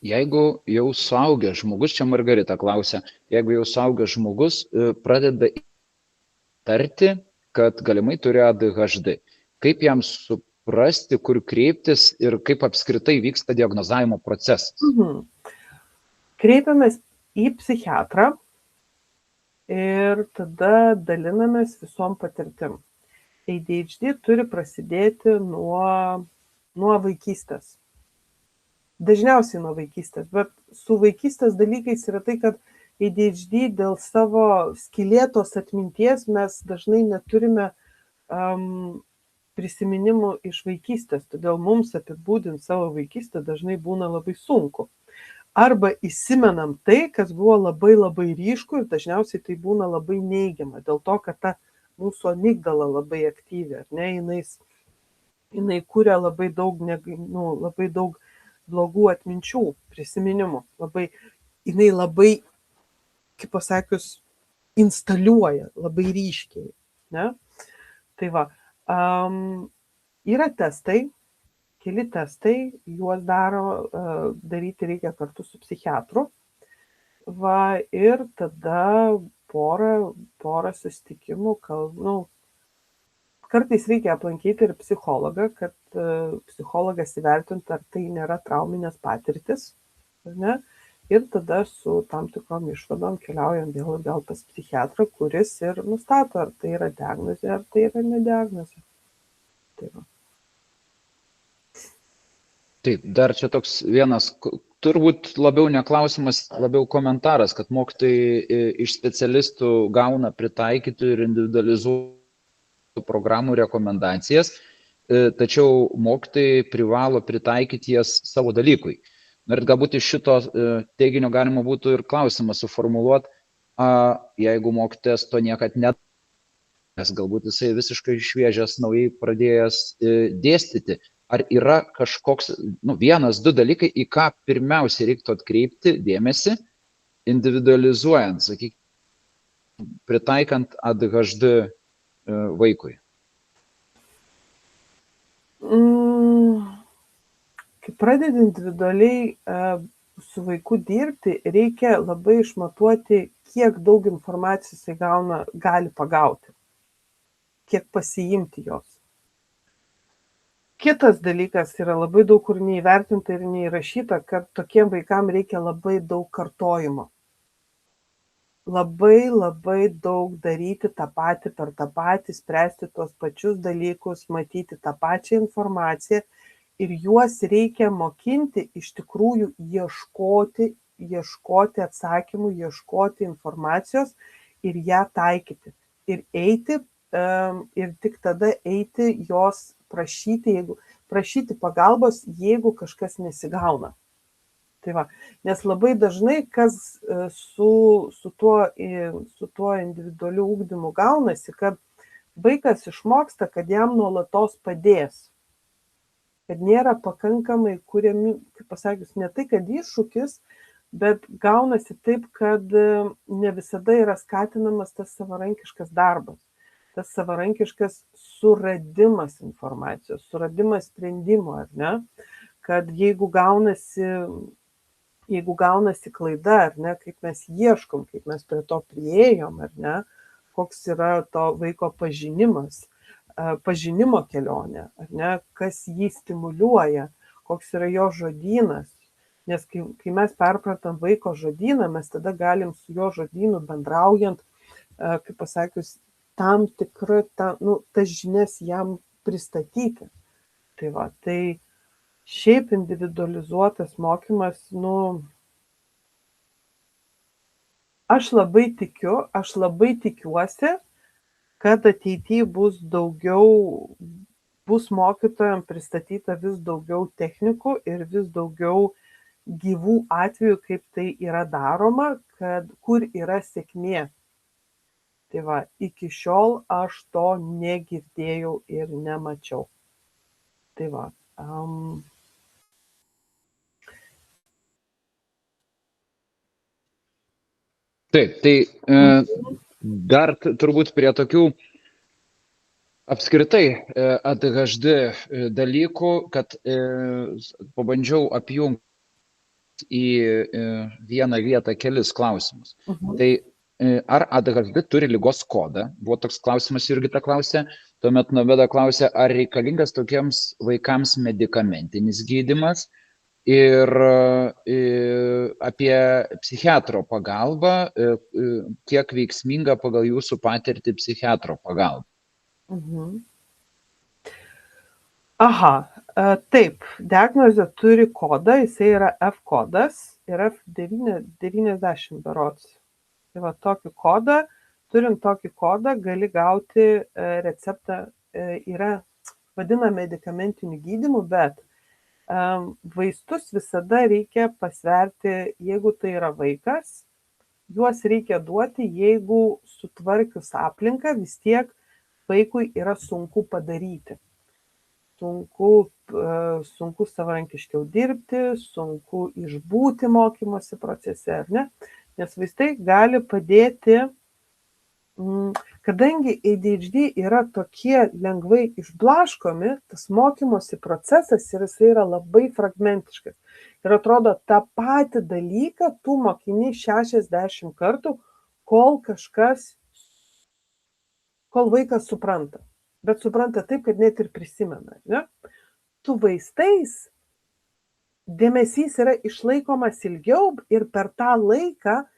jeigu jau suaugęs žmogus, čia Margarita klausia, jeigu jau suaugęs žmogus pradeda tarti, kad galimai turi ADHD, kaip jam suprasti, kur kreiptis ir kaip apskritai vyksta diagnozavimo procesas? Kreipiamės į psichiatrą ir tada dalinamės visom patirtim. ADHD turi prasidėti nuo vaikystės. Dažniausiai nuo vaikystės, bet su vaikystės dalykais yra tai, kad ADHD dėl savo skylėtos atminties mes dažnai neturime prisiminimų iš vaikystės, todėl mums apibūdinti savo vaikystę dažnai būna labai sunku. Arba įsimenam tai, kas buvo labai labai ryšku ir dažniausiai tai būna labai neigiama, dėl to, kad ta mūsų amygdala labai aktyvi, ar ne, jinai kuria labai daug blogų atminčių, prisiminimų. Jinai labai, kaip pasakius, instaliuoja labai ryškiai. Ne? Tai yra testai, keli testai, juos daryti reikia kartu su psichiatru. Ir tada porą susitikimų, kartais reikia aplankyti ir psichologą, kad psichologas įvertintų, ar tai nėra trauminės patirtis, ne? Ir tada su tam tikrom išvadom keliaujam vėl atgal pas psichiatrą, kuris ir nustato, ar tai yra diagnozė, ar tai yra nediagnozė. Taip, dar čia toks vienas, turbūt labiau ne klausimas, labiau komentaras, kad mokytojai iš specialistų gauna pritaikytų ir individualizuotų programų rekomendacijas, tačiau mokytojai privalo pritaikyti jas savo dalykui. Ir galbūt iš šito teiginio galima būtų ir klausimą suformuluoti, jeigu mokytojas to niekad nes galbūt jisai visiškai šviežias, naujai pradėjęs dėstyti. Ar yra kažkoks, vienas, du dalykai, į ką pirmiausiai reiktų atkreipti dėmesį, individualizuojant, sakykime, pritaikant ADHD vaikui? Kai pradedi individualiai su vaiku dirbti, reikia labai išmatuoti, kiek daug informacijos jisai gali pagauti, kiek pasiimti jos. Kitas dalykas yra labai daug kur neįvertinta ir neįrašyta, kad tokiem vaikam reikia labai daug kartojimo. Labai daug daryti tą patį per tą patį, spręsti tuos pačius dalykus, matyti tą pačią informaciją ir juos reikia mokinti iš tikrųjų ieškoti atsakymų, ieškoti informacijos ir ją taikyti. Ir eiti, ir tik tada eiti jos prašyti pagalbos, jeigu kažkas nesigauna. Tai va, nes labai dažnai, kas su tuo individualiu ugdymu gaunasi, kad vaikas išmoksta, kad jam nuolatos padės, kad nėra pakankamai kuriami, kaip pasakius, ne tai, kad iššūkis, bet gaunasi taip, kad ne visada yra skatinamas tas savarankiškas darbas, tas savarankiškas suradimas informacijos, suradimas sprendimo, ar ne, kad jeigu gaunasi klaida, ar ne, kaip mes ieškom, kaip mes prie to priėjom, ar ne, koks yra to vaiko pažinimo kelionė, ar ne, kas jį stimuliuoja, koks yra jo žodynas. Nes kai mes perpratam vaiko žodyną, mes tada galim su jo žodynu bendraujant, kaip pasakius, tam tikrą, tas žinias jam pristatyti. Tai va, tai šiaip individualizuotas mokymas, aš labai tikiuosi, kad ateityje bus mokytojams pristatyta vis daugiau technikų ir vis daugiau gyvų atvejų, kaip tai yra daroma, kur yra sėkmė. Tai va, iki šiol aš to negirdėjau ir nemačiau. Tai va. Taip, tai dar turbūt prie tokių apskritai ADHD dalykų, kad pabandžiau apjungti į vieną vietą kelis klausimus. Tai ar ADHD turi ligos kodą? Buvo toks klausimas, Jurgita klausė. Tuomet Noveda klausė, ar reikalingas tokiems vaikams medikamentinis gydymas ir apie psichiatro pagalbą, kiek veiksminga pagal jūsų patirtį psichiatro pagalba. Aha, taip, diagnozė turi kodą, jisai yra F kodas ir F90 berods. Tai va, turint tokį kodą, gali gauti receptą, yra vadina medikamentiniu gydymu, bet vaistus visada reikia pasverti, jeigu tai yra vaikas, juos reikia duoti, jeigu sutvarkius aplinką, vis tiek vaikui yra sunku padaryti. Sunku savarankiškiau dirbti, sunku išbūti mokymosi procese, ar ne? Nes vaistai gali padėti, kadangi ADHD yra tokie lengvai išblaškomi, tas mokymosi procesas ir jisai yra labai fragmentiškas. Ir atrodo, tą patį dalyką tu mokini 60 kartų, kol vaikas supranta. Bet supranta taip, kad net ir prisimena. Ne? Tu vaistais dėmesys yra išlaikomas ilgiau ir per tą laiką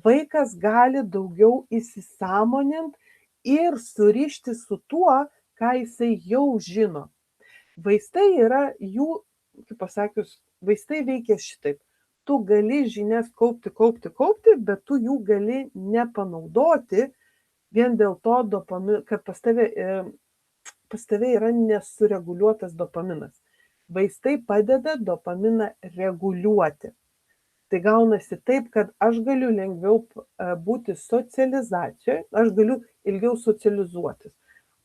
vaikas gali daugiau įsisąmoninti ir surišti su tuo, ką jisai jau žino. Vaistai yra kaip pasakius, vaistai veikia šitaip. Tu gali žinias kaupti, bet tu jų gali nepanaudoti vien dėl to, kad pas tave yra nesureguliuotas dopaminas. Vaistai padeda dopaminą reguliuoti. Tai gaunasi taip, kad aš galiu lengviau būti socializacijoje, aš galiu ilgiau socializuotis.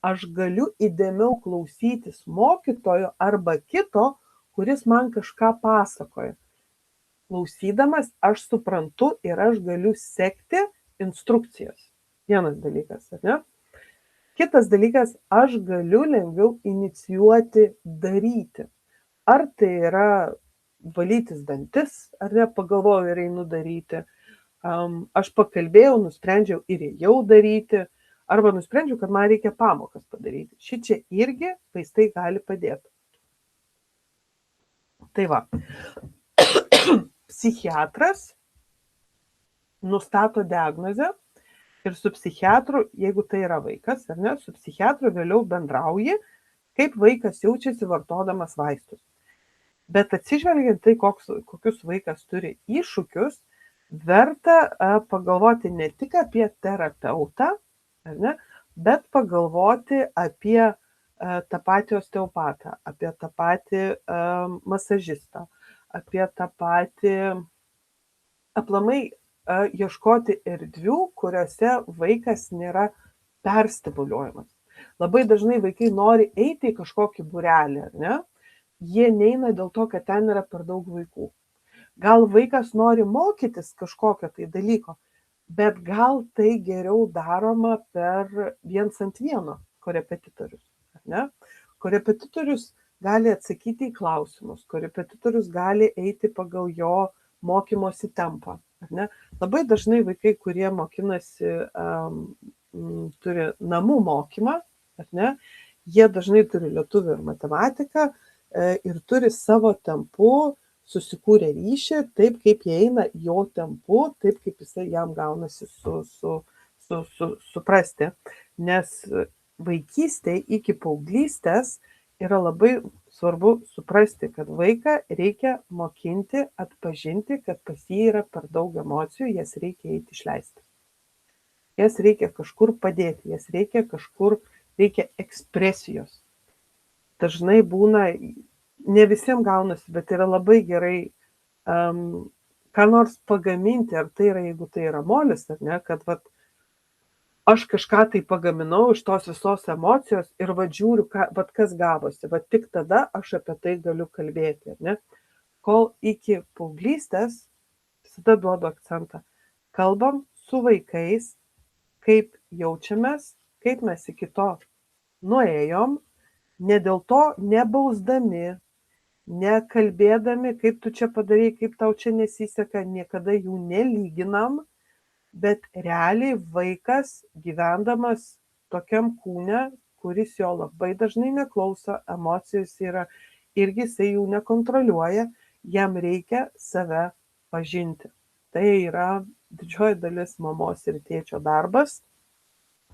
Aš galiu įdėmiau klausytis mokytojo arba kito, kuris man kažką pasakoja. Klausydamas aš suprantu ir aš galiu sekti instrukcijas. Vienas dalykas, ar ne? Kitas dalykas, aš galiu lengviau inicijuoti daryti. Ar tai yra valytis dantis, ar ne, pagalvojau ir einu daryti. Aš pakalbėjau, nusprendžiau ir ėjau daryti, arba nusprendžiau, kad man reikia pamokas padaryti. Šičia irgi vaistai gali padėti. Tai va, psichiatras nustato diagnozę ir su psichiatru, jeigu tai yra vaikas, ar ne, su psichiatru vėliau bendrauji, kaip vaikas jaučiasi vartodamas vaistus. Bet atsižvelgiant tai, kokius vaikas turi iššūkius, verta pagalvoti ne tik apie terapeutą, ar ne, bet pagalvoti apie tą patį osteopatą, apie tą patį masažistą, apie tą patį aplamai ieškoti erdvių, kuriuose vaikas nėra perstimuliuojamas. Labai dažnai vaikai nori eiti į kažkokį būrelį, ar ne? Jie neina dėl to, kad ten yra per daug vaikų. Gal vaikas nori mokytis kažkokio tai dalyko, bet gal tai geriau daroma per 1-ant-1 korepetitorius. Ne? Korepetitorius gali atsakyti į klausimus, korepetitorius gali eiti pagal jo mokymosi tempą. Ne? Labai dažnai vaikai, kurie mokinasi, turi namų mokymą, ne? Jie dažnai turi lietuvių ir matematiką ir turi savo tempu susikūrę ryšį, taip kaip jie eina jo tempu, taip kaip jisai jam gaunasi suprasti. Nes vaikystėje iki paauglystės yra labai svarbu suprasti, kad vaiką reikia mokinti, atpažinti, kad pas jį yra per daug emocijų, jas reikia eiti išleisti. Jas reikia kažkur padėti, jas reikia ekspresijos. Dažnai būna, ne visiems gaunasi, bet yra labai gerai ką nors pagaminti, ar tai yra, jeigu tai yra molis, ar ne, kad aš kažką tai pagaminau iš tos visos emocijos ir žiūriu, kas gavosi, tik tada aš apie tai galiu kalbėti, ar ne. Kol iki paauglystės, visada duodu akcentą, kalbam su vaikais, kaip jaučiamės, kaip mes iki to nuėjom, ne dėl to nebausdami, nekalbėdami, kaip tu čia padarai, kaip tau čia nesiseka, niekada jų nelyginam, bet realiai vaikas gyvendamas tokiam kūne, kuris jo labai dažnai neklauso, emocijos yra, irgi jisai jų nekontroliuoja, jam reikia save pažinti. Tai yra didžioji dalis mamos ir tėčio darbas,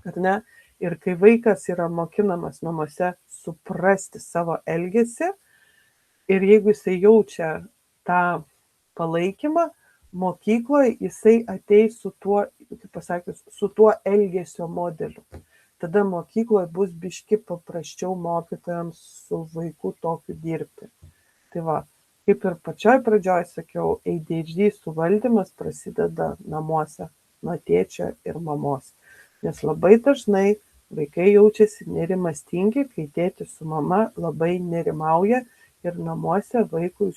ar ne? Ir kai vaikas yra mokinamas namuose suprasti savo elgesį, ir jeigu jisai jaučia tą palaikymą, mokykloje jisai ateis su tuo, kaip pasakius, su tuo elgesio modeliu. Tada mokykloje bus biški paprasčiau mokytojams su vaiku tokiu dirbti. Tai va, kaip ir pačioj pradžioj sakiau, ADHD suvaldymas prasideda namuose, nuo tėčio ir mamos. Nes labai dažnai vaikai jaučiasi nerimastingi, kai tėtis su mama labai nerimauja ir namuose vaikui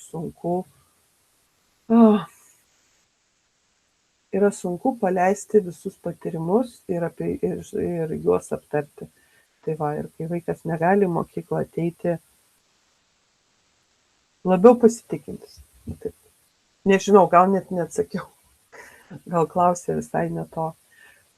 yra sunku paleisti visus patyrimus ir juos aptarti. Tai va, ir kai vaikas negali į mokyklą ateiti, labiau pasitikintis. Taip. Nežinau, gal net neatsakiau. Gal klausė visai ne to.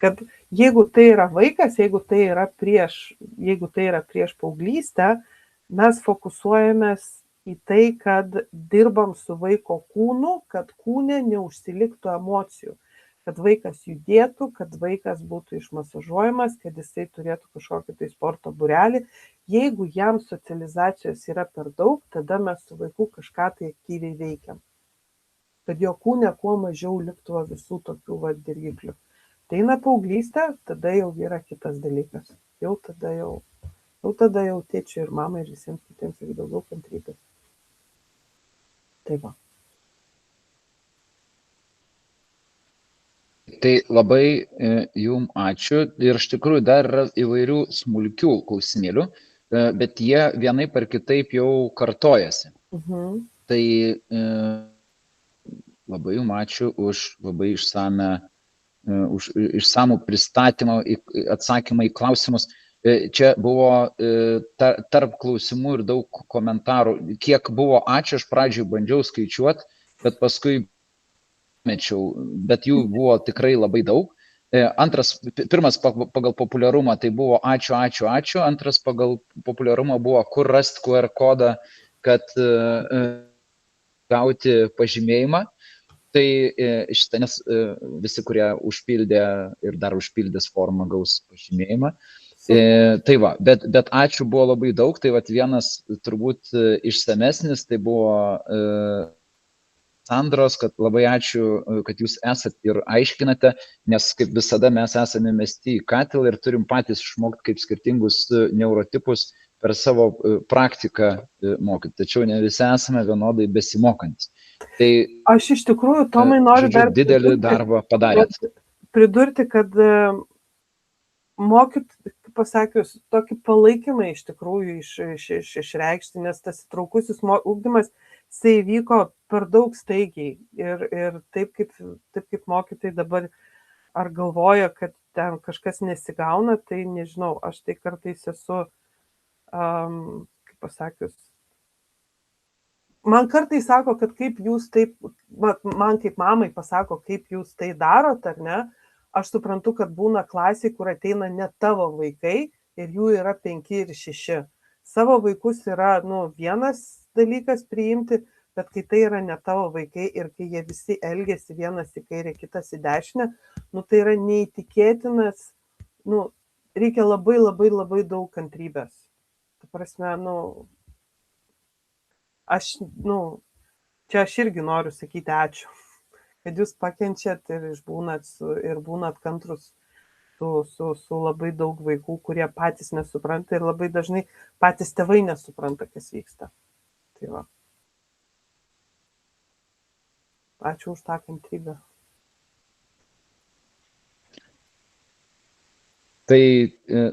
Kad jeigu tai yra vaikas, jeigu tai yra prieš paauglystę, mes fokusuojamės į tai, kad dirbam su vaiko kūnu, kad kūne neužsiliktų emocijų, kad vaikas judėtų, kad vaikas būtų išmasažuojamas, kad jisai turėtų kažkokį tai sporto būrelį. Jeigu jam socializacijos yra per daug, tada mes su vaiku kažką tai aktyviai veikiam. Kad jo kūne kuo mažiau liktų visų tokių dirgiklių. Tai eina paauglystė, tada jau yra kitas dalykas. Jau tada jau tėčiui ir mamai ir visiems kitiems reikia daugiau kantrybės. Tai va. Tai labai jum ačiū ir iš tikrųjų dar yra įvairių smulkių klausimėlių, bet jie vienaip ar kitaip jau kartojasi. Tai labai jum ačiū už labai išsamų pristatymą, atsakymą į klausimus. Čia buvo tarp klausimų ir daug komentarų. Kiek buvo ačiū, aš pradžioj bandžiau skaičiuoti, bet paskui mečiau, bet jų buvo tikrai labai daug. Pirmas pagal populiarumą tai buvo ačiū, ačiū, ačiū. Antras pagal populiarumą buvo kur rasti QR kodą, kad gauti pažymėjimą. Tai šitą, nes visi, kurie užpildė ir dar užpildės formą, gaus pažymėjimą. Tai va, bet ačiū buvo labai daug. Tai va, vienas turbūt išsamesnis, tai buvo Sandros, kad labai ačiū, kad jūs esat ir aiškinate, nes kaip visada mes esame mesti į katilą ir turim patys išmokti, kaip skirtingus neurotipus per savo praktiką mokyti. Tačiau ne visi esame vienodai besimokantis. Tai aš iš tikrųjų, Tomai, noriu dar didelį darbą padarėt. Pridurti, kad mokyt, kaip pasakius, tokį palaikymą iš tikrųjų išreikšti, nes tas įtraukusis ugdymas, jisai vyko per daug staigiai ir taip kaip mokytojai dabar ar galvoja, kad ten kažkas nesigauna, tai nežinau, aš tai kartais esu, kaip pasakius, man kartais sako, kad kaip jūs taip, man kaip mamai pasako, kaip jūs tai darot, ar ne, aš suprantu, kad būna klasiai, kur ateina ne tavo vaikai ir jų yra 5 ir 6. Savo vaikus yra, vienas dalykas priimti, bet kai tai yra ne tavo vaikai ir kai jie visi elgiasi vienas į kairę, kitas į dešinę, tai yra neįtikėtinas, reikia labai labai labai daug kantrybės. Ta prasme, čia aš irgi noriu sakyti ačiū, kad jūs pakenčiat ir būnat kantrus su labai daug vaikų, kurie patys nesupranta ir labai dažnai patys tėvai nesupranta, kas vyksta. Tai va. Ačiū už tą kantrybę. Tai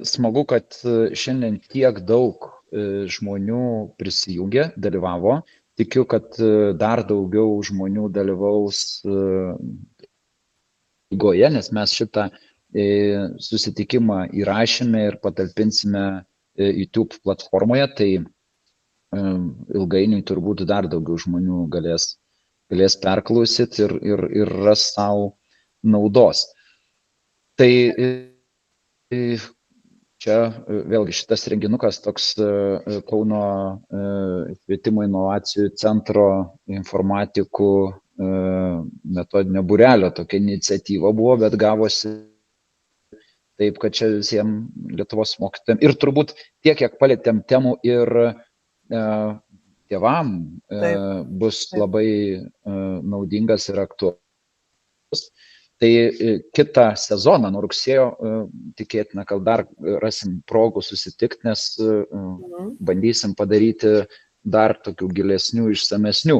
smagu, kad šiandien tiek daug žmonių prisijungė, dalyvavo. Tikiu, kad dar daugiau žmonių dalyvaus eigoje, nes mes šitą susitikimą įrašėme ir patalpinsime YouTube platformoje, tai ilgainiui turbūt dar daugiau žmonių galės perklausyti ir ras savo naudos. Tai čia vėlgi šitas renginukas toks Kauno švietimo inovacijų centro informatikų metodinio būrelio tokia iniciatyva buvo, bet gavosi taip, kad čia visiems Lietuvos mokytojams ir turbūt tiek, kiek palėtėm temų ir tėvam bus labai naudingas ir aktualus. Tai kitą sezoną, nuo rugsėjo, tikėtina, kad dar rasim progų susitikti, nes bandysim padaryti dar tokių gilesnių, išsamesnių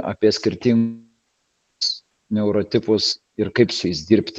apie skirtingus neurotipus ir kaip su jais dirbti.